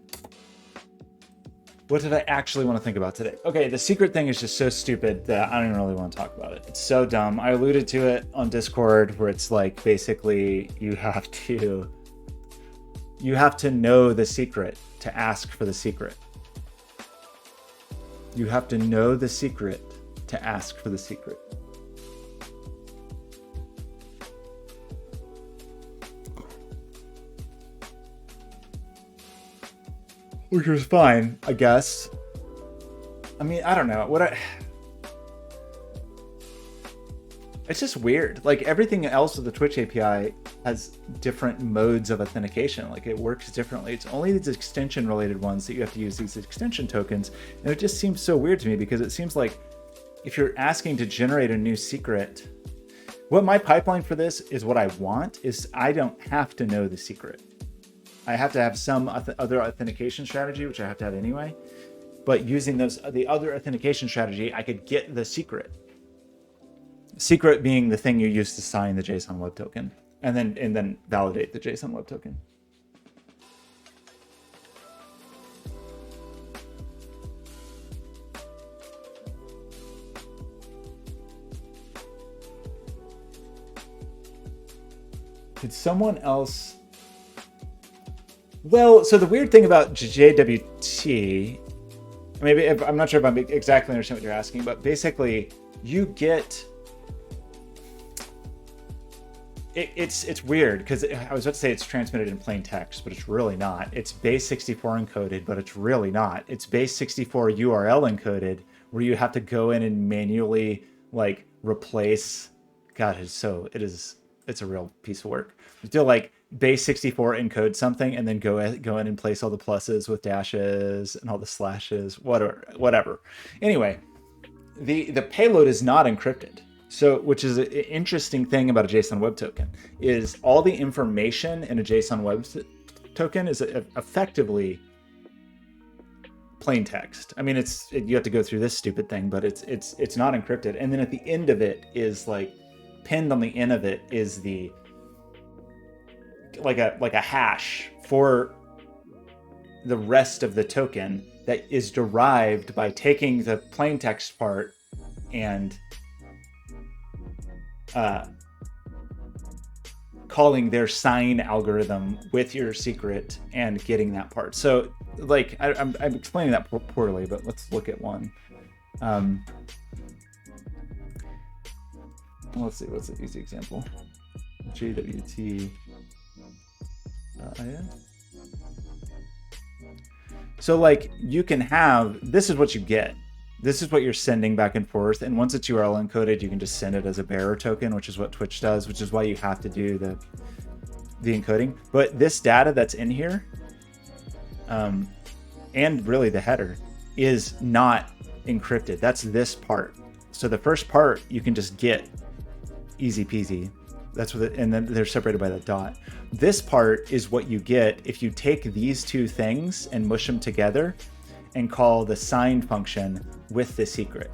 What did I actually want to think about today? Okay, the secret thing is just so stupid that I don't even really want to talk about it. It's so dumb. I alluded to it on Discord where it's like basically you have to know the secret to ask for the secret. You have to know the secret to ask for the secret. Which was fine, I guess. I mean, I don't know. It's just weird. Like everything else with the Twitch API has different modes of authentication. Like it works differently. It's only these extension related ones that you have to use these extension tokens. And it just seems so weird to me because it seems like if you're asking to generate a new secret, what my pipeline for this is what I want is I don't have to know the secret. I have to have some other authentication strategy, which I have to have anyway. But using the other authentication strategy, I could get the secret. Secret being the thing you use to sign the JSON Web Token, and then validate the JSON Web Token. Did someone else? Well, so the weird thing about JWT, maybe I'm not sure if I'm exactly understanding what you're asking, but basically you get. It's weird because I was about to say it's transmitted in plain text, but it's really not. It's base 64 encoded, but it's really not. It's base 64 URL encoded, where you have to go in and manually like replace. God, it's a real piece of work. You still like base 64 encode something and then go in and place all the pluses with dashes and all the slashes, whatever. Anyway, the payload is not encrypted. So, which is an interesting thing about a JSON Web Token, is all the information in a JSON Web Token is effectively plain text. I mean, you have to go through this stupid thing, but it's not encrypted. And then at the end of it is like pinned on the end of it is the like a hash for the rest of the token that is derived by taking the plain text part and calling their sign algorithm with your secret and getting that part. So like I'm explaining that poorly, but let's look at one. Let's see, what's an easy example? JWT. Yeah. So like you can have, this is what you get. This is what you're sending back and forth. And once it's URL encoded, you can just send it as a bearer token, which is what Twitch does, which is why you have to do the encoding. But this data that's in here, and really the header, is not encrypted. That's this part. So the first part you can just get easy peasy. That's what and then they're separated by that dot. This part is what you get if you take these two things and mush them together and call the sign function with the secret.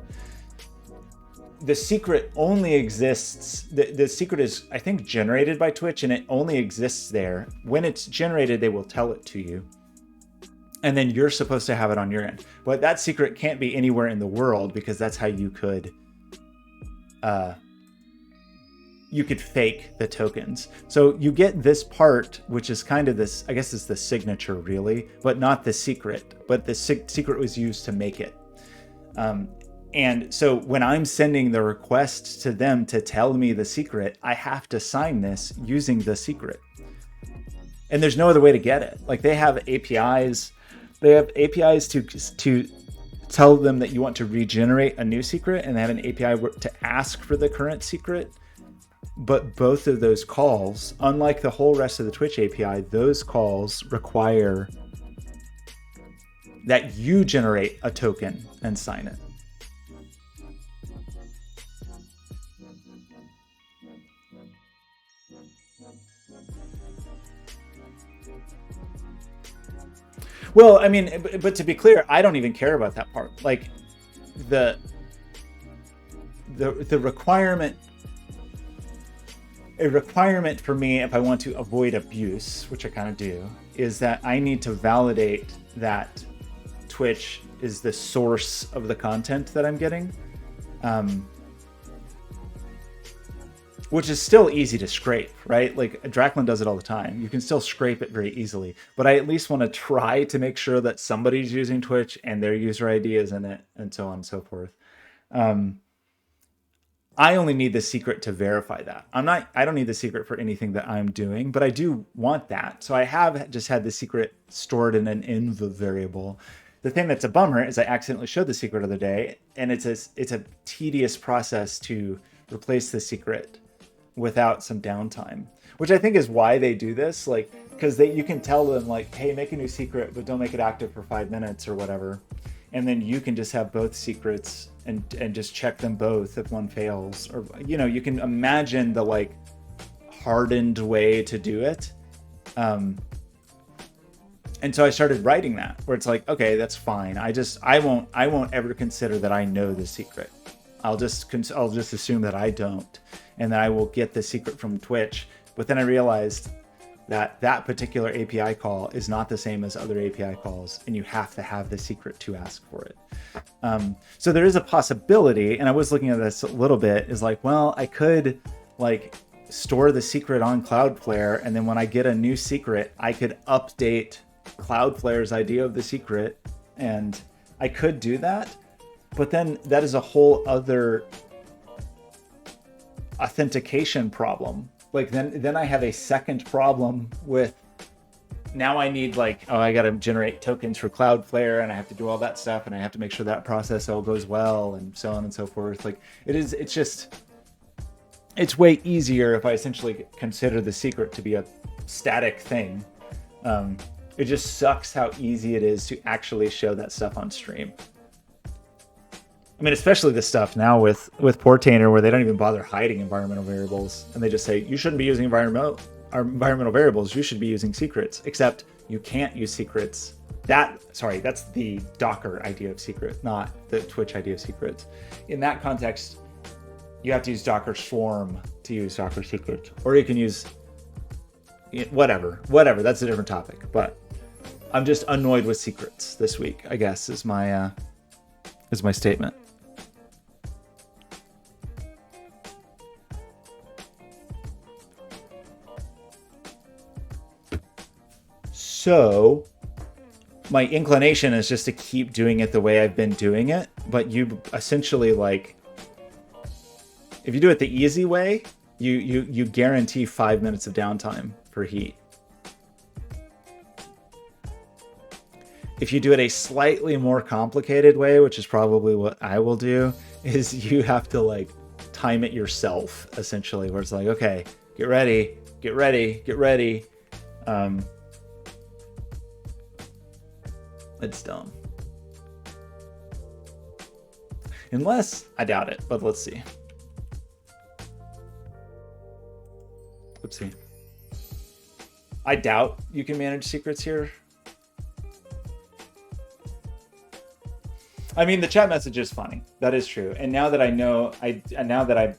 The secret only exists, the secret is, I think, generated by Twitch, and it only exists there. When it's generated, they will tell it to you. And then you're supposed to have it on your end. But that secret can't be anywhere in the world because that's how you could you could fake the tokens. So you get this part, which is kind of this, I guess it's the signature really, but not the secret, but the secret was used to make it. And so when I'm sending the request to them to tell me the secret, I have to sign this using the secret. And there's no other way to get it. Like they have APIs to tell them that you want to regenerate a new secret, and they have an API to ask for the current secret. But both of those calls, unlike the whole rest of the Twitch API, those calls require that you generate a token and sign it. Well, I mean, but to be clear, I don't even care about that part. Like the requirement, a requirement for me, if I want to avoid abuse, which I kind of do, is that I need to validate that Twitch is the source of the content that I'm getting. Which is still easy to scrape, right? Like Draklin does it all the time. You can still scrape it very easily, but I at least want to try to make sure that somebody's using Twitch and their user ID is in it, and so on and so forth. I only need the secret to verify that. I don't need the secret for anything that I'm doing, but I do want that. So I have just had the secret stored in an env variable. The thing that's a bummer is I accidentally showed the secret the other day, and it's a tedious process to replace the secret without some downtime, which I think is why they do this. Like, because you can tell them like, hey, make a new secret, but don't make it active for 5 minutes or whatever. And then you can just have both secrets and just check them both if one fails. Or, you know, you can imagine the like hardened way to do it. And so I started writing that, where it's like, okay, that's fine. I won't ever consider that I know the secret. I'll just assume that I don't, and that I will get the secret from Twitch. But then I realized that that particular API call is not the same as other API calls, and you have to have the secret to ask for it. So there is a possibility, and I was looking at this a little bit, is like, well, I could like store the secret on Cloudflare, and then when I get a new secret, I could update Cloudflare's idea of the secret, and I could do that. But then that is a whole other authentication problem. Like then I have a second problem with, now I need like, oh, I got to generate tokens for Cloudflare, and I have to do all that stuff, and I have to make sure that process all goes well, and so on and so forth. Like it's way easier if I essentially consider the secret to be a static thing. It just sucks how easy it is to actually show that stuff on stream. I mean, especially this stuff now with Portainer, where they don't even bother hiding environmental variables, and they just say, you shouldn't be using environmental variables, you should be using secrets, except you can't use secrets. That's the Docker idea of secret, not the Twitch idea of secrets. In that context, you have to use Docker Swarm to use Docker secrets, or you can use whatever, that's a different topic. But I'm just annoyed with secrets this week, I guess, is my statement. So my inclination is just to keep doing it the way I've been doing it, but you essentially, like, if you do it the easy way, you guarantee 5 minutes of downtime for heat. If you do it a slightly more complicated way, which is probably what I will do, is you have to like time it yourself, essentially, where it's like, okay, get ready. It's dumb. Unless, I doubt it, but let's see. Oopsie. I doubt you can manage secrets here. I mean, the chat message is funny. That is true. And now that I know, now that I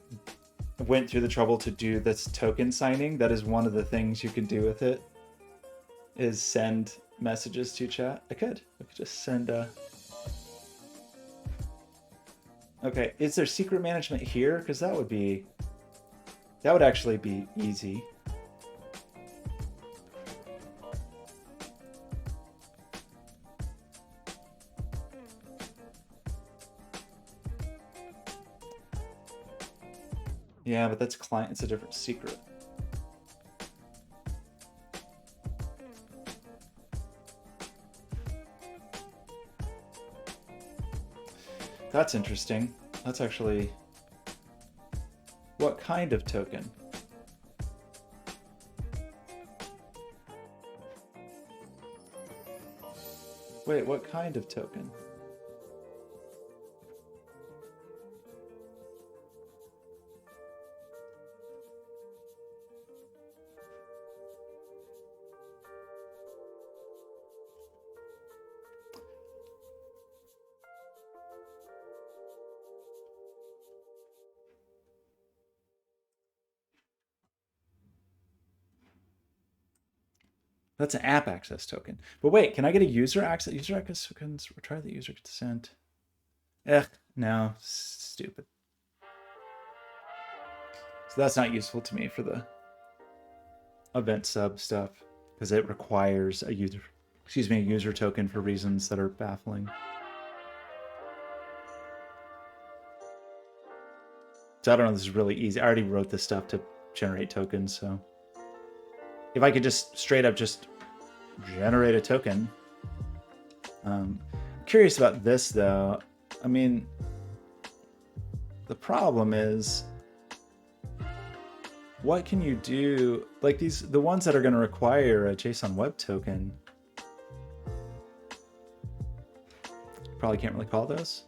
went through the trouble to do this token signing, that is one of the things you can do with it, is send messages to chat. I could just send a... Okay, is there secret management here? Because that would be That would actually be easy. Yeah, but that's client. It's a different secret. That's interesting. That's actually... What kind of token? Wait, what kind of token? That's an app access token. But wait, can I get a user access? User access tokens, try the user consent. No, stupid. So that's not useful to me for the event sub stuff because it requires a user token for reasons that are baffling. So I don't know, this is really easy. I already wrote this stuff to generate tokens, so if I could just straight up just generate a token. Curious about this though. I mean, the problem is, what can you do? Like the ones that are going to require a JSON web token, probably can't really call those.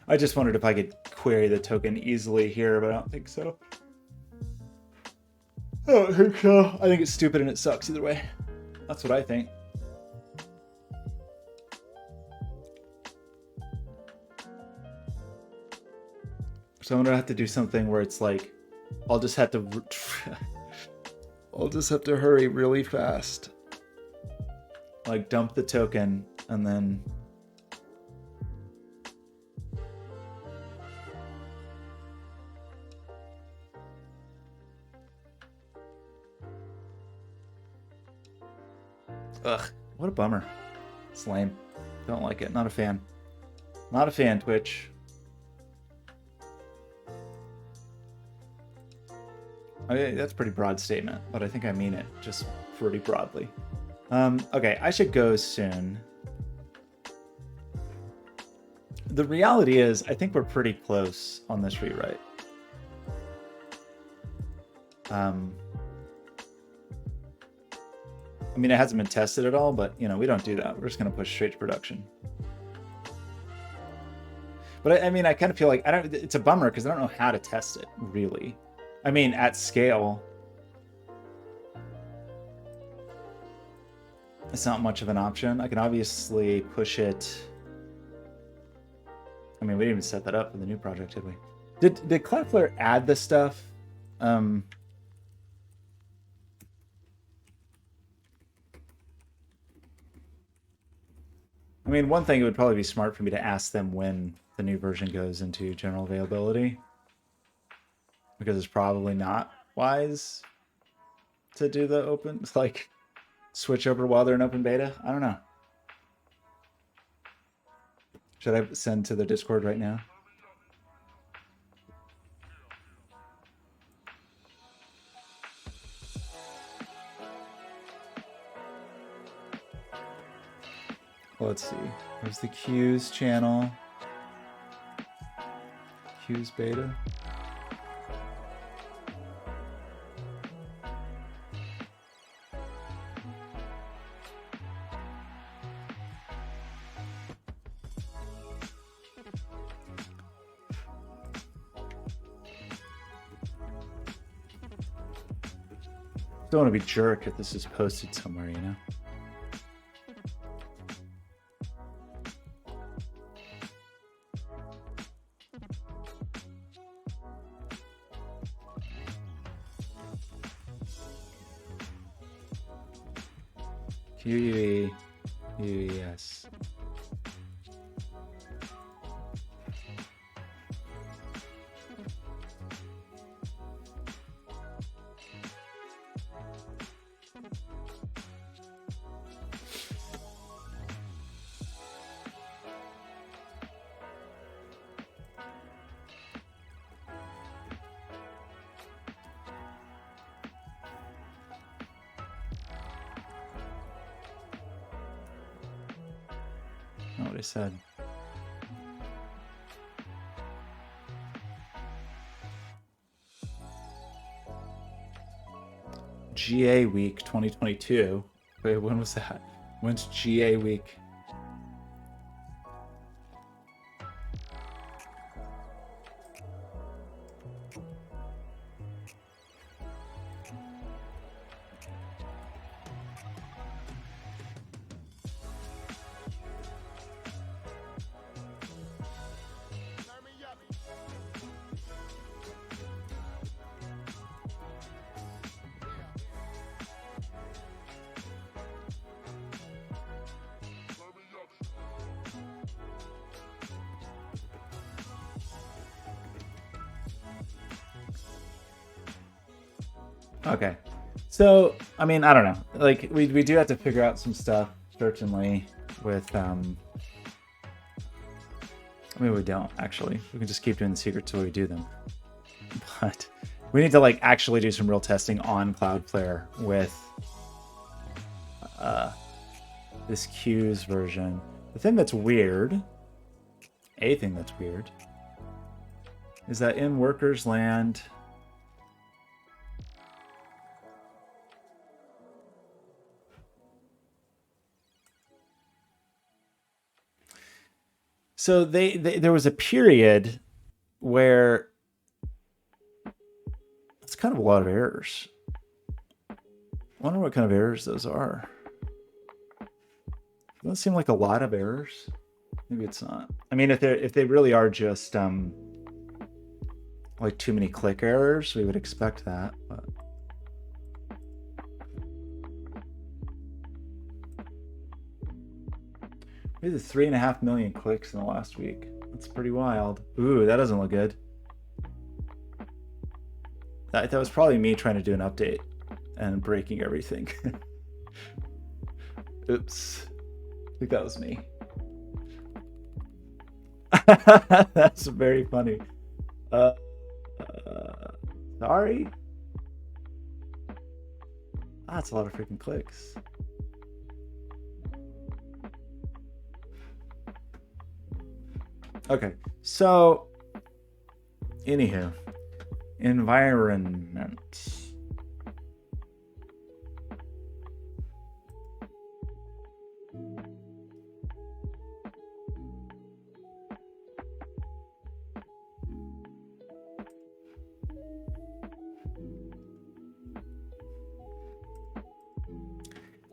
I just wondered if I could query the token easily here, but I don't think so. I don't think so. I think it's stupid and it sucks either way. That's what I think. So I'm gonna have to do something where it's like, I'll just have to hurry really fast. Like dump the token and then ugh, what a bummer. It's lame. Don't like it. Not a fan. Not a fan, Twitch. Okay, that's a pretty broad statement, but I think I mean it just pretty broadly. Okay, I should go soon. The reality is, I think we're pretty close on this rewrite. I mean, it hasn't been tested at all, but, you know, we don't do that. We're just going to push straight to production. But I mean, I kind of feel like it's a bummer because I don't know how to test it, really. I mean, at scale, it's not much of an option. I can obviously push it. I mean, we didn't even set that up for the new project, did we? Did Cloudflare add this stuff? I mean, one thing, it would probably be smart for me to ask them when the new version goes into general availability, because it's probably not wise to do the open, like, switch over while they're in open beta. I don't know. Should I send to the Discord right now? Let's see. There's the Q's channel. Q's beta. Don't want to be a jerk if this is posted somewhere, you know? QUE, UES. Not what I said. GA week 2022. Wait, when was that? When's GA week? Okay. So, I mean, I don't know. Like, we do have to figure out some stuff, certainly, with, I mean, we don't, actually. We can just keep doing the secrets till we do them. But we need to, like, actually do some real testing on Cloudflare with this Q's version. The thing that's weird, a thing that's weird, is that in workers land... So there was a period where it's kind of a lot of errors. I wonder what kind of errors those are. Doesn't seem like a lot of errors. Maybe it's not. I mean, if they really are just like too many click errors, we would expect that. But we did 3.5 million clicks in the last week. That's pretty wild. Ooh, that doesn't look good. That was probably me trying to do an update and breaking everything. Oops. I think that was me. That's very funny. Sorry. That's a lot of freaking clicks. Okay, so anywho, environment.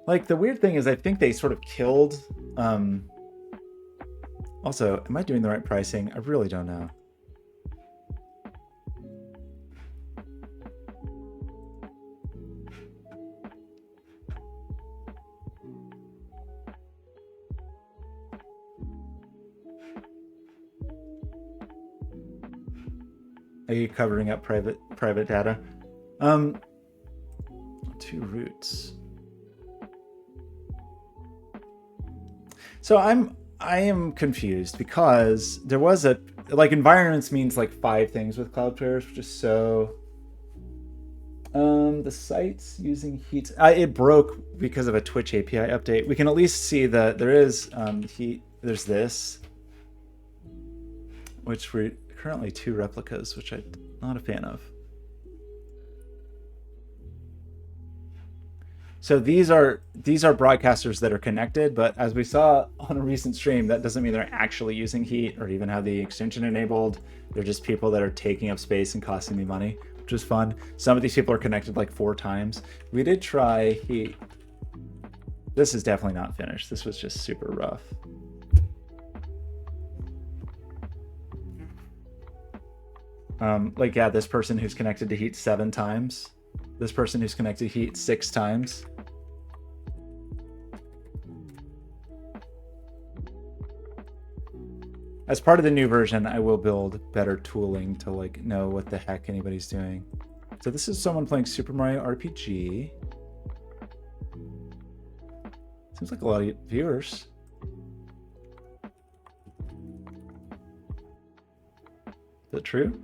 Like, the weird thing is I think they sort of killed also, am I doing the right pricing? I really don't know. Are you covering up private data? Two roots. So I am confused because there was a, like, environments means like 5 things with Cloudflare, which is so, the site's using heat. It broke because of a Twitch API update. We can at least see that there is heat. There's this, which we're currently 2 replicas, which I'm not a fan of. So these are broadcasters that are connected, but as we saw on a recent stream, that doesn't mean they're actually using heat or even have the extension enabled. They're just people that are taking up space and costing me money, which is fun. Some of these people are connected like 4 times. We did try heat. This is definitely not finished. This was just super rough. Like, yeah, this person who's connected to heat 7 times. This person who's connected to heat 6 times. As part of the new version, I will build better tooling to like know what the heck anybody's doing. So this is someone playing Super Mario RPG. Seems like a lot of viewers. Is that true?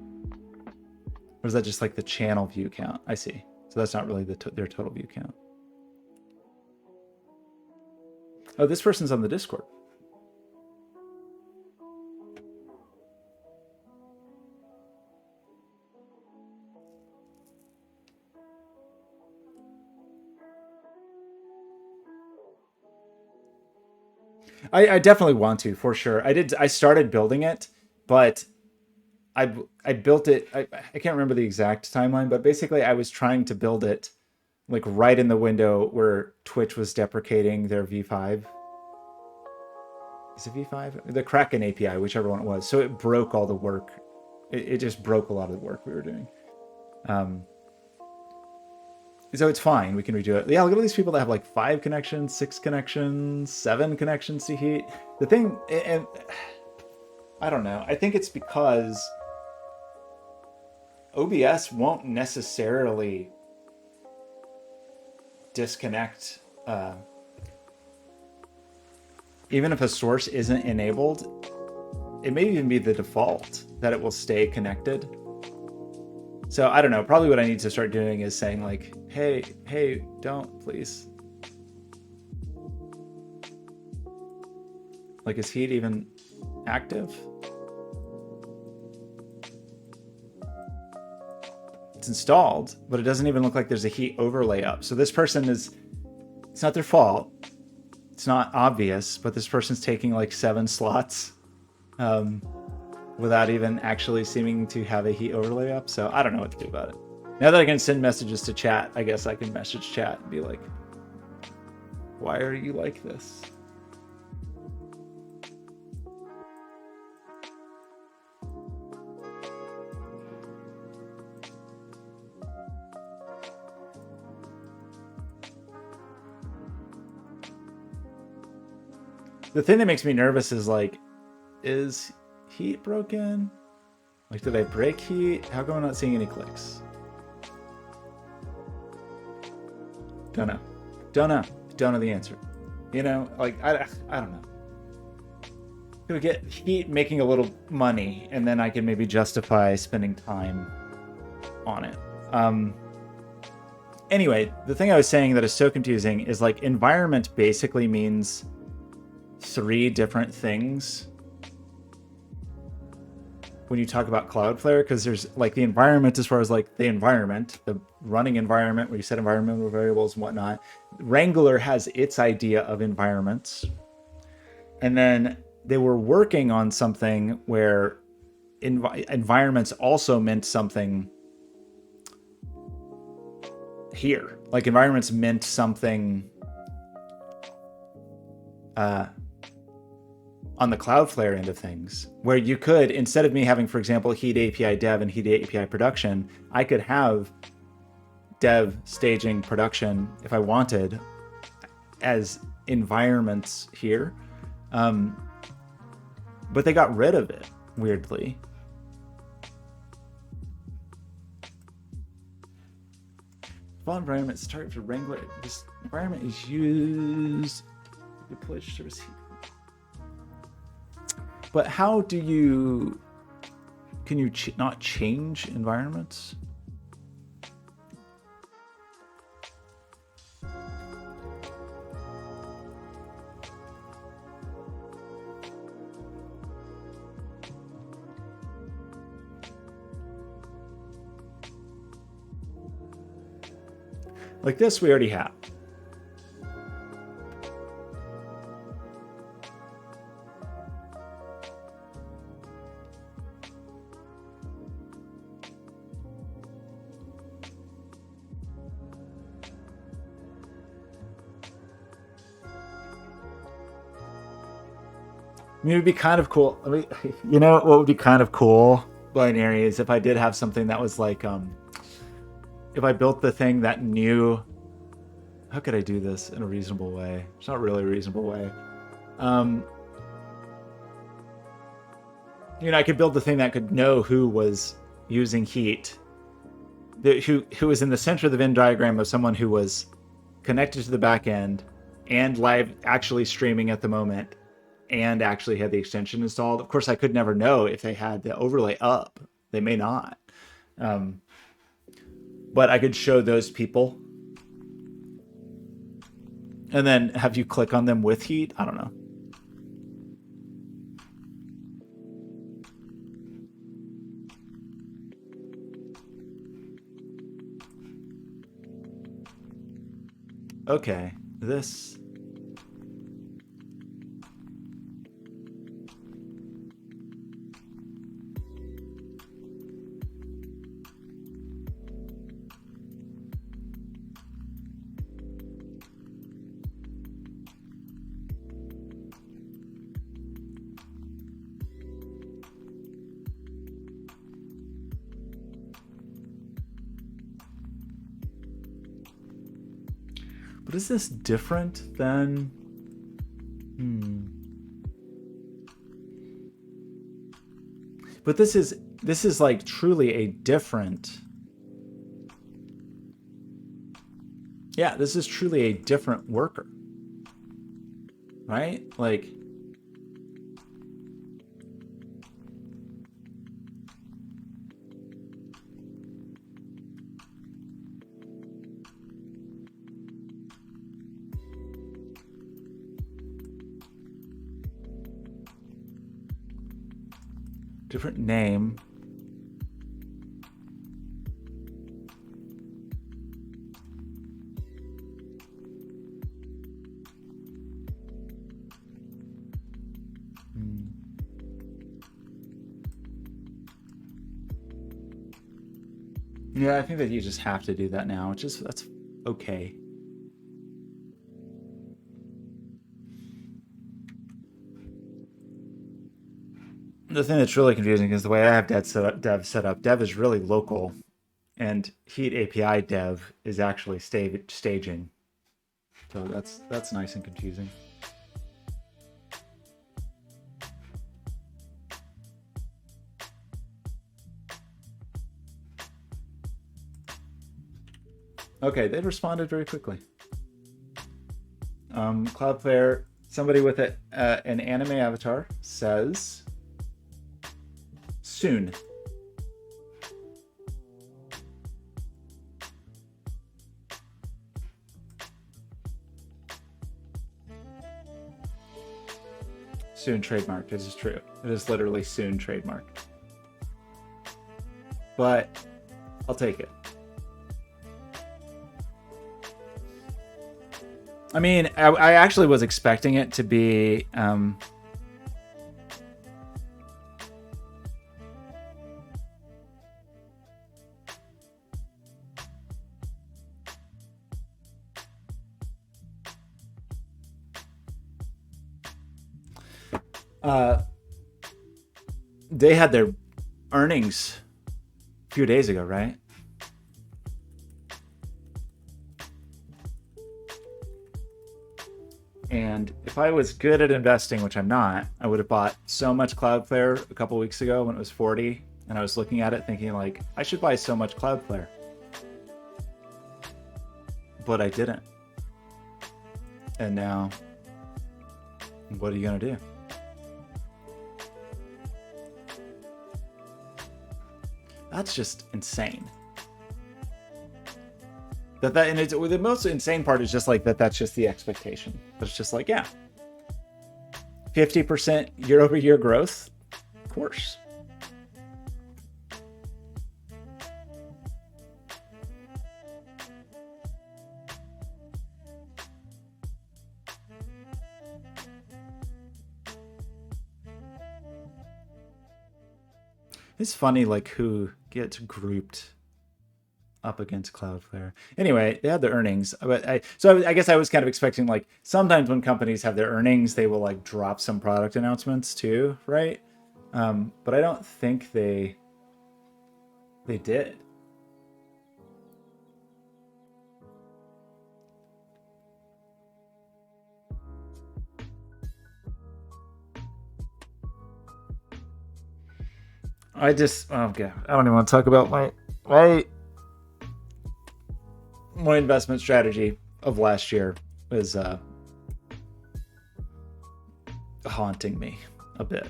Or is that just like the channel view count? I see. So that's not really their total view count. Oh, this person's on the Discord. I definitely want to, for sure. I started building it, but I built it. I can't remember the exact timeline, but basically I was trying to build it like right in the window where Twitch was deprecating their V5. Is it V5? The Kraken API, whichever one it was. So it broke all the work. It just broke a lot of the work we were doing. So it's fine. We can redo it. Yeah, look at all these people that have like 5 connections, 6 connections, 7 connections to heat. The thing, and I don't know. I think it's because OBS won't necessarily disconnect. Even if a source isn't enabled, it may even be the default that it will stay connected. So I don't know. Probably what I need to start doing is saying like, hey, don't, please. Like, is heat even active? It's installed, but it doesn't even look like there's a heat overlay up. So this person is, it's not their fault. It's not obvious, but this person's taking like 7 slots without even actually seeming to have a heat overlay up. So I don't know what to do about it. Now that I can send messages to chat, I guess I can message chat and be like, why are you like this? The thing that makes me nervous is like, is heat broken? Like, did I break heat? How come I'm not seeing any clicks? Don't know. Don't know the answer. You know, like, I don't know. Could get heat making a little money, and then I can maybe justify spending time on it. Anyway, the thing I was saying that is so confusing is like environment basically means 3 different things when you talk about Cloudflare, because there's like the environment as far as like the environment, the running environment where you set environmental variables and whatnot. Wrangler has its idea of environments. And then they were working on something where environments also meant something here. Like environments meant something on the Cloudflare end of things, where you could, instead of me having, for example, Heat API dev and Heat API production, I could have dev, staging, production, if I wanted, as environments here. But they got rid of it, weirdly. Default environment is target for Wrangler. This environment is used to deploy service heat. But how do you, can you not change environments? Like this we already have. I mean, it would be kind of cool. I mean, you know what would be kind of cool, Binary, is if I did have something that was like, if I built the thing that knew, how could I do this in a reasonable way? It's not really a reasonable way. You know, I could build the thing that could know who was using heat, who was in the center of the Venn diagram of someone who was connected to the back end and live actually streaming at the moment and actually had the extension installed. Of course, I could never know if they had the overlay up. They may not. Um, but I could show those people and then have you click on them with heat. I don't know. Okay, this. But is this different than? But this is like truly a different. Yeah, this is truly a different worker. Right? Like different name. Yeah, I think that you just have to do that now, which is that's okay. The thing that's really confusing is the way I have dev set up. Dev is really local, and Heat API dev is actually staging. So that's nice and confusing. Okay, they responded very quickly. Cloudflare, somebody with an anime avatar says soon. Soon trademarked. This is true. It is literally soon trademarked. But I'll take it. I mean, I actually was expecting it to be they had their earnings a few days ago, right? And if I was good at investing, which I'm not, I would have bought so much Cloudflare a couple weeks ago when it was 40, and I was looking at it thinking like, I should buy so much Cloudflare. But I didn't. And now, what are you gonna do? That's just insane. And it's the most insane part is just like that's just the expectation. But it's just like, yeah, 50% year over year growth, of course. It's funny like who gets grouped up against Cloudflare. Anyway, they had their earnings, but I guess I was kind of expecting like sometimes when companies have their earnings, they will like drop some product announcements too, right? But I don't think they did. I just, oh god, I don't even want to talk about my my investment strategy of last year was haunting me a bit.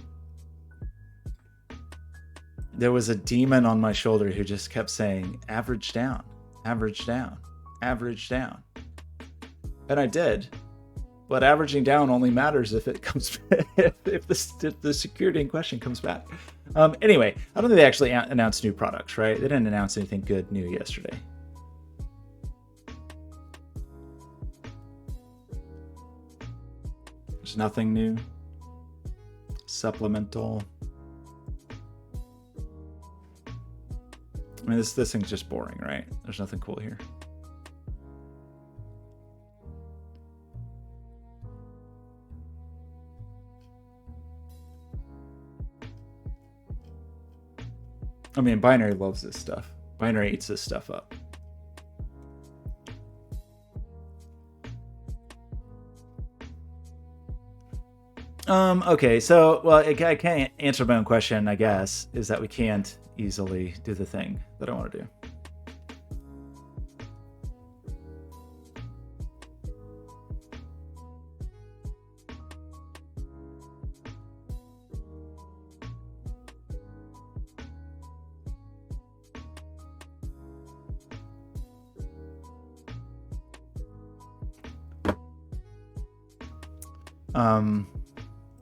There was a demon on my shoulder who just kept saying, average down, average down, average down. And I did. But averaging down only matters if it comes if the security in question comes back. Anyway, I don't think they actually announced new products, right? They didn't announce anything good new yesterday. There's nothing new. Supplemental. I mean, this thing's just boring, right? There's nothing cool here. I mean, Binary loves this stuff. Binary eats this stuff up. Okay, so, well, I can't answer my own question, I guess, is that we can't easily do the thing that I want to do.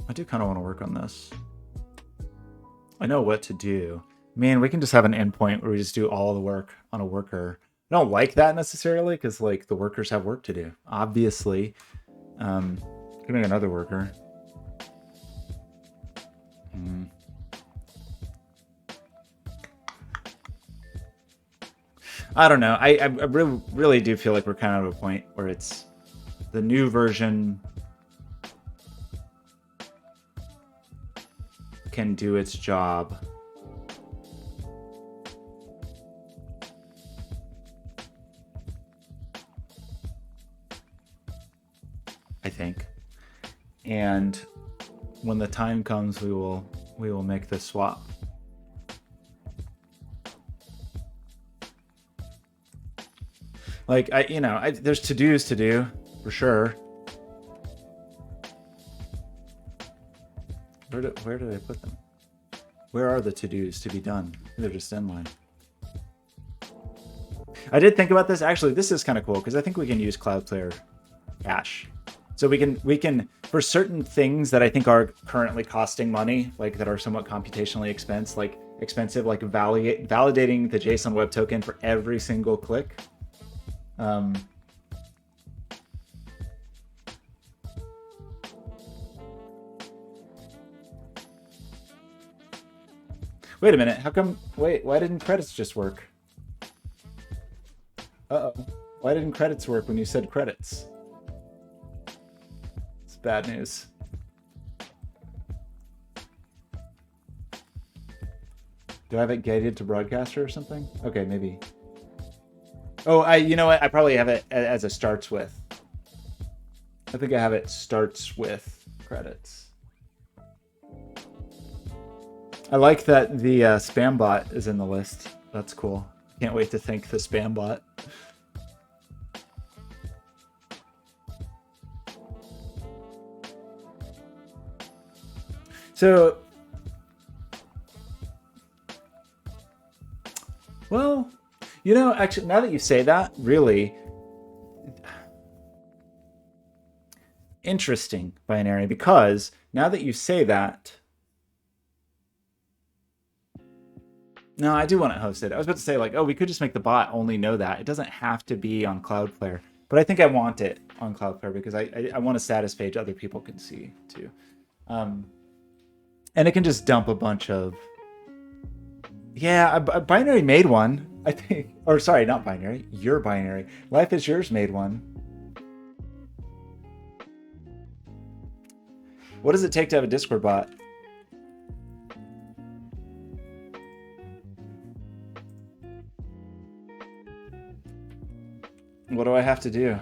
I do kind of want to work on this. I know what to do. Man, we can just have an endpoint where we just do all the work on a worker. I don't like that necessarily because like the workers have work to do. Obviously, give me another worker. I don't know. I really do feel like we're kind of at a point where it's the new version can do its job. I think. And when the time comes, we will make the swap. Like there's to-dos to do for sure. Where did I put them? Where are the to-dos to be done? They're just in line. I did think about this. Actually, this is kind of cool because I think we can use Cloudflare cache. So we can for certain things that I think are currently costing money, like that are somewhat computationally expensive, like validating the JSON Web Token for every single click. Wait a minute. How come? Wait, why didn't credits just work? Uh-oh. Why didn't credits work when you said credits? It's bad news. Do I have it gated to broadcaster or something? Okay, maybe. Oh, you know what? I probably have it as a starts with. I think I have it starts with credits. I like that the spam bot is in the list. That's cool. Can't wait to thank the spam bot. So, well, actually, now that you say that, really interesting, Binary, because now that you say that, no, I do want to host it. I was about to say, like, oh, we could just make the bot only know that. It doesn't have to be on Cloudflare. But I think I want it on Cloudflare because I want a status page other people can see, too. And it can just dump a bunch of... Yeah, Binary made one, I think. Or, sorry, not Binary. Your Binary. Life is Yours made one. What does it take to have a Discord bot? What do I have to do?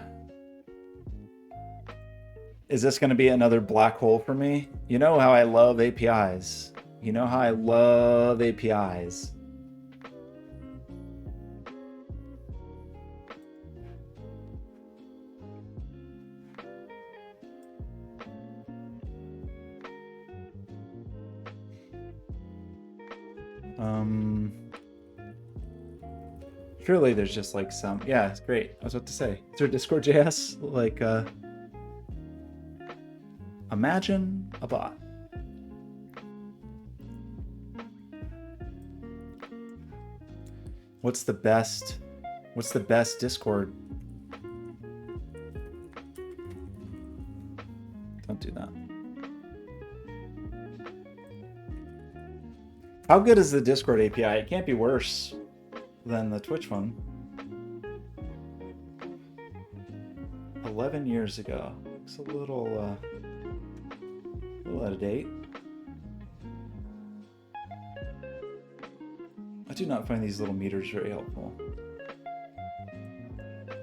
Is this going to be another black hole for me? You know how I love APIs. You know how I love APIs. Surely there's just like some, yeah, it's great. I was about to say, is there Discord.js? Like, imagine a bot. What's the best Discord? Don't do that. How good is the Discord API? It can't be worse than the Twitch one. 11 years ago. Looks a little out of date. I do not find these little meters very helpful.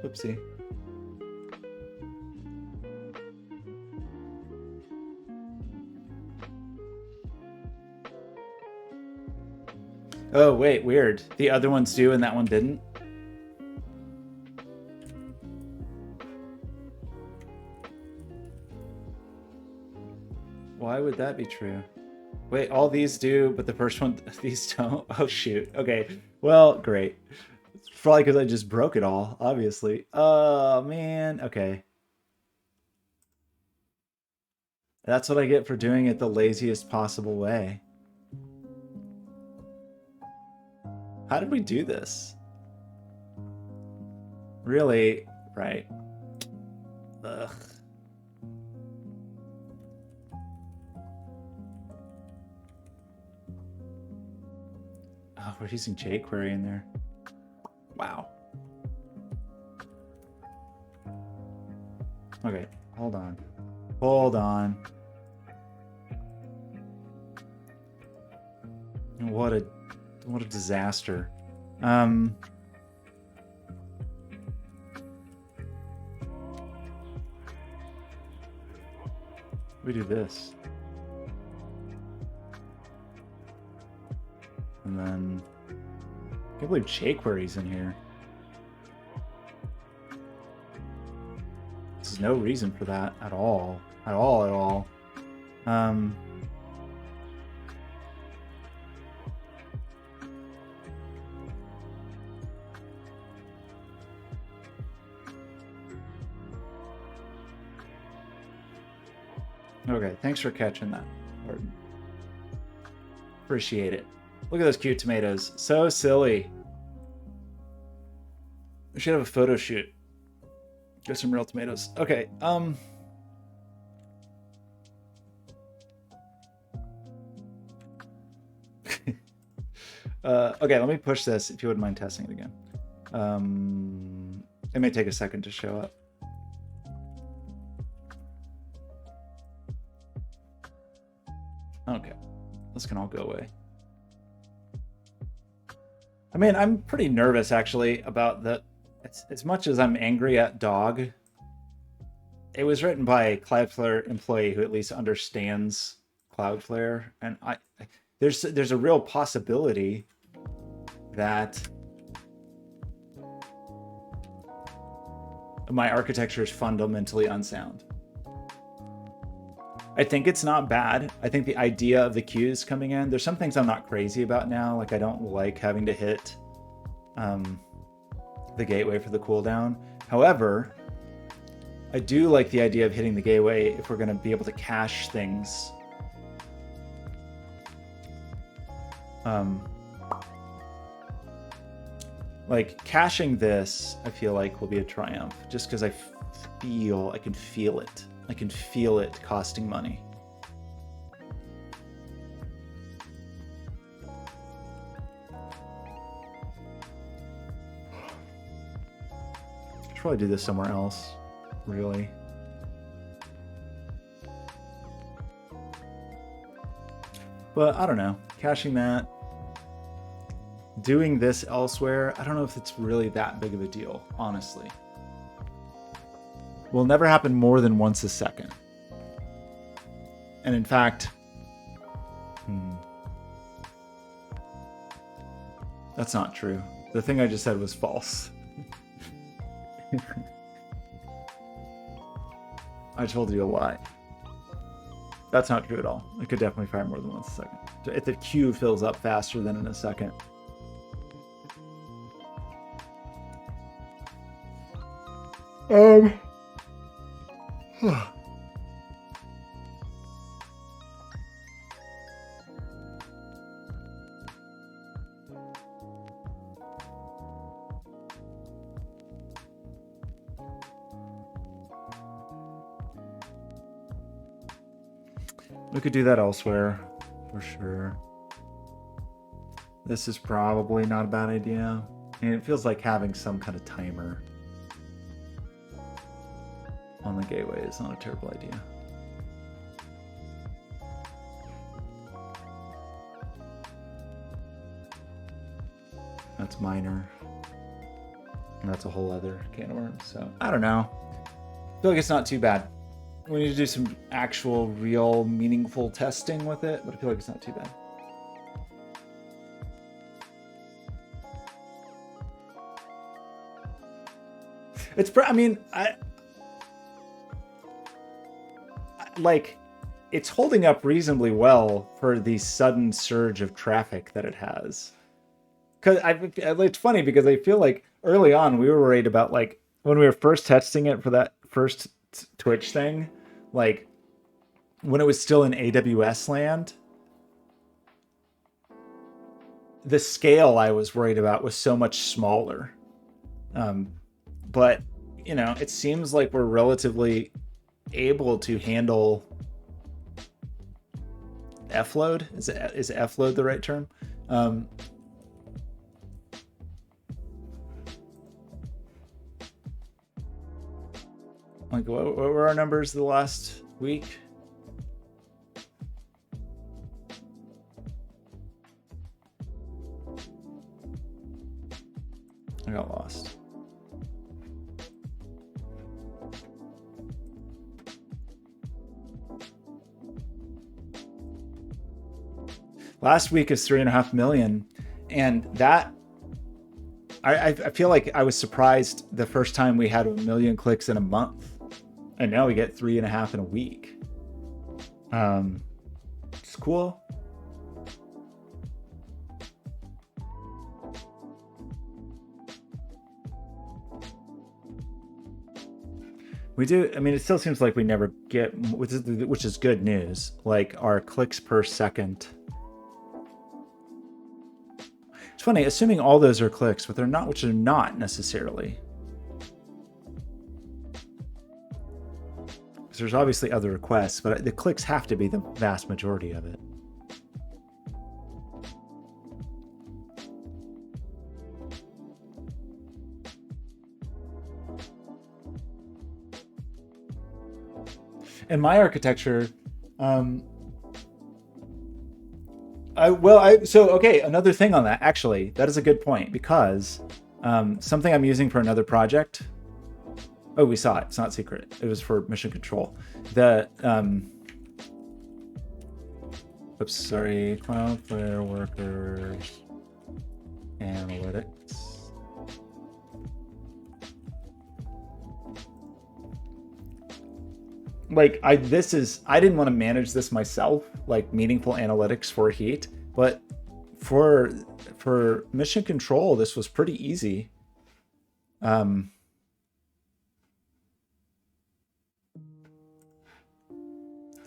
Whoopsie. Oh, wait, weird. The other ones do and that one didn't? Why would that be true? Wait, all these do, but the first one, these don't? Oh, shoot. Okay. Well, great. It's probably because I just broke it all, obviously. Oh, man. Okay. That's what I get for doing it the laziest possible way. How did we do this? Really? Right. Ugh. Oh, we're using jQuery in there. Wow. Okay, hold on. Hold on. What a disaster. We do this. And then I can't believe jQuery's in here. There's no reason for that at all. At all. Okay, thanks for catching that, Gordon. Appreciate it. Look at those cute tomatoes. So silly. We should have a photo shoot. Get some real tomatoes. Okay, okay, let me push this if you wouldn't mind testing it again. It may take a second to show up. Okay, this can all go away. I mean, I'm pretty nervous actually about the, as much as I'm angry at dog, it was written by a Cloudflare employee who at least understands Cloudflare, and there's a real possibility that my architecture is fundamentally unsound. I think it's not bad. I think the idea of the queues coming in, there's some things I'm not crazy about now. Like I don't like having to hit the gateway for the cooldown. However, I do like the idea of hitting the gateway if we're going to be able to cache things. Like caching this, I feel like will be a triumph just because I can feel it. I can feel it costing money. Should probably do this somewhere else, really. But I don't know, caching that, doing this elsewhere, I don't know if it's really that big of a deal, honestly. Will never happen more than once a second. And in fact, That's not true. The thing I just said was false. I told you a lie. That's not true at all. It could definitely fire more than once a second. If the queue fills up faster than in a second. We could do that elsewhere, for sure. This is probably not a bad idea. And it feels like having some kind of timer on the gateway is not a terrible idea. That's minor. And that's a whole other can of worms. So I don't know. I feel like it's not too bad. We need to do some actual, real, meaningful testing with it, but I feel like it's not too bad. It's holding up reasonably well for the sudden surge of traffic that it has. It's funny because I feel like early on we were worried about, like, when we were first testing it for that first Twitch thing, like when it was still in AWS land, the scale I was worried about was so much smaller. But, you know, it seems like we're relatively able to handle F-load. Is F-load the right term? Like, what were our numbers the last week? I got lost. Last week is 3.5 million, and that I feel like I was surprised the first time we had 1 million clicks in a month, and now we get 3.5 in a week. It's cool. We do. I mean, it still seems like we never get, which is good news. Like our clicks per second. It's funny, assuming all those are clicks, but they're not, which are not necessarily. Because there's obviously other requests, but the clicks have to be the vast majority of it. In my architecture, okay, another thing on that, actually, that is a good point, because something I'm using for another project, oh, we saw it, it's not secret, it was for mission control. The, oops, sorry, Cloudflare workers, analytics. Like, I didn't want to manage this myself, like meaningful analytics for heat, but for mission control, this was pretty easy. And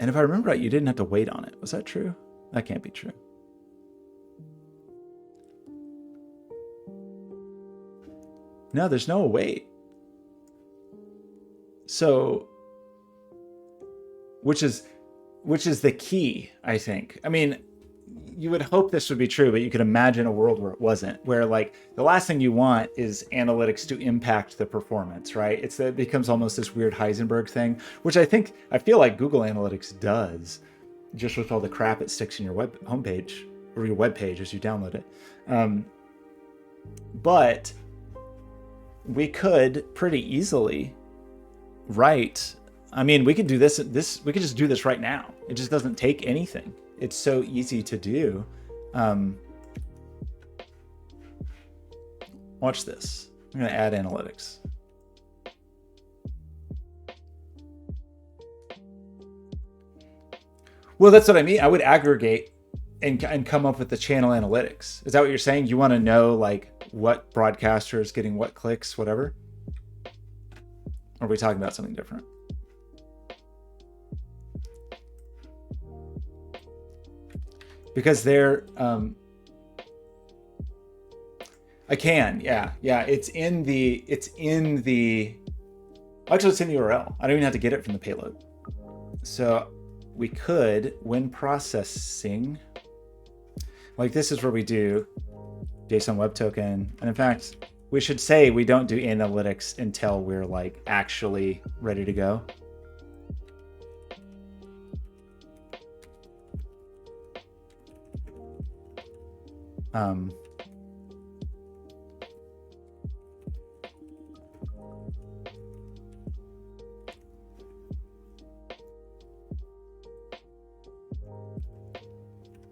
if I remember right, you didn't have to wait on it. Was that true? That can't be true. No, there's no wait. So, which is the key, I think. I mean, you would hope this would be true, but you could imagine a world where it wasn't, where like the last thing you want is analytics to impact the performance, right? It becomes almost this weird Heisenberg thing, which I feel like Google Analytics does, just with all the crap it sticks in your web homepage or your web page as you download it. But we could pretty easily write. I mean, we could do this. We could just do this right now. It just doesn't take anything. It's so easy to do. Watch this. I'm going to add analytics. Well, that's what I mean. I would aggregate and come up with the channel analytics. Is that what you're saying? You want to know like what broadcaster is getting what clicks, whatever? Or are we talking about something different? Because they're, I can, yeah. It's in the, actually it's in the URL. I don't even have to get it from the payload. So we could, when processing, like this is where we do JSON Web Token. And in fact, we should say we don't do analytics until we're like actually ready to go.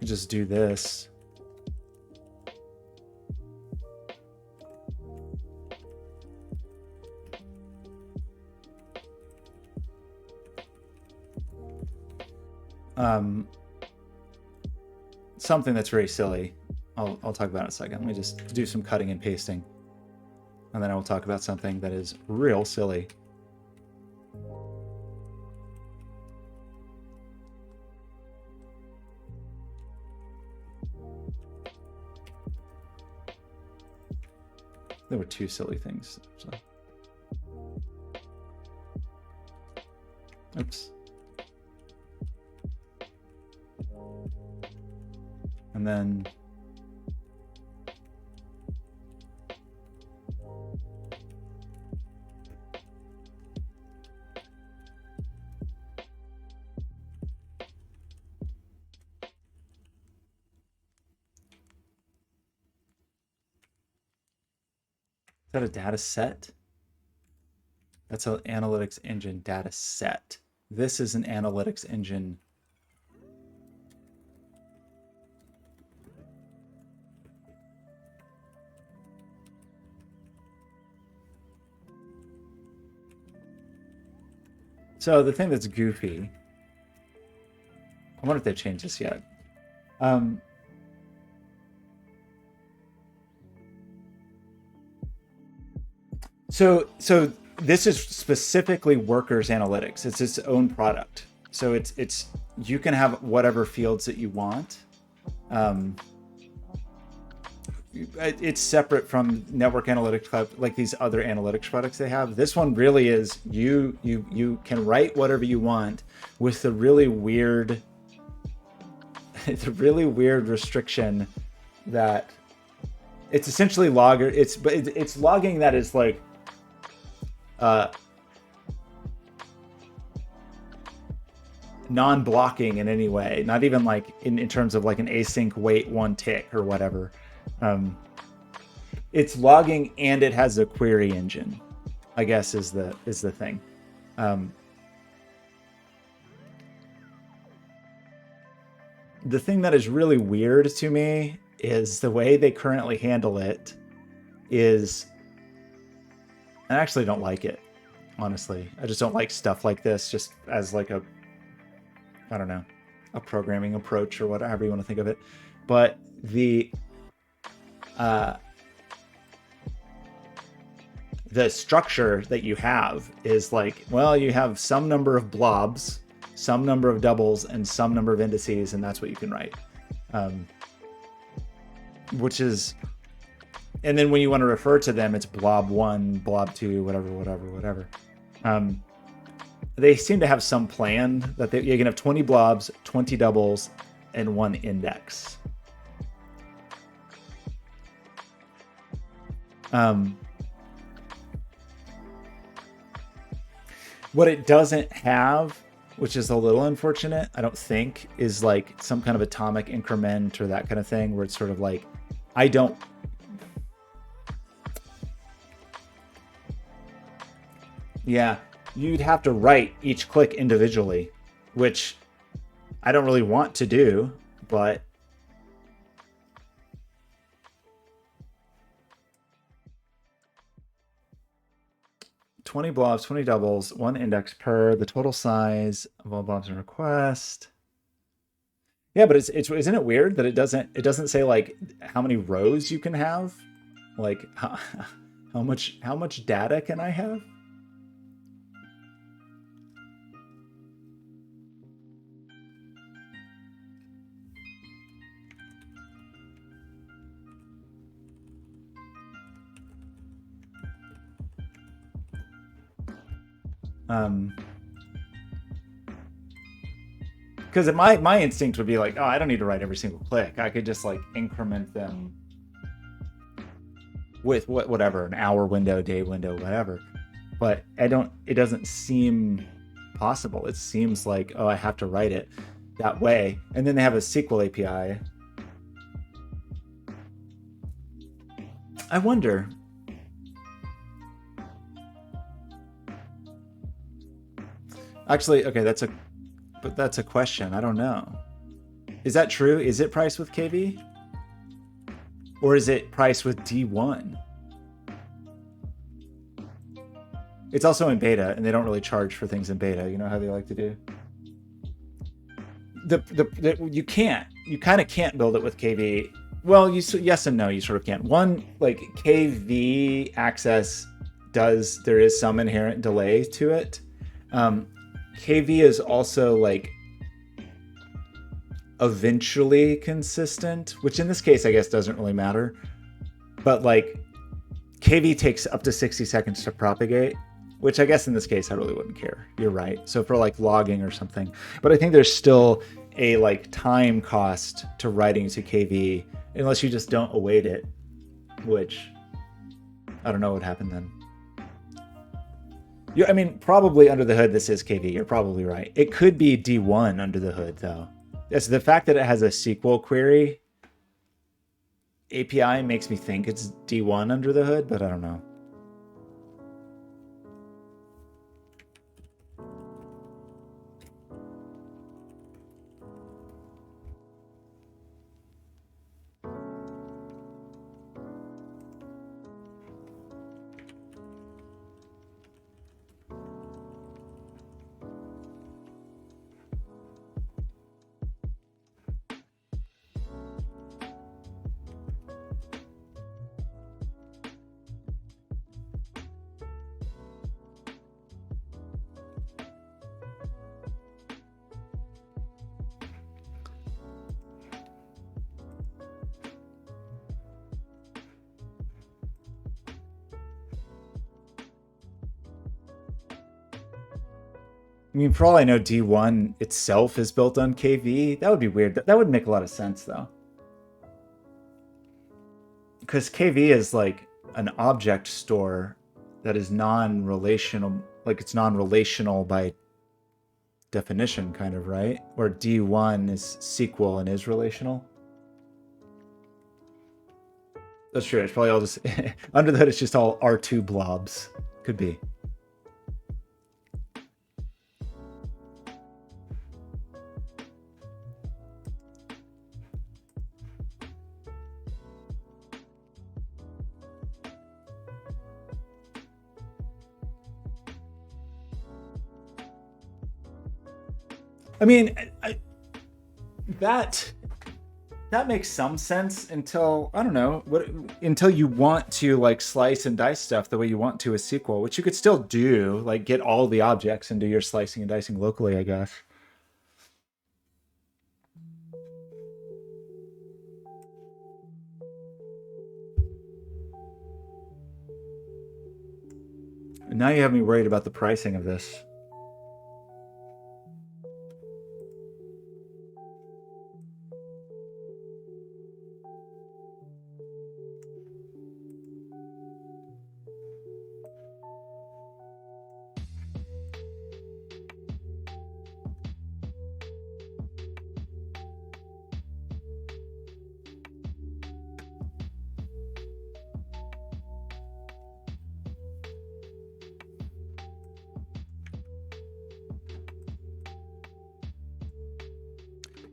Just do this. Something that's very silly. I'll talk about it in a second. Let me just do some cutting and pasting. And then I will talk about something that is real silly. There were two silly things. So. Oops. And then is that a data set? That's an analytics engine data set. This is an analytics engine. So the thing that's goofy, I wonder if they've changed this yet. So this is specifically Workers Analytics. It's its own product. So it's you can have whatever fields that you want. It's separate from Network Analytics Cloud, like these other analytics products they have. This one really is you can write whatever you want with the really weird, restriction that it's essentially logger. It's logging that is like non-blocking in any way, not even like in terms of like an async wait one tick or whatever. It's logging and it has a query engine, I guess is the thing. The thing that is really weird to me is the way they currently handle it is, I actually don't like it, honestly. I just don't like stuff like this just as like a, I don't know, a programming approach or whatever you want to think of it. But the structure that you have is like, well, you have some number of blobs, some number of doubles, and some number of indices, and that's what you can write. Which is, and then when you want to refer to them, it's blob 1, blob 2, whatever. They seem to have some plan that you can have 20 blobs, 20 doubles, and 1 index. What it doesn't have, which is a little unfortunate, I don't think, is like some kind of atomic increment or that kind of thing where it's sort of like, yeah, you'd have to write each click individually, which I don't really want to do, but 20 blobs, 20 doubles, 1 index per. The total size of all blobs and request. Yeah, but it's isn't it weird that it doesn't say like how many rows you can have? Like how much data can I have? Because my instinct would be like, oh, I don't need to write every single click. I could just like increment them with whatever, an hour window, day window, whatever. But it doesn't seem possible. It seems like, oh, I have to write it that way. And then they have a SQL API. I wonder. Actually, okay, that's a question. I don't know. Is that true? Is it priced with KV? Or is it priced with D1? It's also in beta, and they don't really charge for things in beta. You know how they like to do? You can't. You kind of can't build it with KV. Well, yes and no. You sort of can't. One, like KV access there is some inherent delay to it. KV is also like eventually consistent, which in this case I guess doesn't really matter. But like KV takes up to 60 seconds to propagate, which I guess in this case I really wouldn't care. You're right. So for like logging or something, but I think there's still a like time cost to writing to KV unless you just don't await it, which I don't know what happened then. I mean, probably under the hood, this is KV. You're probably right. It could be D1 under the hood, though. It's the fact that it has a SQL query API makes me think it's D1 under the hood, but I don't know. I mean, for all I know, D1 itself is built on KV. That would be weird. That would make a lot of sense, though. Because KV is like an object store that is non-relational. Like it's non-relational by definition, kind of, right? Where D1 is SQL and is relational. That's true. It's probably all just... under the hood, it's just all R2 blobs. Could be. I mean, that makes some sense until I don't know until you want to like slice and dice stuff the way you want to with SQL, which you could still do, like get all the objects and do your slicing and dicing locally, I guess. And now you have me worried about the pricing of this.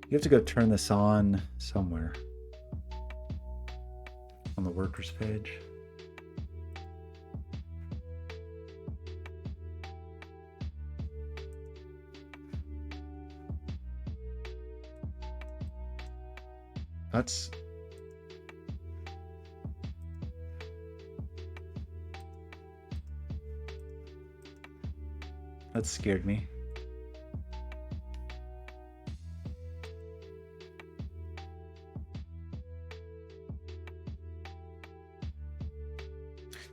You have to go turn this on somewhere. On the workers page. That's that scared me.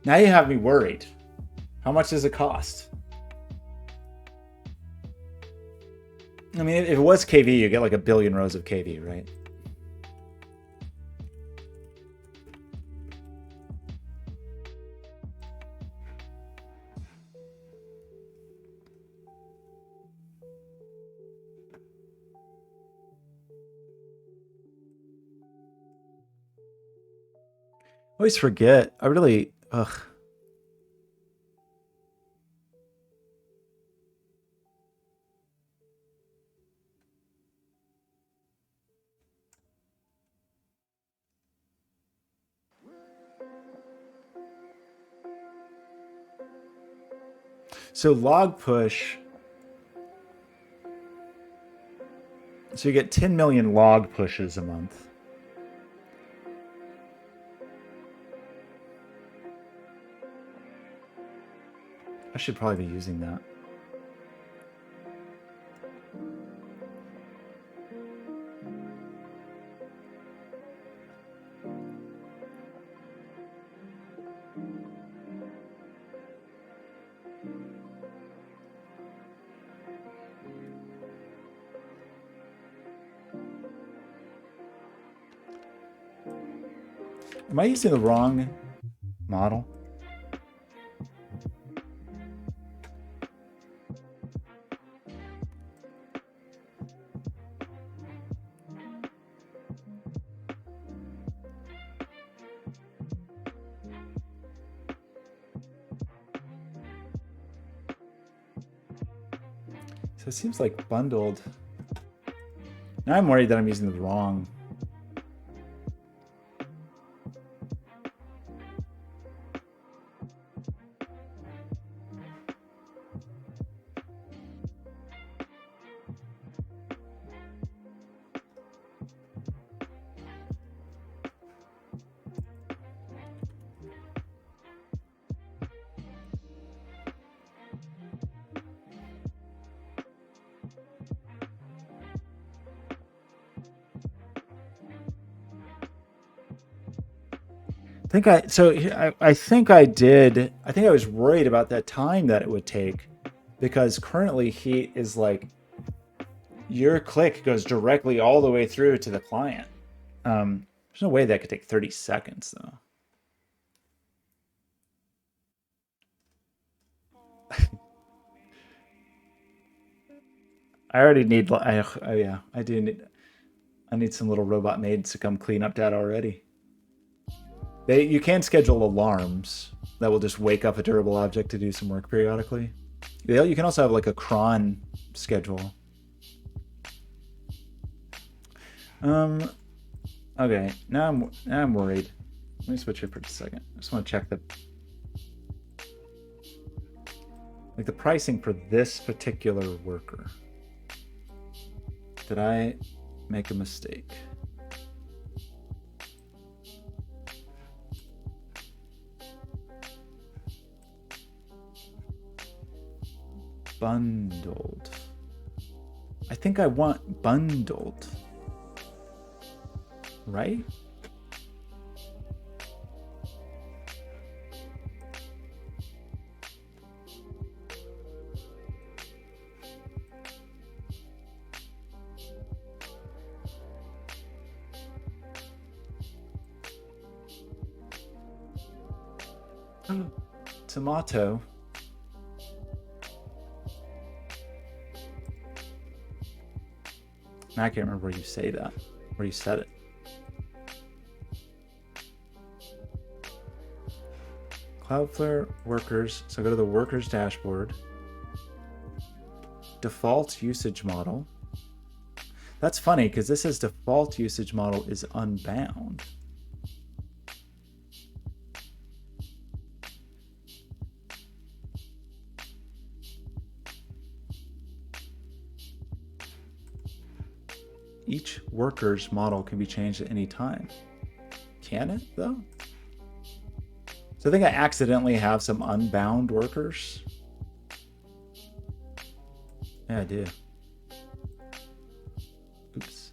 Now you have me worried. How much does it cost? I mean, if it was KV, you get like a billion rows of KV, right? I always forget. I really, ugh. So log push. So you get 10 million log pushes a month. I should probably be using that. Am I using the wrong model? So it seems like bundled. Now I'm worried that I'm using the wrong. I think I did. I think I was worried about that time that it would take because currently Heat is like your click goes directly all the way through to the client. There's no way that could take 30 seconds though. I already need. Oh yeah, I do need. I need some little robot maids to come clean up that already. You can schedule alarms that will just wake up a durable object to do some work periodically. Yeah, you can also have like a cron schedule. Okay, now I'm worried. Let me switch here for just a second. I just want to check the pricing for this particular worker. Did I make a mistake? Bundled. I think I want bundled. Right? Tomato. I can't remember where you say that. Where you said it. Cloudflare workers. So go to the workers dashboard. Default usage model. That's funny because this says default usage model is unbound. each worker's model can be changed at any time. Can it, though? So I think I accidentally have some unbound workers. Yeah, I do. Oops.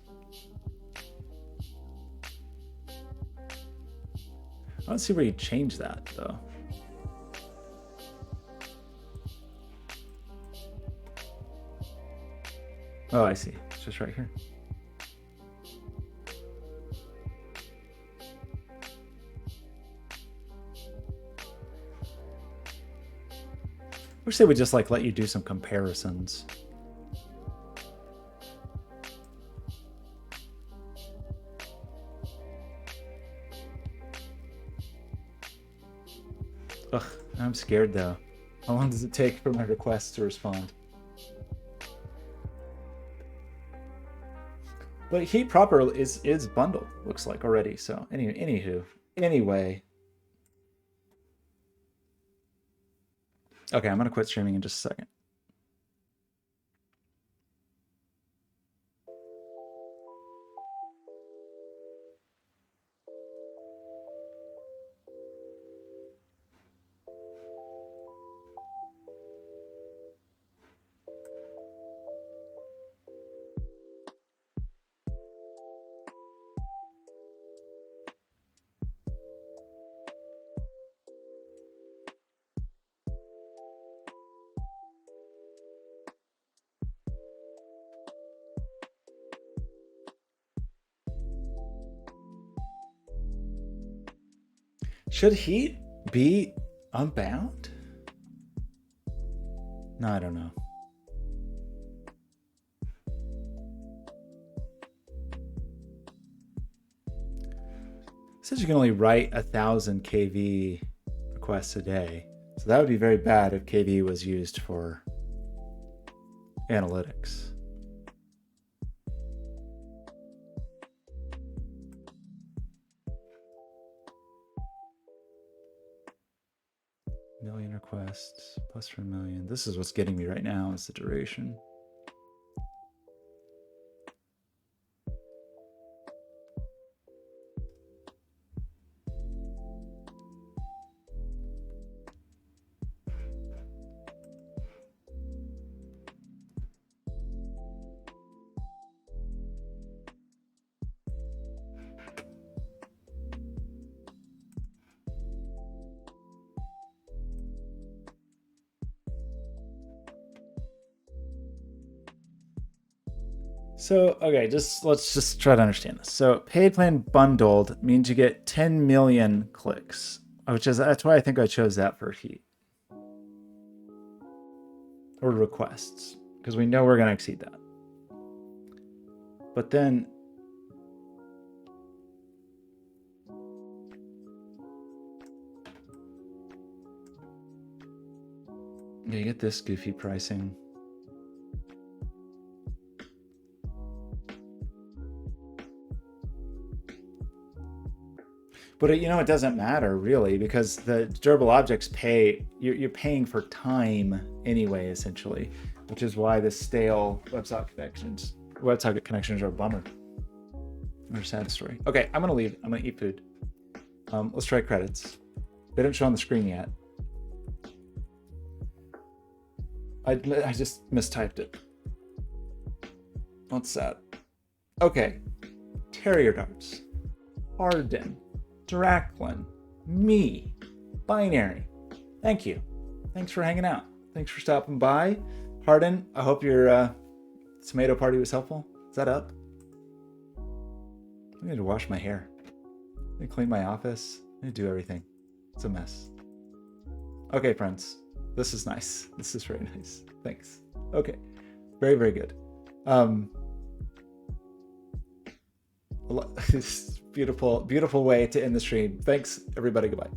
I don't see where you change that, though. Oh, I see. It's just right here. Wish they would just like let you do some comparisons. Ugh, I'm scared though. How long does it take for my request to respond? But heat proper is bundled, looks like already. So anyway. Okay, I'm gonna quit streaming in just a second. Should heat be unbound? No, I don't know. It says you can only write 1,000 kV requests a day. So that would be very bad if kV was used for analytics. Million requests plus for a million. This is what's getting me right now is the duration. So, okay, let's just try to understand this. So, paid plan bundled means you get 10 million clicks, that's why I think I chose that for heat or requests, because we know we're going to exceed that. But then you get this goofy pricing. But it doesn't matter really, because the durable objects you're paying for time anyway, essentially, which is why the stale WebSocket connections are a bummer. Or a sad story. Okay, I'm gonna leave. I'm gonna eat food. Let's try credits. They don't show on the screen yet. I just mistyped it. What's that? Okay. Terrier darts. Arden. Draclin, me, Binary. Thank you. Thanks for hanging out. Thanks for stopping by. Harden, I hope your tomato party was helpful. Is that up? I need to wash my hair. I need to clean my office. I need to do everything. It's a mess. Okay, friends. This is nice. This is very nice. Thanks. Okay. Very, very good. Beautiful way to end the stream. Thanks, everybody. Goodbye.